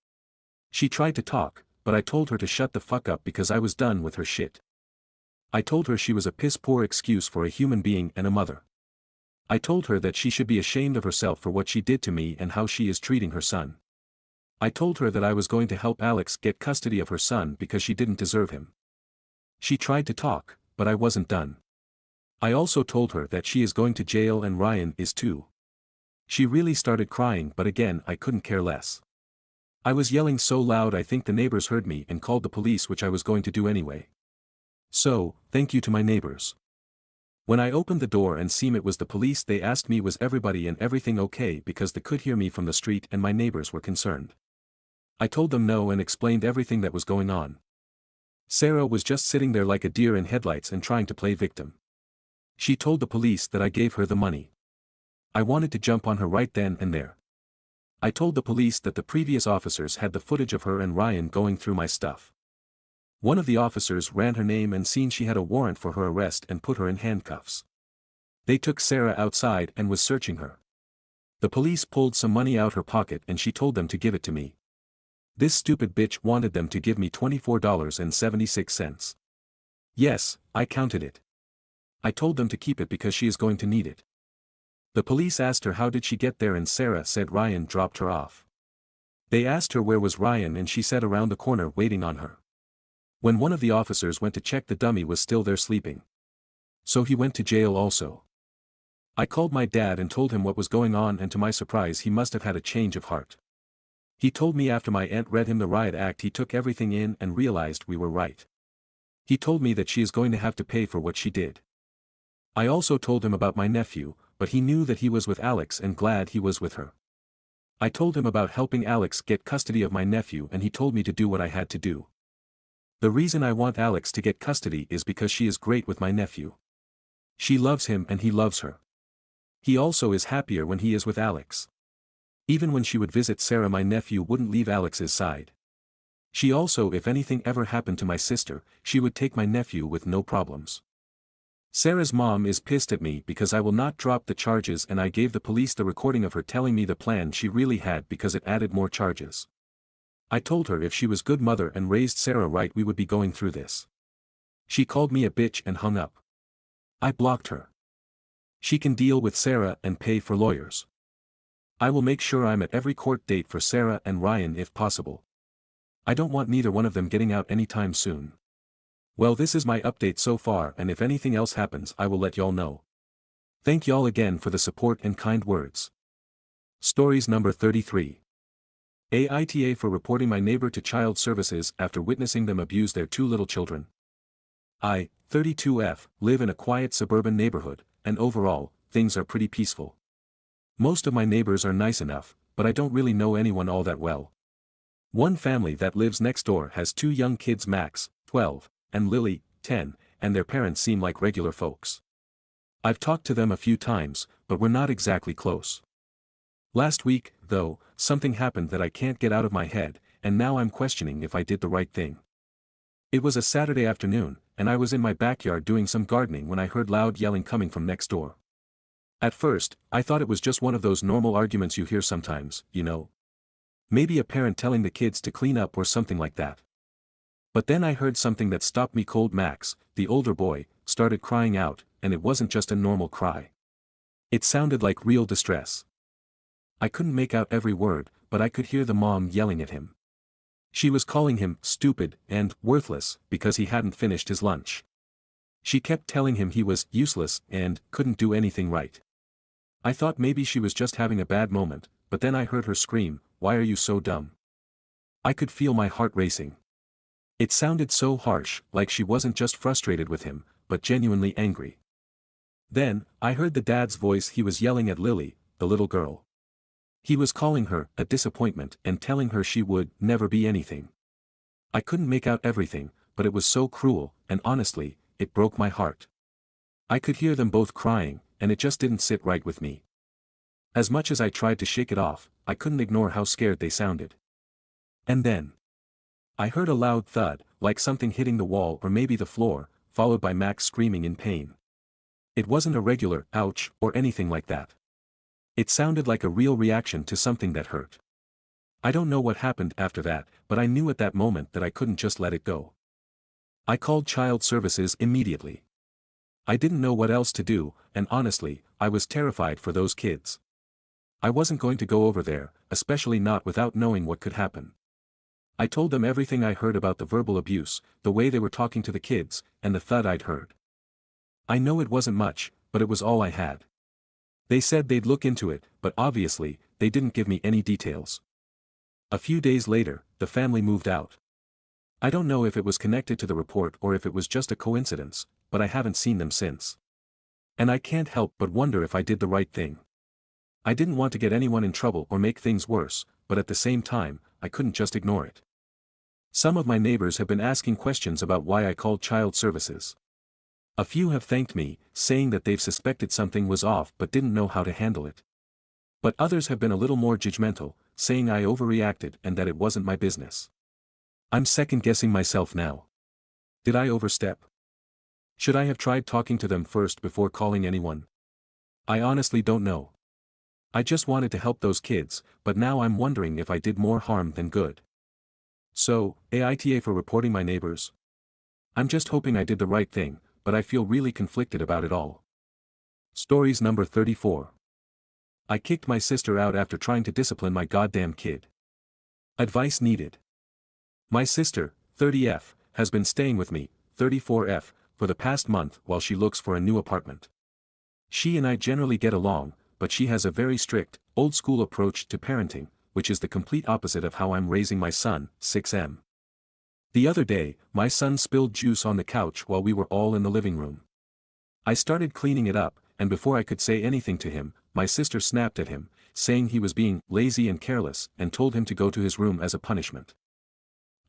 She tried to talk, but I told her to shut the fuck up because I was done with her shit. I told her she was a piss-poor excuse for a human being and a mother. I told her that she should be ashamed of herself for what she did to me and how she is treating her son. I told her that I was going to help Alex get custody of her son because she didn't deserve him. She tried to talk, but I wasn't done. I also told her that she is going to jail and Ryan is too. She really started crying, but again I couldn't care less. I was yelling so loud I think the neighbors heard me and called the police, which I was going to do anyway. So, thank you to my neighbors. When I opened the door and seen it was the police, they asked me was everybody and everything okay because they could hear me from the street and my neighbors were concerned. I told them no and explained everything that was going on. Sarah was just sitting there like a deer in headlights and trying to play victim. She told the police that I gave her the money. I wanted to jump on her right then and there. I told the police that the previous officers had the footage of her and Ryan going through my stuff. One of the officers ran her name and seen she had a warrant for her arrest and put her in handcuffs. They took Sarah outside and was searching her. The police pulled some money out her pocket and she told them to give it to me. This stupid bitch wanted them to give me $24.76. Yes, I counted it. I told them to keep it because she is going to need it. The police asked her how did she get there and Sarah said Ryan dropped her off. They asked her where was Ryan and she said around the corner waiting on her. When one of the officers went to check, the dummy was still there sleeping. So he went to jail also. I called my dad and told him what was going on, and to my surprise he must have had a change of heart. He told me after my aunt read him the riot act he took everything in and realized we were right. He told me that she is going to have to pay for what she did. I also told him about my nephew, but he knew that he was with Alex and glad he was with her. I told him about helping Alex get custody of my nephew and he told me to do what I had to do. The reason I want Alex to get custody is because she is great with my nephew. She loves him and he loves her. He also is happier when he is with Alex. Even when she would visit Sarah, my nephew wouldn't leave Alex's side. She also, if anything ever happened to my sister, she would take my nephew with no problems. Sarah's mom is pissed at me because I will not drop the charges, and I gave the police the recording of her telling me the plan she really had because it added more charges. I told her if she was good mother and raised Sarah right we would be going through this. She called me a bitch and hung up. I blocked her. She can deal with Sarah and pay for lawyers. I will make sure I'm at every court date for Sarah and Ryan if possible. I don't want neither one of them getting out anytime soon. Well, this is my update so far, and if anything else happens I will let y'all know. Thank y'all again for the support and kind words. Stories number 33. AITA for reporting my neighbor to child services after witnessing them abuse their two little children. I, 32F, live in a quiet suburban neighborhood, and overall, things are pretty peaceful. Most of my neighbors are nice enough, but I don't really know anyone all that well. One family that lives next door has two young kids, Max, 12, and Lily, 10, and their parents seem like regular folks. I've talked to them a few times, but we're not exactly close. Last week, though, something happened that I can't get out of my head, and now I'm questioning if I did the right thing. It was a Saturday afternoon, and I was in my backyard doing some gardening when I heard loud yelling coming from next door. At first, I thought it was just one of those normal arguments you hear sometimes, you know. Maybe a parent telling the kids to clean up or something like that. But then I heard something that stopped me cold. Max, the older boy, started crying out, and it wasn't just a normal cry. It sounded like real distress. I couldn't make out every word, but I could hear the mom yelling at him. She was calling him stupid and worthless because he hadn't finished his lunch. She kept telling him he was useless and couldn't do anything right. I thought maybe she was just having a bad moment, but then I heard her scream, "Why are you so dumb?" I could feel my heart racing. It sounded so harsh, like she wasn't just frustrated with him, but genuinely angry. Then, I heard the dad's voice. He was yelling at Lily, the little girl. He was calling her a disappointment and telling her she would never be anything. I couldn't make out everything, but it was so cruel, and honestly, it broke my heart. I could hear them both crying, and it just didn't sit right with me. As much as I tried to shake it off, I couldn't ignore how scared they sounded. And then, I heard a loud thud, like something hitting the wall or maybe the floor, followed by Max screaming in pain. It wasn't a regular ouch or anything like that. It sounded like a real reaction to something that hurt. I don't know what happened after that, but I knew at that moment that I couldn't just let it go. I called child services immediately. I didn't know what else to do, and honestly, I was terrified for those kids. I wasn't going to go over there, especially not without knowing what could happen. I told them everything I heard about the verbal abuse, the way they were talking to the kids, and the thud I'd heard. I know it wasn't much, but it was all I had. They said they'd look into it, but obviously, they didn't give me any details. A few days later, the family moved out. I don't know if it was connected to the report or if it was just a coincidence, but I haven't seen them since. And I can't help but wonder if I did the right thing. I didn't want to get anyone in trouble or make things worse, but at the same time, I couldn't just ignore it. Some of my neighbors have been asking questions about why I called child services. A few have thanked me, saying that they've suspected something was off but didn't know how to handle it. But others have been a little more judgmental, saying I overreacted and that it wasn't my business. I'm second-guessing myself now. Did I overstep? Should I have tried talking to them first before calling anyone? I honestly don't know. I just wanted to help those kids, but now I'm wondering if I did more harm than good. So, AITA for reporting my neighbors. I'm just hoping I did the right thing, but I feel really conflicted about it all. Stories number 34. I kicked my sister out after trying to discipline my goddamn kid. Advice needed. My sister, 30F, has been staying with me, 34F, for the past month while she looks for a new apartment. She and I generally get along, but she has a very strict, old-school approach to parenting, which is the complete opposite of how I'm raising my son, 6M. The other day, my son spilled juice on the couch while we were all in the living room. I started cleaning it up, and before I could say anything to him, my sister snapped at him, saying he was being lazy and careless, and told him to go to his room as a punishment.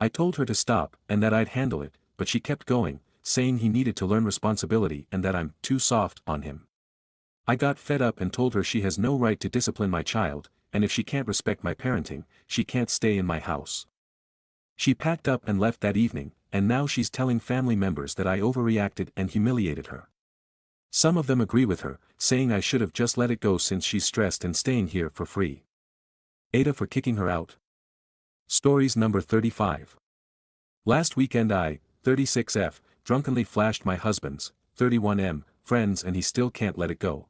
I told her to stop, and that I'd handle it, but she kept going, saying he needed to learn responsibility and that I'm too soft on him. I got fed up and told her she has no right to discipline my child, and if she can't respect my parenting, she can't stay in my house. She packed up and left that evening, and now she's telling family members that I overreacted and humiliated her. Some of them agree with her, saying I should have just let it go since she's stressed and staying here for free. AITA for kicking her out. Stories number 35. Last weekend I, 36F, drunkenly flashed my husband's, 31M, friends and he still can't let it go.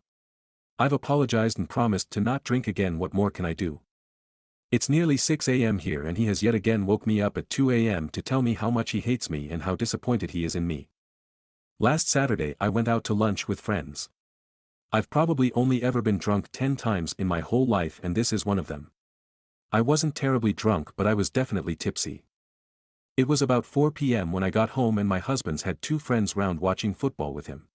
I've apologized and promised to not drink again. What more can I do? It's nearly 6 a.m. here and he has yet again woke me up at 2 a.m. to tell me how much he hates me and how disappointed he is in me. Last Saturday I went out to lunch with friends. I've probably only ever been drunk 10 times in my whole life and this is one of them. I wasn't terribly drunk but I was definitely tipsy. It was about 4 p.m. when I got home and my husband's had 2 friends round watching football with him.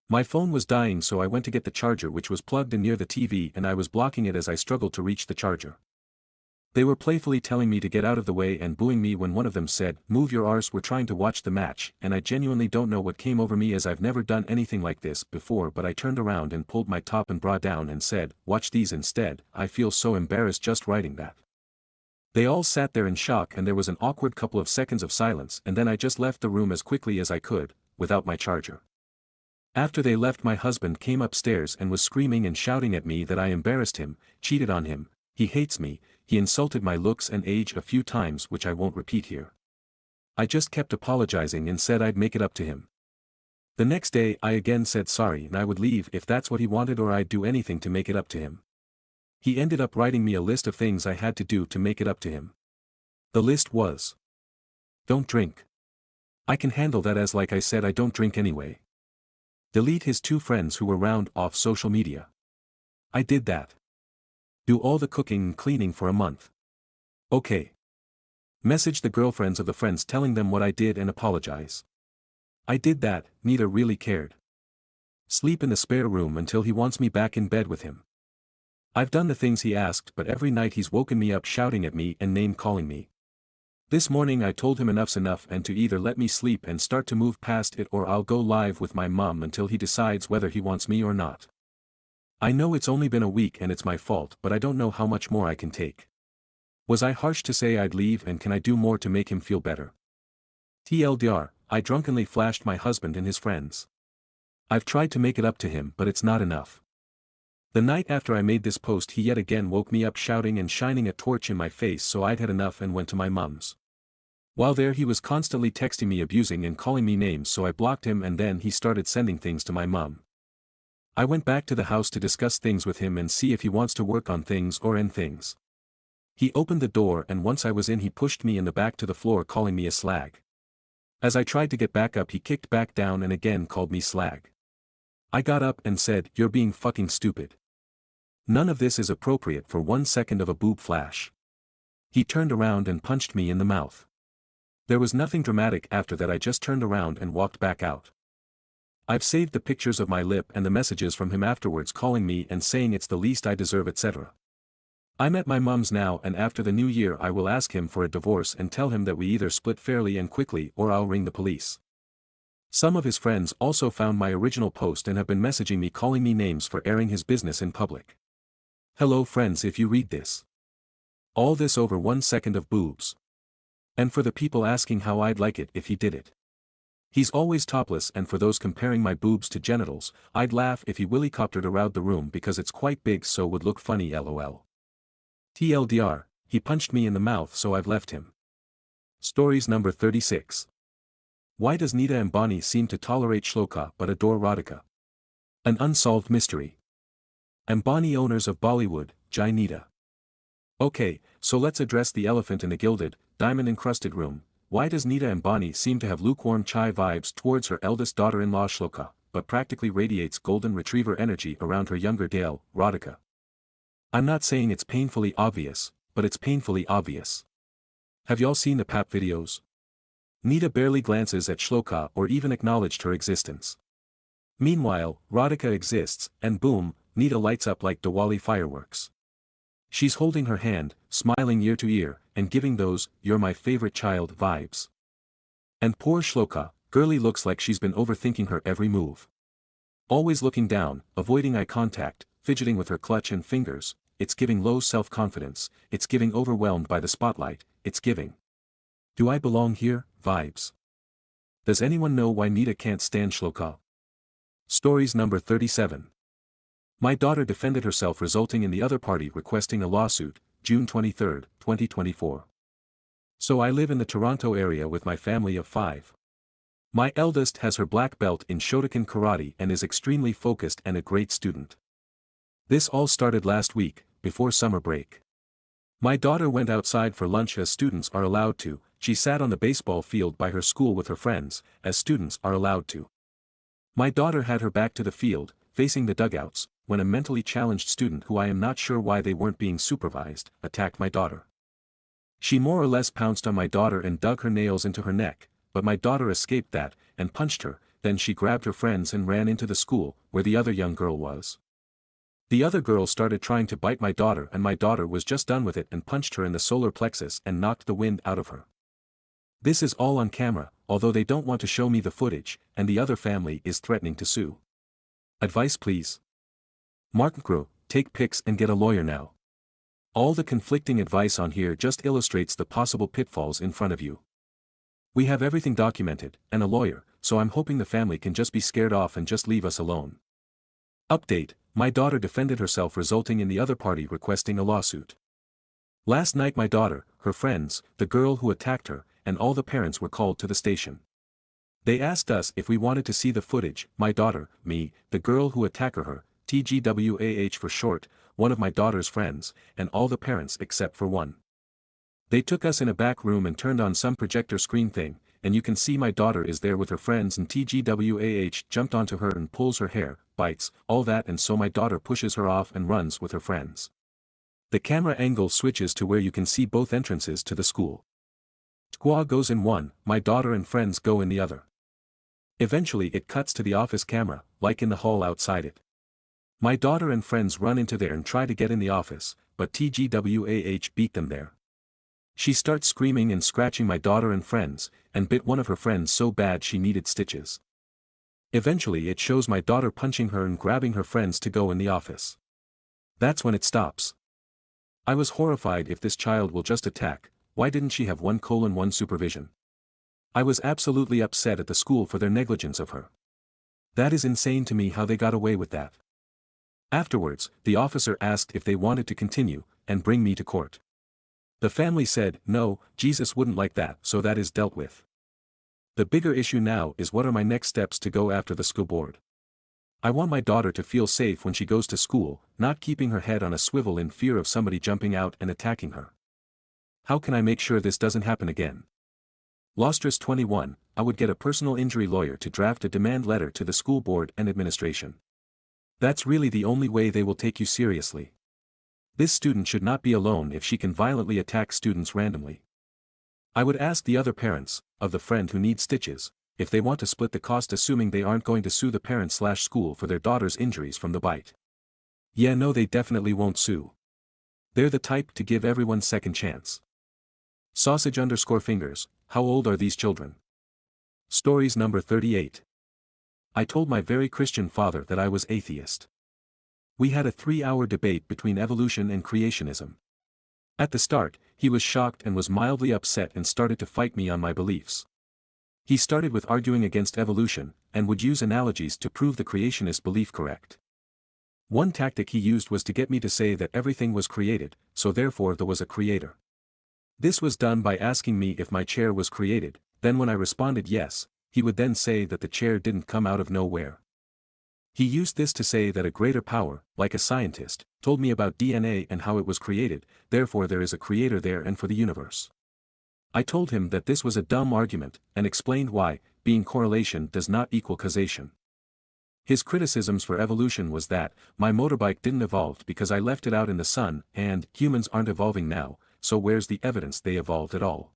My phone was dying so I went to get the charger which was plugged in near the TV and I was blocking it as I struggled to reach the charger. They were playfully telling me to get out of the way and booing me when one of them said, "Move your arse, we're trying to watch the match," and I genuinely don't know what came over me as I've never done anything like this before but I turned around and pulled my top and bra down and said, "Watch these instead." I feel so embarrassed just writing that. They all sat there in shock and there was an awkward couple of seconds of silence and then I just left the room as quickly as I could, without my charger. After they left my husband came upstairs and was screaming and shouting at me that I embarrassed him, cheated on him, he hates me, he insulted my looks and age a few times which I won't repeat here. I just kept apologizing and said I'd make it up to him. The next day I again said sorry and I would leave if that's what he wanted or I'd do anything to make it up to him. He ended up writing me a list of things I had to do to make it up to him. The list was: don't drink. I can handle that as like I said I don't drink anyway. Delete his 2 friends who were round off social media. I did that. Do all the cooking and cleaning for a month. Okay. Message the girlfriends of the friends telling them what I did and apologize. I did that, neither really cared. Sleep in the spare room until he wants me back in bed with him. I've done the things he asked but every night he's woken me up shouting at me and name-calling me. This morning I told him enough's enough and to either let me sleep and start to move past it or I'll go live with my mom until he decides whether he wants me or not. I know it's only been a week and it's my fault but I don't know how much more I can take. Was I harsh to say I'd leave, and can I do more to make him feel better? TLDR, I drunkenly flashed my husband and his friends. I've tried to make it up to him, but it's not enough. The night after I made this post, he yet again woke me up shouting and shining a torch in my face, so I'd had enough and went to my mum's. While there, he was constantly texting me, abusing and calling me names, so I blocked him, and then he started sending things to my mum. I went back to the house to discuss things with him and see if he wants to work on things or end things. He opened the door, and once I was in, he pushed me in the back to the floor, calling me a slag. As I tried to get back up, he kicked back down and again called me slag. I got up and said, "You're being fucking stupid. None of this is appropriate for 1 second of a boob flash." He turned around and punched me in the mouth. There was nothing dramatic after that, I just turned around and walked back out. I've saved the pictures of my lip and the messages from him afterwards calling me and saying it's the least I deserve, etc. I'm at my mum's now, and after the new year I will ask him for a divorce and tell him that we either split fairly and quickly or I'll ring the police. Some of his friends also found my original post and have been messaging me calling me names for airing his business in public. Hello friends, if you read this. All this over 1 second of boobs. And for the people asking how I'd like it if he did it. He's always topless, and for those comparing my boobs to genitals, I'd laugh if he willycoptered around the room because it's quite big, so would look funny, lol. TLDR, he punched me in the mouth, so I've left him. Stories number 36. Why does Nita Ambani seem to tolerate shloka but adore Radhika? An unsolved mystery. Ambani owners of Bollywood, Jai Nita. Okay, so let's address the elephant in the gilded, diamond-encrusted room. Why does Nita Ambani seem to have lukewarm chai vibes towards her eldest daughter-in-law Shloka, but practically radiates golden retriever energy around her younger Dale, Radhika? I'm not saying it's painfully obvious, but it's painfully obvious. Have y'all seen the pap videos? Nita barely glances at Shloka or even acknowledged her existence. Meanwhile, Radhika exists, and boom, Nita lights up like Diwali fireworks. She's holding her hand, smiling ear to ear, and giving those "you're my favorite child" vibes. And poor Shloka, girlie looks like she's been overthinking her every move. Always looking down, avoiding eye contact, fidgeting with her clutch and fingers. It's giving low self-confidence, it's giving overwhelmed by the spotlight, it's giving "do I belong here" vibes. Does anyone know why Nita can't stand Shloka? Stories number 37. My daughter defended herself, resulting in the other party requesting a lawsuit, June 23, 2024. So I live in the Toronto area with my family of 5. My eldest has her black belt in Shotokan karate and is extremely focused and a great student. This all started last week, before summer break. My daughter went outside for lunch as students are allowed to. She sat on the baseball field by her school with her friends, as students are allowed to. My daughter had her back to the field, facing the dugouts, when a mentally challenged student, who I am not sure why they weren't being supervised, attacked my daughter. She more or less pounced on my daughter and dug her nails into her neck, but my daughter escaped that, and punched her. Then she grabbed her friends and ran into the school, where the other young girl was. The other girl started trying to bite my daughter, and my daughter was just done with it and punched her in the solar plexus and knocked the wind out of her. This is all on camera, although they don't want to show me the footage, and the other family is threatening to sue. Advice please. Mark, take pics and get a lawyer now. All the conflicting advice on here just illustrates the possible pitfalls in front of you. We have everything documented, and a lawyer, so I'm hoping the family can just be scared off and just leave us alone. Update, my daughter defended herself, resulting in the other party requesting a lawsuit. Last night my daughter, her friends, the girl who attacked her, and all the parents were called to the station. They asked us if we wanted to see the footage. My daughter, me, the girl who attacked her, TGWAH for short, one of my daughter's friends, and all the parents except for one. They took us in a back room and turned on some projector screen thing, and you can see my daughter is there with her friends, and TGWAH jumped onto her and pulls her hair, bites, all that, and so my daughter pushes her off and runs with her friends. The camera angle switches to where you can see both entrances to the school. Tqua goes in one, my daughter and friends go in the other. Eventually it cuts to the office camera, like in the hall outside it. My daughter and friends run into there and try to get in the office, but TGWAH beat them there. She starts screaming and scratching my daughter and friends, and bit one of her friends so bad she needed stitches. Eventually it shows my daughter punching her and grabbing her friends to go in the office. That's when it stops. I was horrified. If this child will just attack, why didn't she have 1:1 supervision? I was absolutely upset at the school for their negligence of her. That is insane to me how they got away with that. Afterwards, the officer asked if they wanted to continue, and bring me to court. The family said, no, Jesus wouldn't like that, so that is dealt with. The bigger issue now is what are my next steps to go after the school board. I want my daughter to feel safe when she goes to school, not keeping her head on a swivel in fear of somebody jumping out and attacking her. How can I make sure this doesn't happen again? Lostress 21, I would get a personal injury lawyer to draft a demand letter to the school board and administration. That's really the only way they will take you seriously. This student should not be alone if she can violently attack students randomly. I would ask the other parents, of the friend who needs stitches, if they want to split the cost, assuming they aren't going to sue the parent/school for their daughter's injuries from the bite. Yeah, no, they definitely won't sue. They're the type to give everyone second chance. Sausage_fingers, how old are these children? Stories number 38. I told my very Christian father that I was atheist. We had a 3-hour debate between evolution and creationism. At the start, he was shocked and was mildly upset and started to fight me on my beliefs. He started with arguing against evolution, and would use analogies to prove the creationist belief correct. One tactic he used was to get me to say that everything was created, so therefore there was a creator. This was done by asking me if my chair was created, then when I responded yes, he would then say that the chair didn't come out of nowhere. He used this to say that a greater power, like a scientist, told me about DNA and how it was created, therefore there is a creator there and for the universe. I told him that this was a dumb argument, and explained why, being correlation does not equal causation. His criticisms for evolution was that, my motorbike didn't evolve because I left it out in the sun, and humans aren't evolving now, so where's the evidence they evolved at all?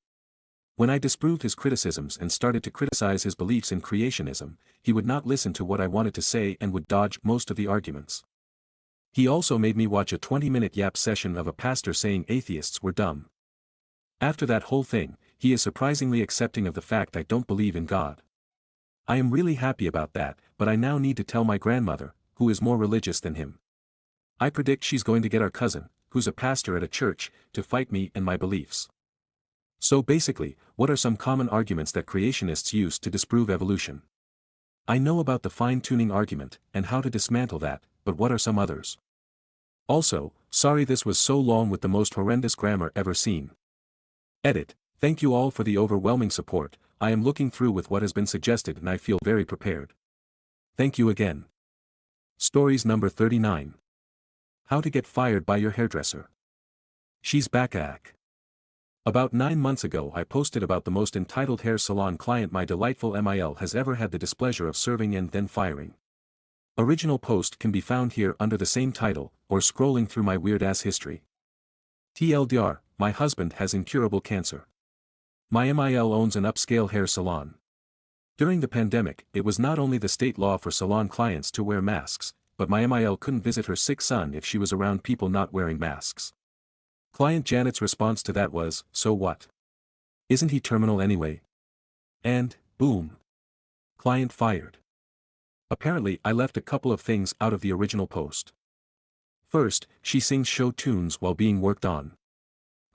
When I disproved his criticisms and started to criticize his beliefs in creationism, he would not listen to what I wanted to say and would dodge most of the arguments. He also made me watch a 20-minute yap session of a pastor saying atheists were dumb. After that whole thing, he is surprisingly accepting of the fact I don't believe in God. I am really happy about that, but I now need to tell my grandmother, who is more religious than him. I predict she's going to get our cousin, who's a pastor at a church, to fight me and my beliefs. So basically, what are some common arguments that creationists use to disprove evolution? I know about the fine-tuning argument, and how to dismantle that, but what are some others? Also, sorry this was so long with the most horrendous grammar ever seen. Edit. Thank you all for the overwhelming support. I am looking through with what has been suggested and I feel very prepared. Thank you again. Stories number 39. How to get fired by your hairdresser. She's back. About 9 months ago I posted about the most entitled hair salon client my delightful MIL has ever had the displeasure of serving and then firing. Original post can be found here under the same title, or scrolling through my weird-ass history. TLDR, my husband has incurable cancer. My MIL owns an upscale hair salon. During the pandemic, it was not only the state law for salon clients to wear masks, but my MIL couldn't visit her sick son if she was around people not wearing masks. Client Janet's response to that was, so what? Isn't he terminal anyway? And, boom. Client fired. Apparently I left a couple of things out of the original post. First, she sings show tunes while being worked on.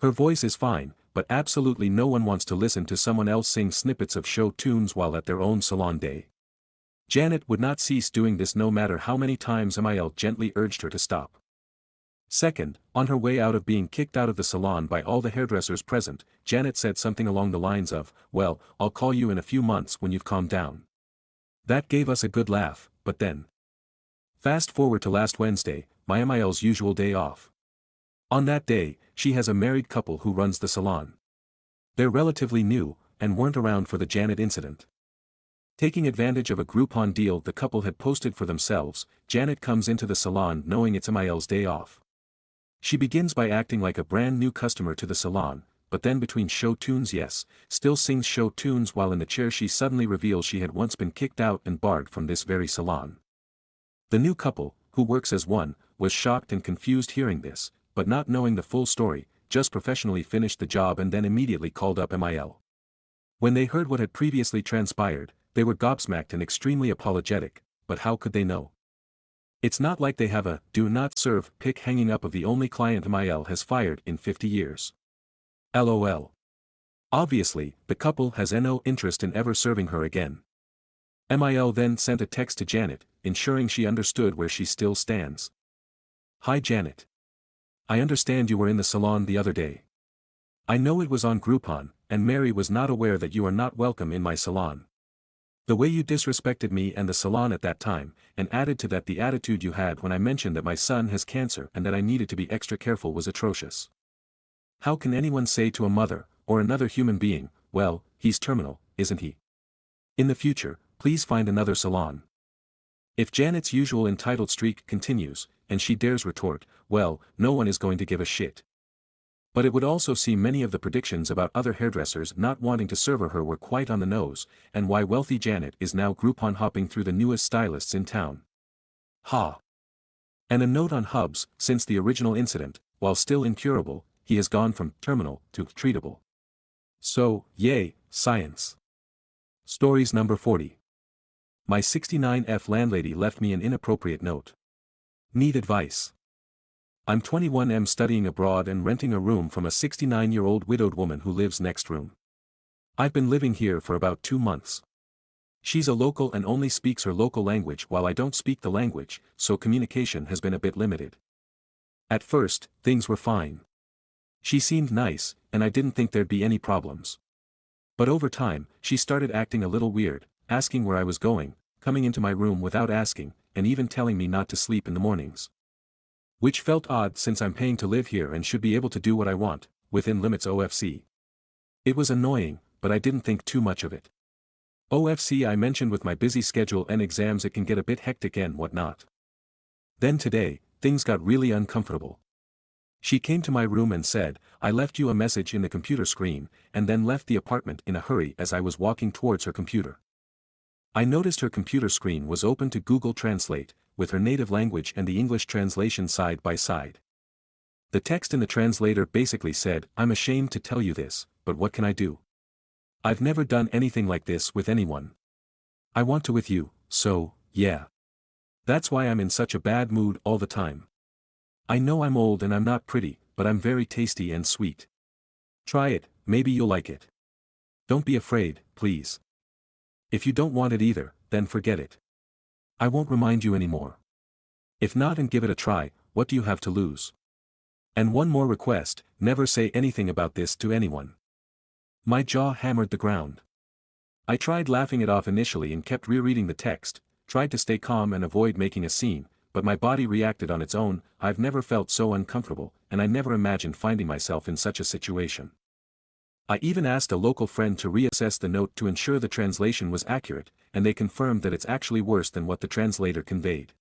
Her voice is fine, but absolutely no one wants to listen to someone else sing snippets of show tunes while at their own salon day. Janet would not cease doing this no matter how many times MIL gently urged her to stop. Second, on her way out of being kicked out of the salon by all the hairdressers present, Janet said something along the lines of, well, I'll call you in a few months when you've calmed down. That gave us a good laugh, but then. Fast forward to last Wednesday, my MIL's usual day off. On that day, she has a married couple who runs the salon. They're relatively new, and weren't around for the Janet incident. Taking advantage of a Groupon deal the couple had posted for themselves, Janet comes into the salon knowing it's MIL's day off. She begins by acting like a brand new customer to the salon, but then between show tunes still sings show tunes while in the chair she suddenly reveals she had once been kicked out and barred from this very salon. The new couple, who works as one, was shocked and confused hearing this, but not knowing the full story, just professionally finished the job and then immediately called up MIL. When they heard what had previously transpired, they were gobsmacked and extremely apologetic, but how could they know? It's not like they have a "do not serve" pic hanging up of the only client MIL has fired in 50 years. LOL. Obviously, the couple has no interest in ever serving her again. MIL then sent a text to Janet, ensuring she understood where she still stands. Hi Janet. I understand you were in the salon the other day. I know it was on Groupon, and Mary was not aware that you are not welcome in my salon. The way you disrespected me and the salon at that time, and added to that the attitude you had when I mentioned that my son has cancer and that I needed to be extra careful was atrocious. How can anyone say to a mother, or another human being, well, he's terminal, isn't he? In the future, please find another salon. If Janet's usual entitled streak continues, and she dares retort, well, no one is going to give a shit. But it would also seem many of the predictions about other hairdressers not wanting to serve her were quite on the nose, and why wealthy Janet is now Groupon hopping through the newest stylists in town. Ha! And a note on Hubs, since the original incident, while still incurable, he has gone from terminal to treatable. So, yay, science. Stories number 40. My 69F landlady left me an inappropriate note. Need advice. I'm 21M studying abroad and renting a room from a 69-year-old widowed woman who lives next room. I've been living here for about 2 months. She's a local and only speaks her local language while I don't speak the language, so communication has been a bit limited. At first, things were fine. She seemed nice, and I didn't think there'd be any problems. But over time, she started acting a little weird, asking where I was going, coming into my room without asking, and even telling me not to sleep in the mornings. Which felt odd since I'm paying to live here and should be able to do what I want, within limits OFC. It was annoying, but I didn't think too much of it. OFC I mentioned with my busy schedule and exams it can get a bit hectic and whatnot. Then today, things got really uncomfortable. She came to my room and said, I left you a message in the computer screen, and then left the apartment in a hurry as I was walking towards her computer. I noticed her computer screen was open to Google Translate, with her native language and the English translation side by side. The text in the translator basically said, I'm ashamed to tell you this, but what can I do? I've never done anything like this with anyone. I want to with you, so, yeah. That's why I'm in such a bad mood all the time. I know I'm old and I'm not pretty, but I'm very tasty and sweet. Try it, maybe you'll like it. Don't be afraid, please. If you don't want it either, then forget it. I won't remind you anymore. If not and give it a try, what do you have to lose? And one more request, never say anything about this to anyone. My jaw hammered the ground. I tried laughing it off initially and kept rereading the text, tried to stay calm and avoid making a scene, but my body reacted on its own. I've never felt so uncomfortable, and I never imagined finding myself in such a situation. I even asked a local friend to reassess the note to ensure the translation was accurate, and they confirmed that it's actually worse than what the translator conveyed.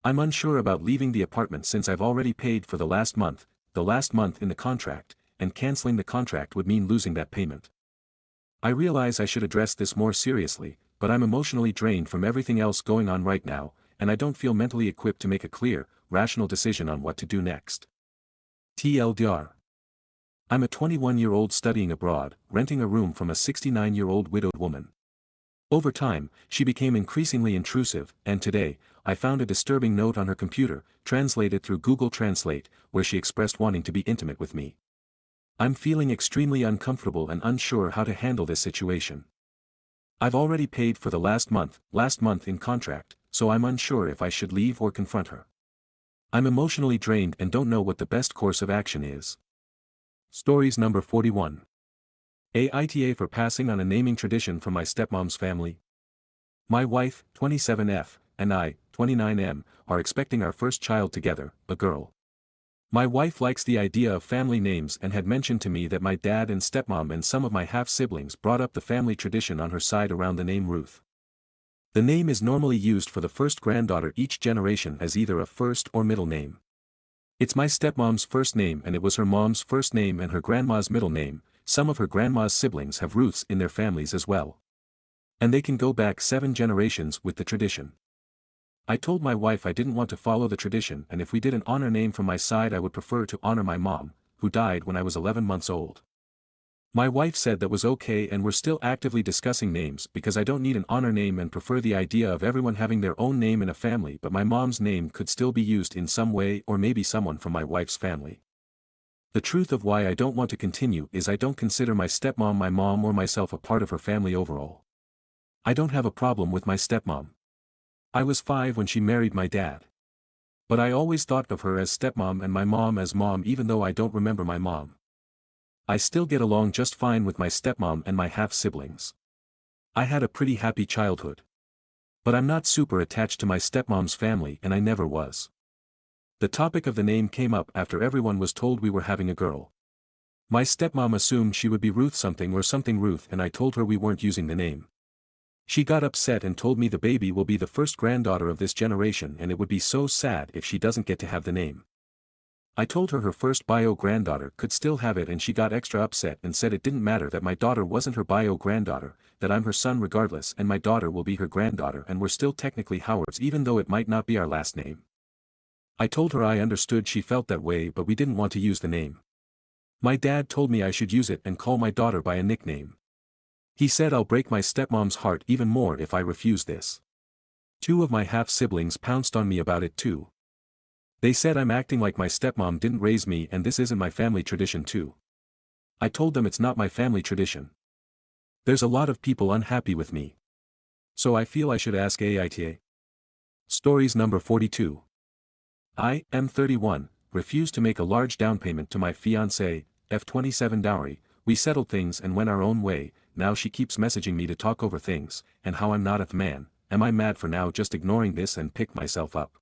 I'm unsure about leaving the apartment since I've already paid for the last month in the contract, and canceling the contract would mean losing that payment. I realize I should address this more seriously, but I'm emotionally drained from everything else going on right now, and I don't feel mentally equipped to make a clear, rational decision on what to do next. TLDR. I'm a 21-year-old studying abroad, renting a room from a 69-year-old widowed woman. Over time, she became increasingly intrusive, and today, I found a disturbing note on her computer, translated through Google Translate, where she expressed wanting to be intimate with me. I'm feeling extremely uncomfortable and unsure how to handle this situation. I've already paid for the last month in contract, so I'm unsure if I should leave or confront her. I'm emotionally drained and don't know what the best course of action is. Stories number 41. AITA for passing on a naming tradition from my stepmom's family. My wife, 27F, and I, 29M, are expecting our first child together, a girl. My wife likes the idea of family names and had mentioned to me that my dad and stepmom and some of my half-siblings brought up the family tradition on her side around the name Ruth. The name is normally used for the first granddaughter each generation as either a first or middle name. It's my stepmom's first name and it was her mom's first name and her grandma's middle name. Some of her grandma's siblings have Ruths in their families as well. And they can go back 7 generations with the tradition. I told my wife I didn't want to follow the tradition and if we did an honor name from my side I would prefer to honor my mom, who died when I was 11 months old. My wife said that was okay, and we're still actively discussing names because I don't need an honor name and prefer the idea of everyone having their own name in a family, but my mom's name could still be used in some way, or maybe someone from my wife's family. The truth of why I don't want to continue is I don't consider my stepmom, my mom, or myself a part of her family overall. I don't have a problem with my stepmom. I was 5 when she married my dad. But I always thought of her as stepmom and my mom as mom, even though I don't remember my mom. I still get along just fine with my stepmom and my half-siblings. I had a pretty happy childhood. But I'm not super attached to my stepmom's family, and I never was. The topic of the name came up after everyone was told we were having a girl. My stepmom assumed she would be Ruth something or something Ruth, and I told her we weren't using the name. She got upset and told me the baby will be the first granddaughter of this generation and it would be so sad if she doesn't get to have the name. I told her first bio-granddaughter could still have it, and she got extra upset and said it didn't matter, that my daughter wasn't her bio-granddaughter, that I'm her son regardless, and my daughter will be her granddaughter, and we're still technically Howards even though it might not be our last name. I told her I understood she felt that way, but we didn't want to use the name. My dad told me I should use it and call my daughter by a nickname. He said I'll break my stepmom's heart even more if I refuse this. 2 of my half-siblings pounced on me about it too. They said I'm acting like my stepmom didn't raise me and this isn't my family tradition too. I told them it's not my family tradition. There's a lot of people unhappy with me. So I feel I should ask AITA. Stories number 42. I, am 31, refused to make a large down payment to my fiancé, F27 dowry. We settled things and went our own way. Now she keeps messaging me to talk over things, and how I'm not a man. Am I mad for now just ignoring this and pick myself up?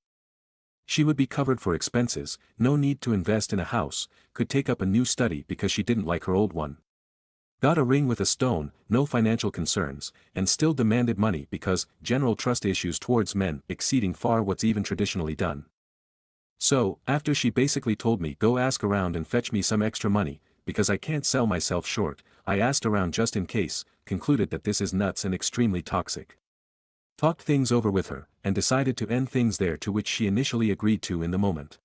She would be covered for expenses, no need to invest in a house, could take up a new study because she didn't like her old one. Got a ring with a stone, no financial concerns, and still demanded money because general trust issues towards men exceeding far what's even traditionally done. So, after she basically told me go ask around and fetch me some extra money, because I can't sell myself short, I asked around just in case, concluded that this is nuts and extremely toxic. Talked things over with her, and decided to end things there, to which she initially agreed to in the moment.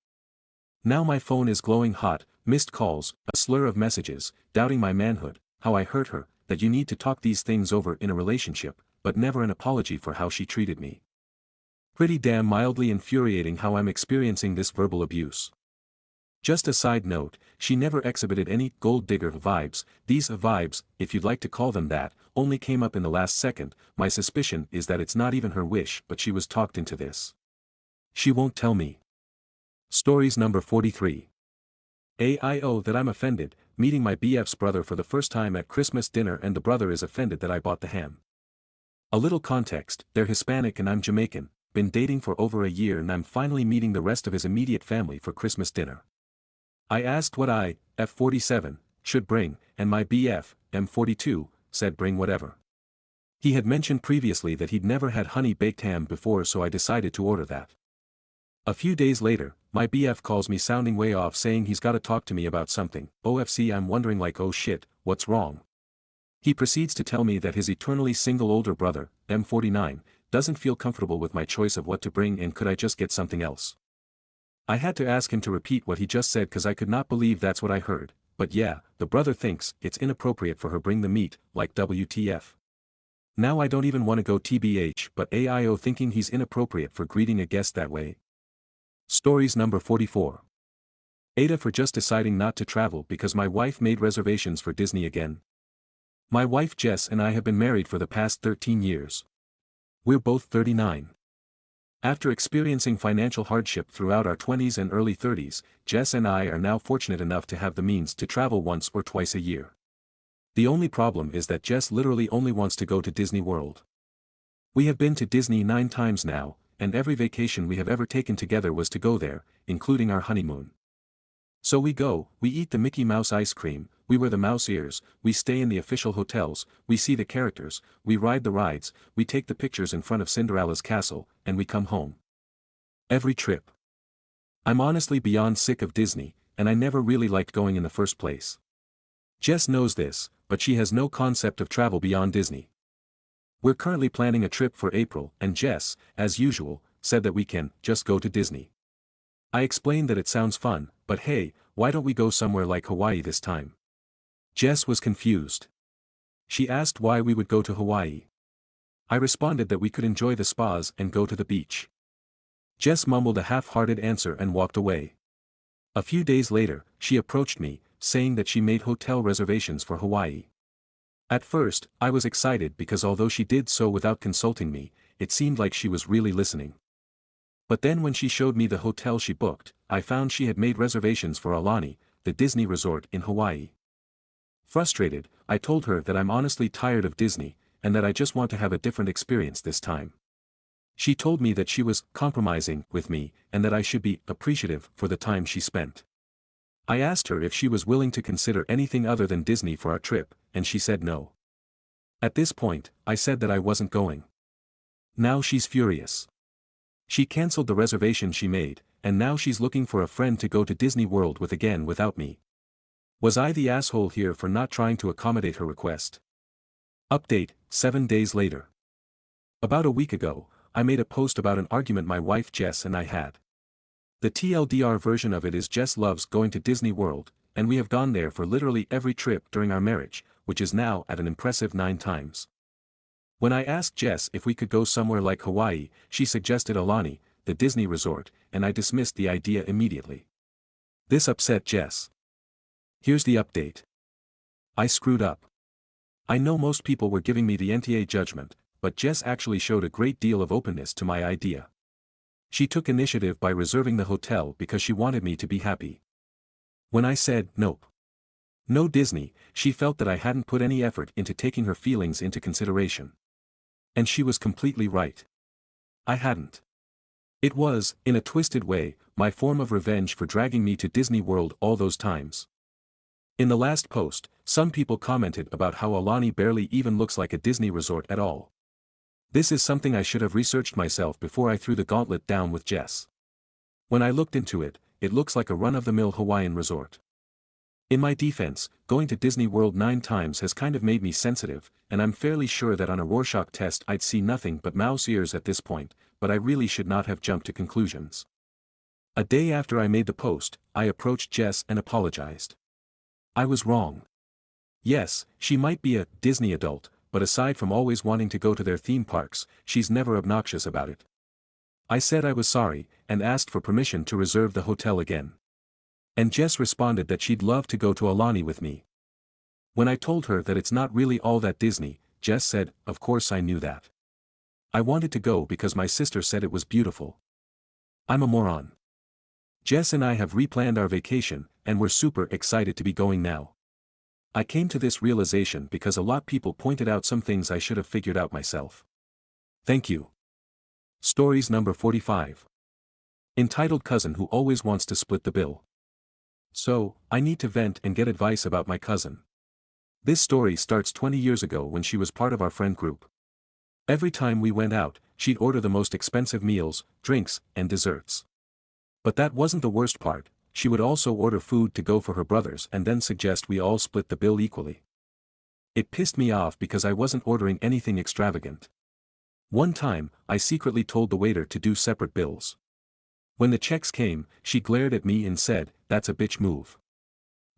Now my phone is glowing hot, missed calls, a slur of messages, doubting my manhood, how I hurt her, that you need to talk these things over in a relationship, but never an apology for how she treated me. Pretty damn mildly infuriating how I'm experiencing this verbal abuse. Just a side note, she never exhibited any gold digger vibes. These vibes, if you'd like to call them that, only came up in the last second. My suspicion is that it's not even her wish, but she was talked into this. She won't tell me. Stories number 43. AIO that I'm offended, meeting my BF's brother for the first time at Christmas dinner, and the brother is offended that I bought the ham. A little context, they're Hispanic and I'm Jamaican, been dating for over a year, and I'm finally meeting the rest of his immediate family for Christmas dinner. I asked what I, F47, should bring, and my BF, M42, said bring whatever. He had mentioned previously that he'd never had honey-baked ham before, so I decided to order that. A few days later, my BF calls me sounding way off, saying he's gotta talk to me about something. OFC, I'm wondering like, oh shit, what's wrong? He proceeds to tell me that his eternally single older brother, M49, doesn't feel comfortable with my choice of what to bring, and could I just get something else? I had to ask him to repeat what he just said because I could not believe that's what I heard, but yeah, the brother thinks it's inappropriate for her bring the meat, like WTF. Now I don't even want to go TBH, but AIO thinking he's inappropriate for greeting a guest that way. Stories number 44. AITA for just deciding not to travel because my wife made reservations for Disney again. My wife Jess and I have been married for the past 13 years. We're both 39. After experiencing financial hardship throughout our 20s and early 30s, Jess and I are now fortunate enough to have the means to travel once or twice a year. The only problem is that Jess literally only wants to go to Disney World. We have been to Disney 9 times now, and every vacation we have ever taken together was to go there, including our honeymoon. So we go, we eat the Mickey Mouse ice cream, we wear the mouse ears, we stay in the official hotels, we see the characters, we ride the rides, we take the pictures in front of Cinderella's castle, and we come home. Every trip. I'm honestly beyond sick of Disney, and I never really liked going in the first place. Jess knows this, but she has no concept of travel beyond Disney. We're currently planning a trip for April, and Jess, as usual, said that we can just go to Disney. I explained that it sounds fun, but hey, why don't we go somewhere like Hawaii this time? Jess was confused. She asked why we would go to Hawaii. I responded that we could enjoy the spas and go to the beach. Jess mumbled a half-hearted answer and walked away. A few days later, she approached me, saying that she made hotel reservations for Hawaii. At first, I was excited because although she did so without consulting me, it seemed like she was really listening. But then when she showed me the hotel she booked, I found she had made reservations for Aulani, the Disney resort in Hawaii. Frustrated, I told her that I'm honestly tired of Disney, and that I just want to have a different experience this time. She told me that she was compromising with me, and that I should be appreciative for the time she spent. I asked her if she was willing to consider anything other than Disney for our trip, and she said no. At this point, I said that I wasn't going. Now she's furious. She canceled the reservation she made, and now she's looking for a friend to go to Disney World with again without me. Was I the asshole here for not trying to accommodate her request? Update, 7 days later. About a week ago, I made a post about an argument my wife Jess and I had. The TLDR version of it is Jess loves going to Disney World, and we have gone there for literally every trip during our marriage, which is now at an impressive 9 times. When I asked Jess if we could go somewhere like Hawaii, she suggested Aulani, the Disney resort, and I dismissed the idea immediately. This upset Jess. Here's the update. I screwed up. I know most people were giving me the NTA judgment, but Jess actually showed a great deal of openness to my idea. She took initiative by reserving the hotel because she wanted me to be happy. When I said, nope, no Disney, she felt that I hadn't put any effort into taking her feelings into consideration. And she was completely right. I hadn't. It was, in a twisted way, my form of revenge for dragging me to Disney World all those times. In the last post, some people commented about how Aulani barely even looks like a Disney resort at all. This is something I should have researched myself before I threw the gauntlet down with Jess. When I looked into it, it looks like a run-of-the-mill Hawaiian resort. In my defense, going to Disney World 9 times has kind of made me sensitive, and I'm fairly sure that on a Rorschach test I'd see nothing but mouse ears at this point, but I really should not have jumped to conclusions. A day after I made the post, I approached Jess and apologized. I was wrong. Yes, she might be a Disney adult, but aside from always wanting to go to their theme parks, she's never obnoxious about it. I said I was sorry, and asked for permission to reserve the hotel again. And Jess responded that she'd love to go to Aulani with me. When I told her that it's not really all that Disney, Jess said, of course I knew that. I wanted to go because my sister said it was beautiful. I'm a moron. Jess and I have replanned our vacation, and we're super excited to be going now. I came to this realization because a lot of people pointed out some things I should have figured out myself. Thank you. Stories number 45. Entitled Cousin Who Always Wants to Split the Bill. So, I need to vent and get advice about my cousin. This story starts 20 years ago when she was part of our friend group. Every time we went out, she'd order the most expensive meals, drinks, and desserts. But that wasn't the worst part. She would also order food to go for her brothers and then suggest we all split the bill equally. It pissed me off because I wasn't ordering anything extravagant. One time, I secretly told the waiter to do separate bills. When the checks came, she glared at me and said, "That's a bitch move."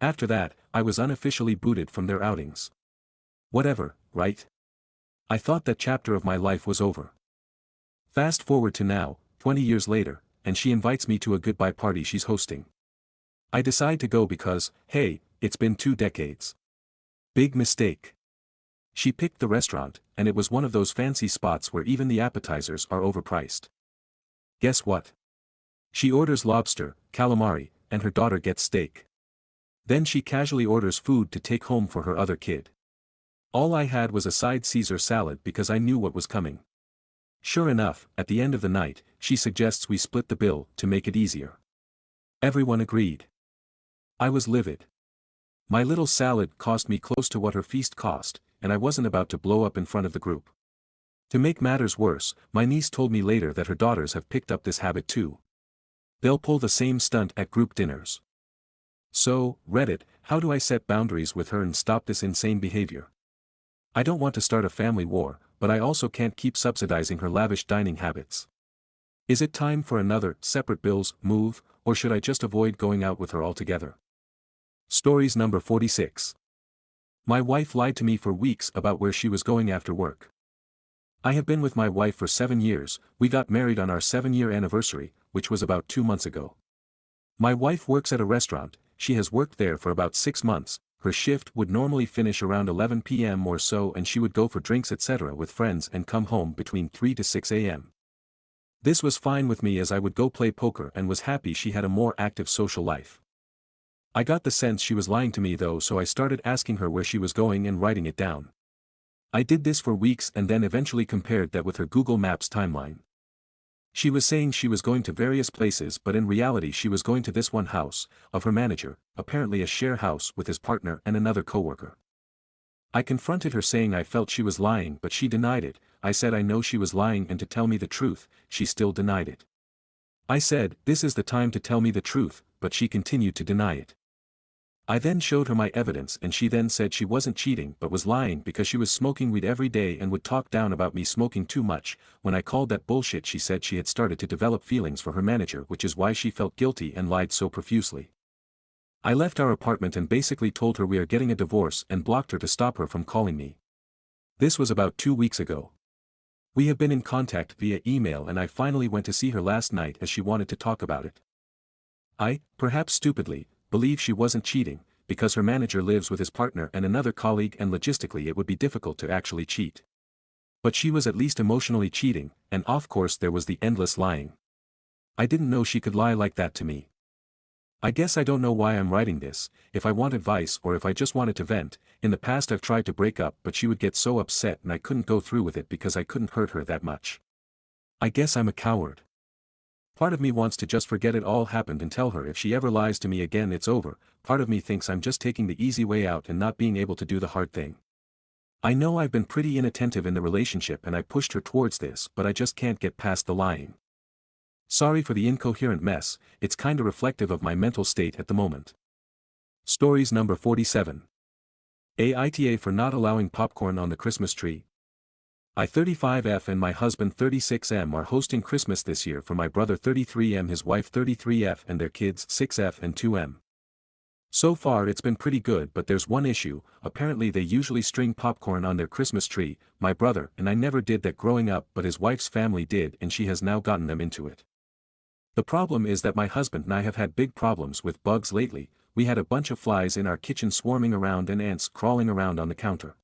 After that, I was unofficially booted from their outings. Whatever, right? I thought that chapter of my life was over. Fast forward to now, 20 years later, and she invites me to a goodbye party she's hosting. I decide to go because, hey, it's been 2 decades. Big mistake. She picked the restaurant, and it was one of those fancy spots where even the appetizers are overpriced. Guess what? She orders lobster, calamari, and her daughter gets steak. Then she casually orders food to take home for her other kid. All I had was a side Caesar salad because I knew what was coming. Sure enough, at the end of the night, she suggests we split the bill to make it easier. Everyone agreed. I was livid. My little salad cost me close to what her feast cost, and I wasn't about to blow up in front of the group. To make matters worse, my niece told me later that her daughters have picked up this habit too. They'll pull the same stunt at group dinners. So, Reddit, how do I set boundaries with her and stop this insane behavior? I don't want to start a family war, but I also can't keep subsidizing her lavish dining habits. Is it time for another separate bills move, or should I just avoid going out with her altogether? Stories number 46. My wife lied to me for weeks about where she was going after work. I have been with my wife for 7 years, we got married on our 7-year anniversary, which was about 2 months ago. My wife works at a restaurant, she has worked there for about 6 months, her shift would normally finish around 11 p.m. or so and she would go for drinks etc. with friends and come home between 3 to 6 a.m. This was fine with me as I would go play poker and was happy she had a more active social life. I got the sense she was lying to me though, so I started asking her where she was going and writing it down. I did this for weeks and then eventually compared that with her Google Maps timeline. She was saying she was going to various places but in reality she was going to this one house, of her manager, apparently a share house with his partner and another coworker. I confronted her saying I felt she was lying but she denied it. I said I know she was lying and to tell me the truth, she still denied it. I said, this is the time to tell me the truth, but she continued to deny it. I then showed her my evidence and she then said she wasn't cheating but was lying because she was smoking weed every day and would talk down about me smoking too much. When I called that bullshit she said she had started to develop feelings for her manager, which is why she felt guilty and lied so profusely. I left our apartment and basically told her we are getting a divorce and blocked her to stop her from calling me. This was about 2 weeks ago. We have been in contact via email and I finally went to see her last night as she wanted to talk about it. I, perhaps stupidly, believe she wasn't cheating, because her manager lives with his partner and another colleague and logistically it would be difficult to actually cheat. But she was at least emotionally cheating, and of course there was the endless lying. I didn't know she could lie like that to me. I guess I don't know why I'm writing this, if I want advice or if I just wanted to vent. In the past I've tried to break up but she would get so upset and I couldn't go through with it because I couldn't hurt her that much. I guess I'm a coward. Part of me wants to just forget it all happened and tell her if she ever lies to me again it's over. Part of me thinks I'm just taking the easy way out and not being able to do the hard thing. I know I've been pretty inattentive in the relationship and I pushed her towards this but I just can't get past the lying. Sorry for the incoherent mess, it's kinda reflective of my mental state at the moment. Stories number 47. AITA for not allowing popcorn on the Christmas tree. I 35F and my husband 36M are hosting Christmas this year for my brother 33M, his wife 33F and their kids 6F and 2M. So far it's been pretty good but there's one issue, apparently they usually string popcorn on their Christmas tree. My brother and I never did that growing up but his wife's family did and she has now gotten them into it. The problem is that my husband and I have had big problems with bugs lately. We had a bunch of flies in our kitchen swarming around and ants crawling around on the counter.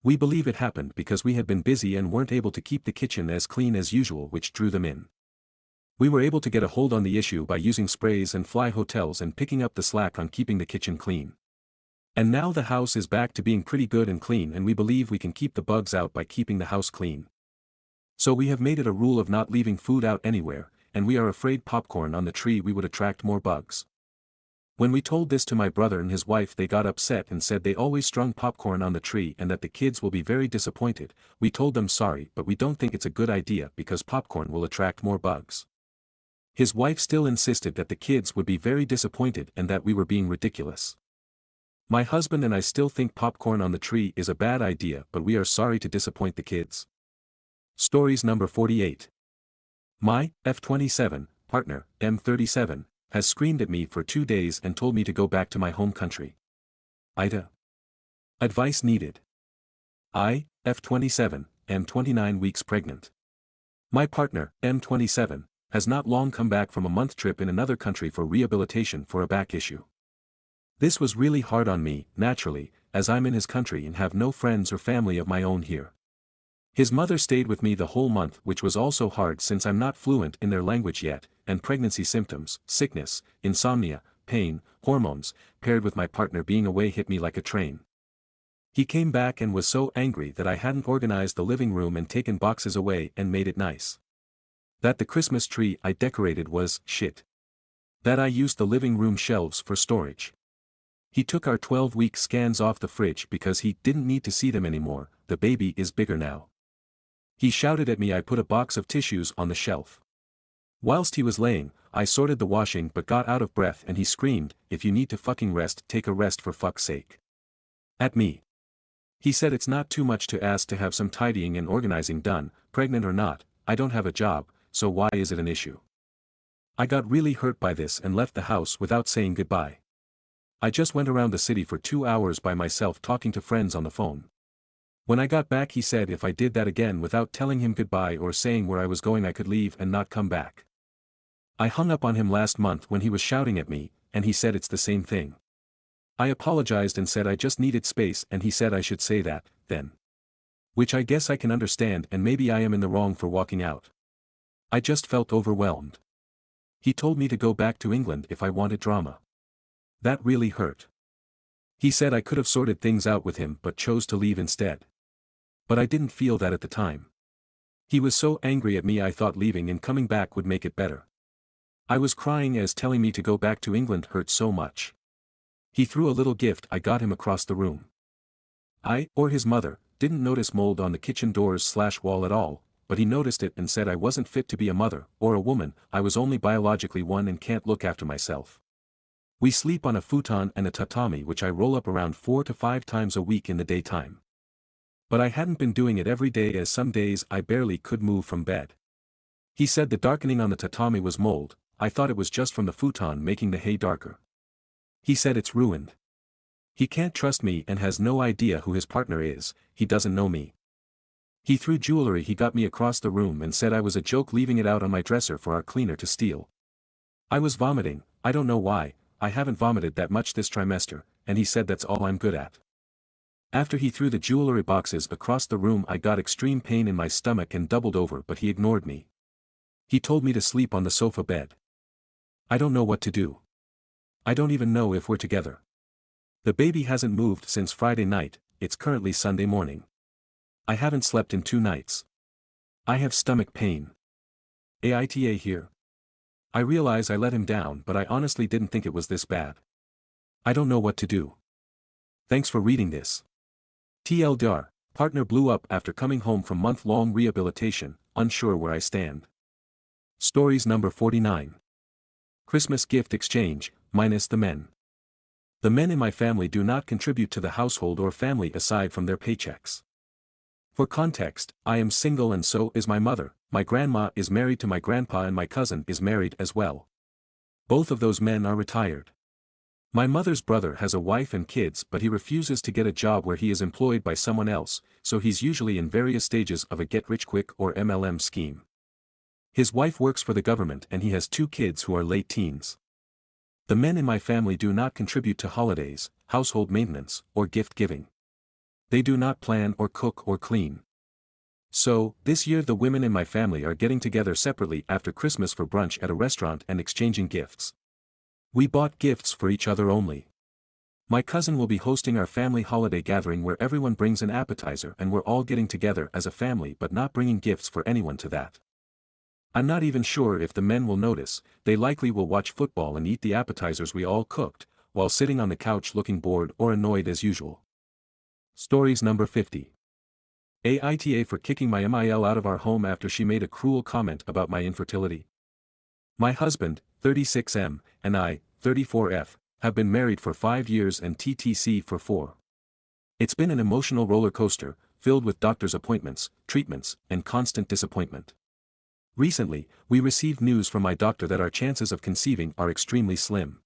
We believe it happened because we had been busy and weren't able to keep the kitchen as clean as usual, which drew them in. We were able to get a hold on the issue by using sprays and fly hotels and picking up the slack on keeping the kitchen clean. And now the house is back to being pretty good and clean and we believe we can keep the bugs out by keeping the house clean. So we have made it a rule of not leaving food out anywhere, and we are afraid popcorn on the tree we would attract more bugs. When we told this to my brother and his wife they got upset and said they always strung popcorn on the tree and that the kids will be very disappointed. We told them sorry but we don't think it's a good idea because popcorn will attract more bugs. His wife still insisted that the kids would be very disappointed and that we were being ridiculous. My husband and I still think popcorn on the tree is a bad idea but we are sorry to disappoint the kids. Stories number 48. My F27 partner, M37, has screamed at me for 2 days and told me to go back to my home country. AITA. Advice needed. I, F27, am 29 weeks pregnant. My partner, M27, has not long come back from a month trip in another country for rehabilitation for a back issue. This was really hard on me, naturally, as I'm in his country and have no friends or family of my own here. His mother stayed with me the whole month, which was also hard since I'm not fluent in their language yet, and pregnancy symptoms, sickness, insomnia, pain, hormones, paired with my partner being away hit me like a train. He came back and was so angry that I hadn't organized the living room and taken boxes away and made it nice. That the Christmas tree I decorated was shit. That I used the living room shelves for storage. He took our 12-week scans off the fridge because he didn't need to see them anymore. The baby is bigger now. He shouted at me. I put a box of tissues on the shelf. Whilst he was laying, I sorted the washing but got out of breath and he screamed, "If you need to fucking rest, take a rest for fuck's sake." At me. He said it's not too much to ask to have some tidying and organizing done, pregnant or not, I don't have a job, so why is it an issue? I got really hurt by this and left the house without saying goodbye. I just went around the city for 2 hours by myself talking to friends on the phone. When I got back he said if I did that again without telling him goodbye or saying where I was going I could leave and not come back. I hung up on him last month when he was shouting at me, and he said it's the same thing. I apologized and said I just needed space and he said I should say that, then. Which I guess I can understand and maybe I am in the wrong for walking out. I just felt overwhelmed. He told me to go back to England if I wanted drama. That really hurt. He said I could have sorted things out with him but chose to leave instead. But I didn't feel that at the time. He was so angry at me I thought leaving and coming back would make it better. I was crying as telling me to go back to England hurt so much. He threw a little gift I got him across the room. I, or his mother, didn't notice mold on the kitchen doors/wall at all, but he noticed it and said I wasn't fit to be a mother or a woman, I was only biologically one and can't look after myself. We sleep on a futon and a tatami which I roll up around 4 to 5 times a week in the daytime. But I hadn't been doing it every day as some days I barely could move from bed. He said the darkening on the tatami was mold, I thought it was just from the futon making the hay darker. He said it's ruined. He can't trust me and has no idea who his partner is, he doesn't know me. He threw jewelry he got me across the room and said I was a joke leaving it out on my dresser for our cleaner to steal. I was vomiting, I don't know why, I haven't vomited that much this trimester, and he said that's all I'm good at. After he threw the jewelry boxes across the room I got extreme pain in my stomach and doubled over but he ignored me. He told me to sleep on the sofa bed. I don't know what to do. I don't even know if we're together. The baby hasn't moved since Friday night, it's currently Sunday morning. I haven't slept in 2 nights. I have stomach pain. AITA here. I realize I let him down but I honestly didn't think it was this bad. I don't know what to do. Thanks for reading this. TLDR, partner blew up after coming home from month-long rehabilitation, unsure where I stand. Stories number 49. Christmas gift exchange, minus the men. The men in my family do not contribute to the household or family aside from their paychecks. For context, I am single and so is my mother, my grandma is married to my grandpa and my cousin is married as well. Both of those men are retired. My mother's brother has a wife and kids but he refuses to get a job where he is employed by someone else, so he's usually in various stages of a get-rich-quick or MLM scheme. His wife works for the government and he has 2 kids who are late teens. The men in my family do not contribute to holidays, household maintenance, or gift giving. They do not plan or cook or clean. So, this year the women in my family are getting together separately after Christmas for brunch at a restaurant and exchanging gifts. We bought gifts for each other only. My cousin will be hosting our family holiday gathering where everyone brings an appetizer and we're all getting together as a family but not bringing gifts for anyone to that. I'm not even sure if the men will notice, they likely will watch football and eat the appetizers we all cooked, while sitting on the couch looking bored or annoyed as usual. Stories number 50. AITA for kicking my MIL out of our home after she made a cruel comment about my infertility. My husband, 36M, and I, 34F, have been married for 5 years and TTC for 4. It's been an emotional roller coaster, filled with doctor's appointments, treatments, and constant disappointment. Recently, we received news from my doctor that our chances of conceiving are extremely slim.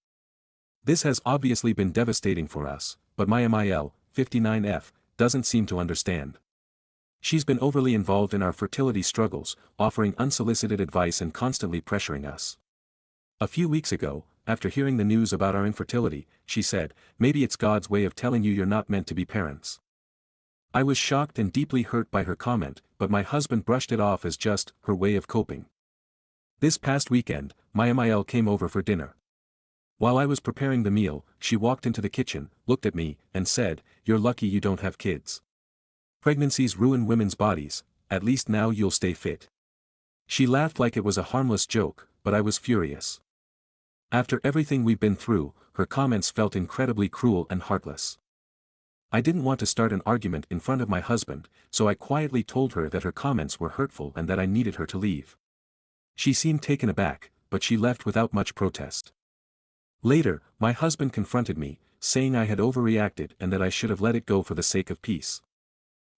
This has obviously been devastating for us, but my MIL, 59F, doesn't seem to understand. She's been overly involved in our fertility struggles, offering unsolicited advice and constantly pressuring us. A few weeks ago, after hearing the news about our infertility, she said, "Maybe it's God's way of telling you you're not meant to be parents." I was shocked and deeply hurt by her comment, but my husband brushed it off as just her way of coping. This past weekend, my MIL came over for dinner. While I was preparing the meal, she walked into the kitchen, looked at me, and said, "You're lucky you don't have kids. Pregnancies ruin women's bodies, at least now you'll stay fit." She laughed like it was a harmless joke, but I was furious. After everything we've been through, her comments felt incredibly cruel and heartless. I didn't want to start an argument in front of my husband, so I quietly told her that her comments were hurtful and that I needed her to leave. She seemed taken aback, but she left without much protest. Later, my husband confronted me, saying I had overreacted and that I should have let it go for the sake of peace.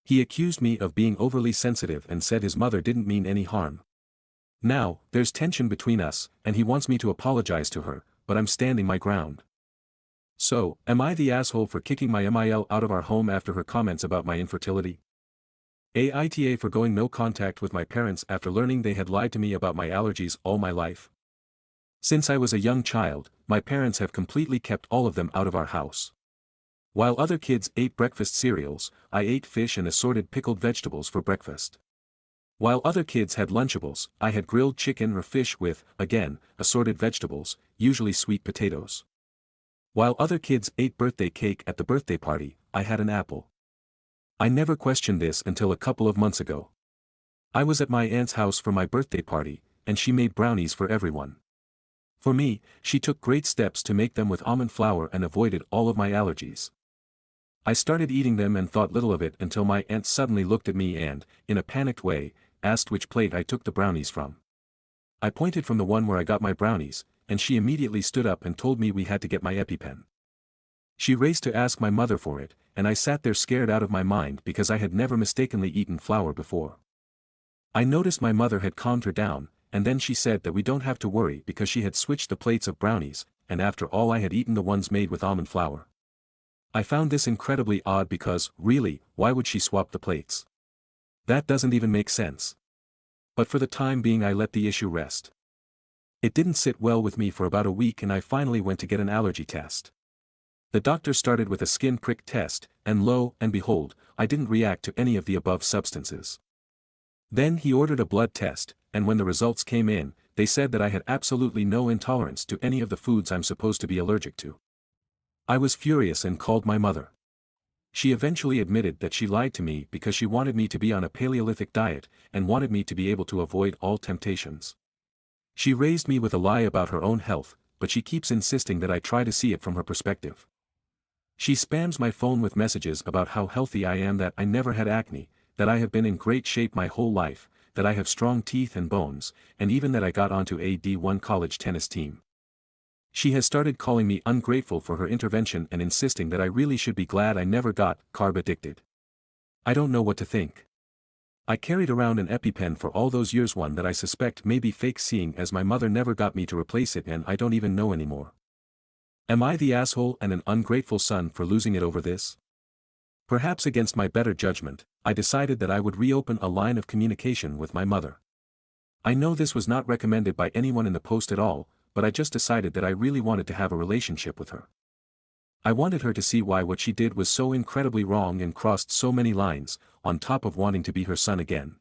He accused me of being overly sensitive and said his mother didn't mean any harm. Now, there's tension between us, and he wants me to apologize to her, but I'm standing my ground. So, am I the asshole for kicking my MIL out of our home after her comments about my infertility? AITA for going no contact with my parents after learning they had lied to me about my allergies all my life. Since I was a young child, my parents have completely kept all of them out of our house. While other kids ate breakfast cereals, I ate fish and assorted pickled vegetables for breakfast. While other kids had Lunchables, I had grilled chicken or fish with, again, assorted vegetables, usually sweet potatoes. While other kids ate birthday cake at the birthday party, I had an apple. I never questioned this until a couple of months ago. I was at my aunt's house for my birthday party, and she made brownies for everyone. For me, she took great steps to make them with almond flour and avoided all of my allergies. I started eating them and thought little of it until my aunt suddenly looked at me and, in a panicked way, asked which plate I took the brownies from. I pointed from the one where I got my brownies, and she immediately stood up and told me we had to get my EpiPen. She raced to ask my mother for it, and I sat there scared out of my mind because I had never mistakenly eaten flour before. I noticed my mother had calmed her down, and then she said that we don't have to worry because she had switched the plates of brownies, and after all I had eaten the ones made with almond flour. I found this incredibly odd because, really, why would she swap the plates? That doesn't even make sense. But for the time being I let the issue rest. It didn't sit well with me for about a week and I finally went to get an allergy test. The doctor started with a skin prick test, and lo and behold, I didn't react to any of the above substances. Then he ordered a blood test, and when the results came in, they said that I had absolutely no intolerance to any of the foods I'm supposed to be allergic to. I was furious and called my mother. She eventually admitted that she lied to me because she wanted me to be on a Paleolithic diet, and wanted me to be able to avoid all temptations. She raised me with a lie about her own health, but she keeps insisting that I try to see it from her perspective. She spams my phone with messages about how healthy I am, that I never had acne, that I have been in great shape my whole life, that I have strong teeth and bones, and even that I got onto a D1 college tennis team. She has started calling me ungrateful for her intervention and insisting that I really should be glad I never got carb addicted. I don't know what to think. I carried around an EpiPen for all those years, one that I suspect may be fake, seeing as my mother never got me to replace it and I don't even know anymore. Am I the asshole and an ungrateful son for losing it over this? Perhaps against my better judgment, I decided that I would reopen a line of communication with my mother. I know this was not recommended by anyone in the post at all, but I just decided that I really wanted to have a relationship with her. I wanted her to see why what she did was so incredibly wrong and crossed so many lines, on top of wanting to be her son again.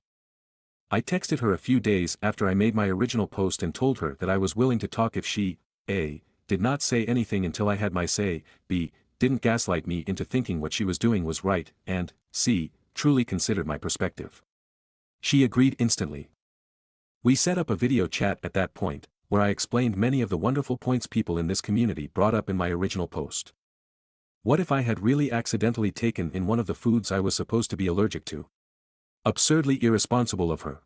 I texted her a few days after I made my original post and told her that I was willing to talk if she, A, did not say anything until I had my say, B, didn't gaslight me into thinking what she was doing was right, and, C, truly considered my perspective. She agreed instantly. We set up a video chat at that point, where I explained many of the wonderful points people in this community brought up in my original post. What if I had really accidentally taken in one of the foods I was supposed to be allergic to? Absurdly irresponsible of her.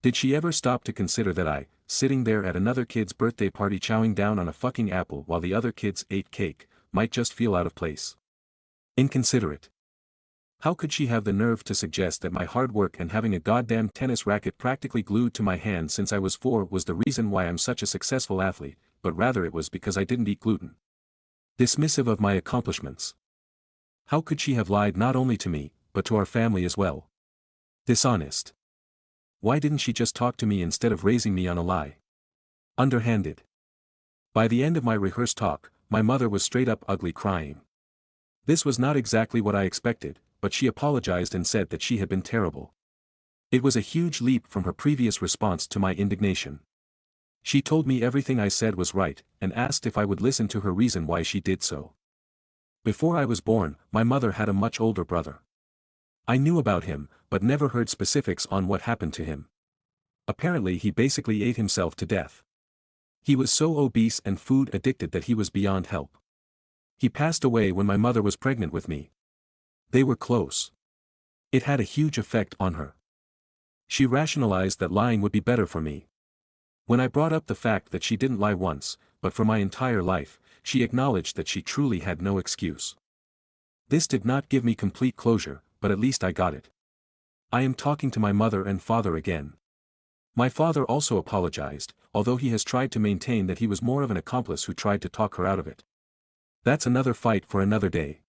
Did she ever stop to consider that I, sitting there at another kid's birthday party chowing down on a fucking apple while the other kids ate cake, might just feel out of place? Inconsiderate. How could she have the nerve to suggest that my hard work and having a goddamn tennis racket practically glued to my hand since I was 4 was the reason why I'm such a successful athlete, but rather it was because I didn't eat gluten? Dismissive of my accomplishments. How could she have lied not only to me, but to our family as well? Dishonest. Why didn't she just talk to me instead of raising me on a lie? Underhanded. By the end of my rehearsed talk, my mother was straight up ugly crying. This was not exactly what I expected, but she apologized and said that she had been terrible. It was a huge leap from her previous response to my indignation. She told me everything I said was right, and asked if I would listen to her reason why she did so. Before I was born, my mother had a much older brother. I knew about him, but never heard specifics on what happened to him. Apparently he basically ate himself to death. He was so obese and food addicted that he was beyond help. He passed away when my mother was pregnant with me. They were close. It had a huge effect on her. She rationalized that lying would be better for me. When I brought up the fact that she didn't lie once, but for my entire life, she acknowledged that she truly had no excuse. This did not give me complete closure, but at least I got it. I am talking to my mother and father again. My father also apologized, although he has tried to maintain that he was more of an accomplice who tried to talk her out of it. That's another fight for another day.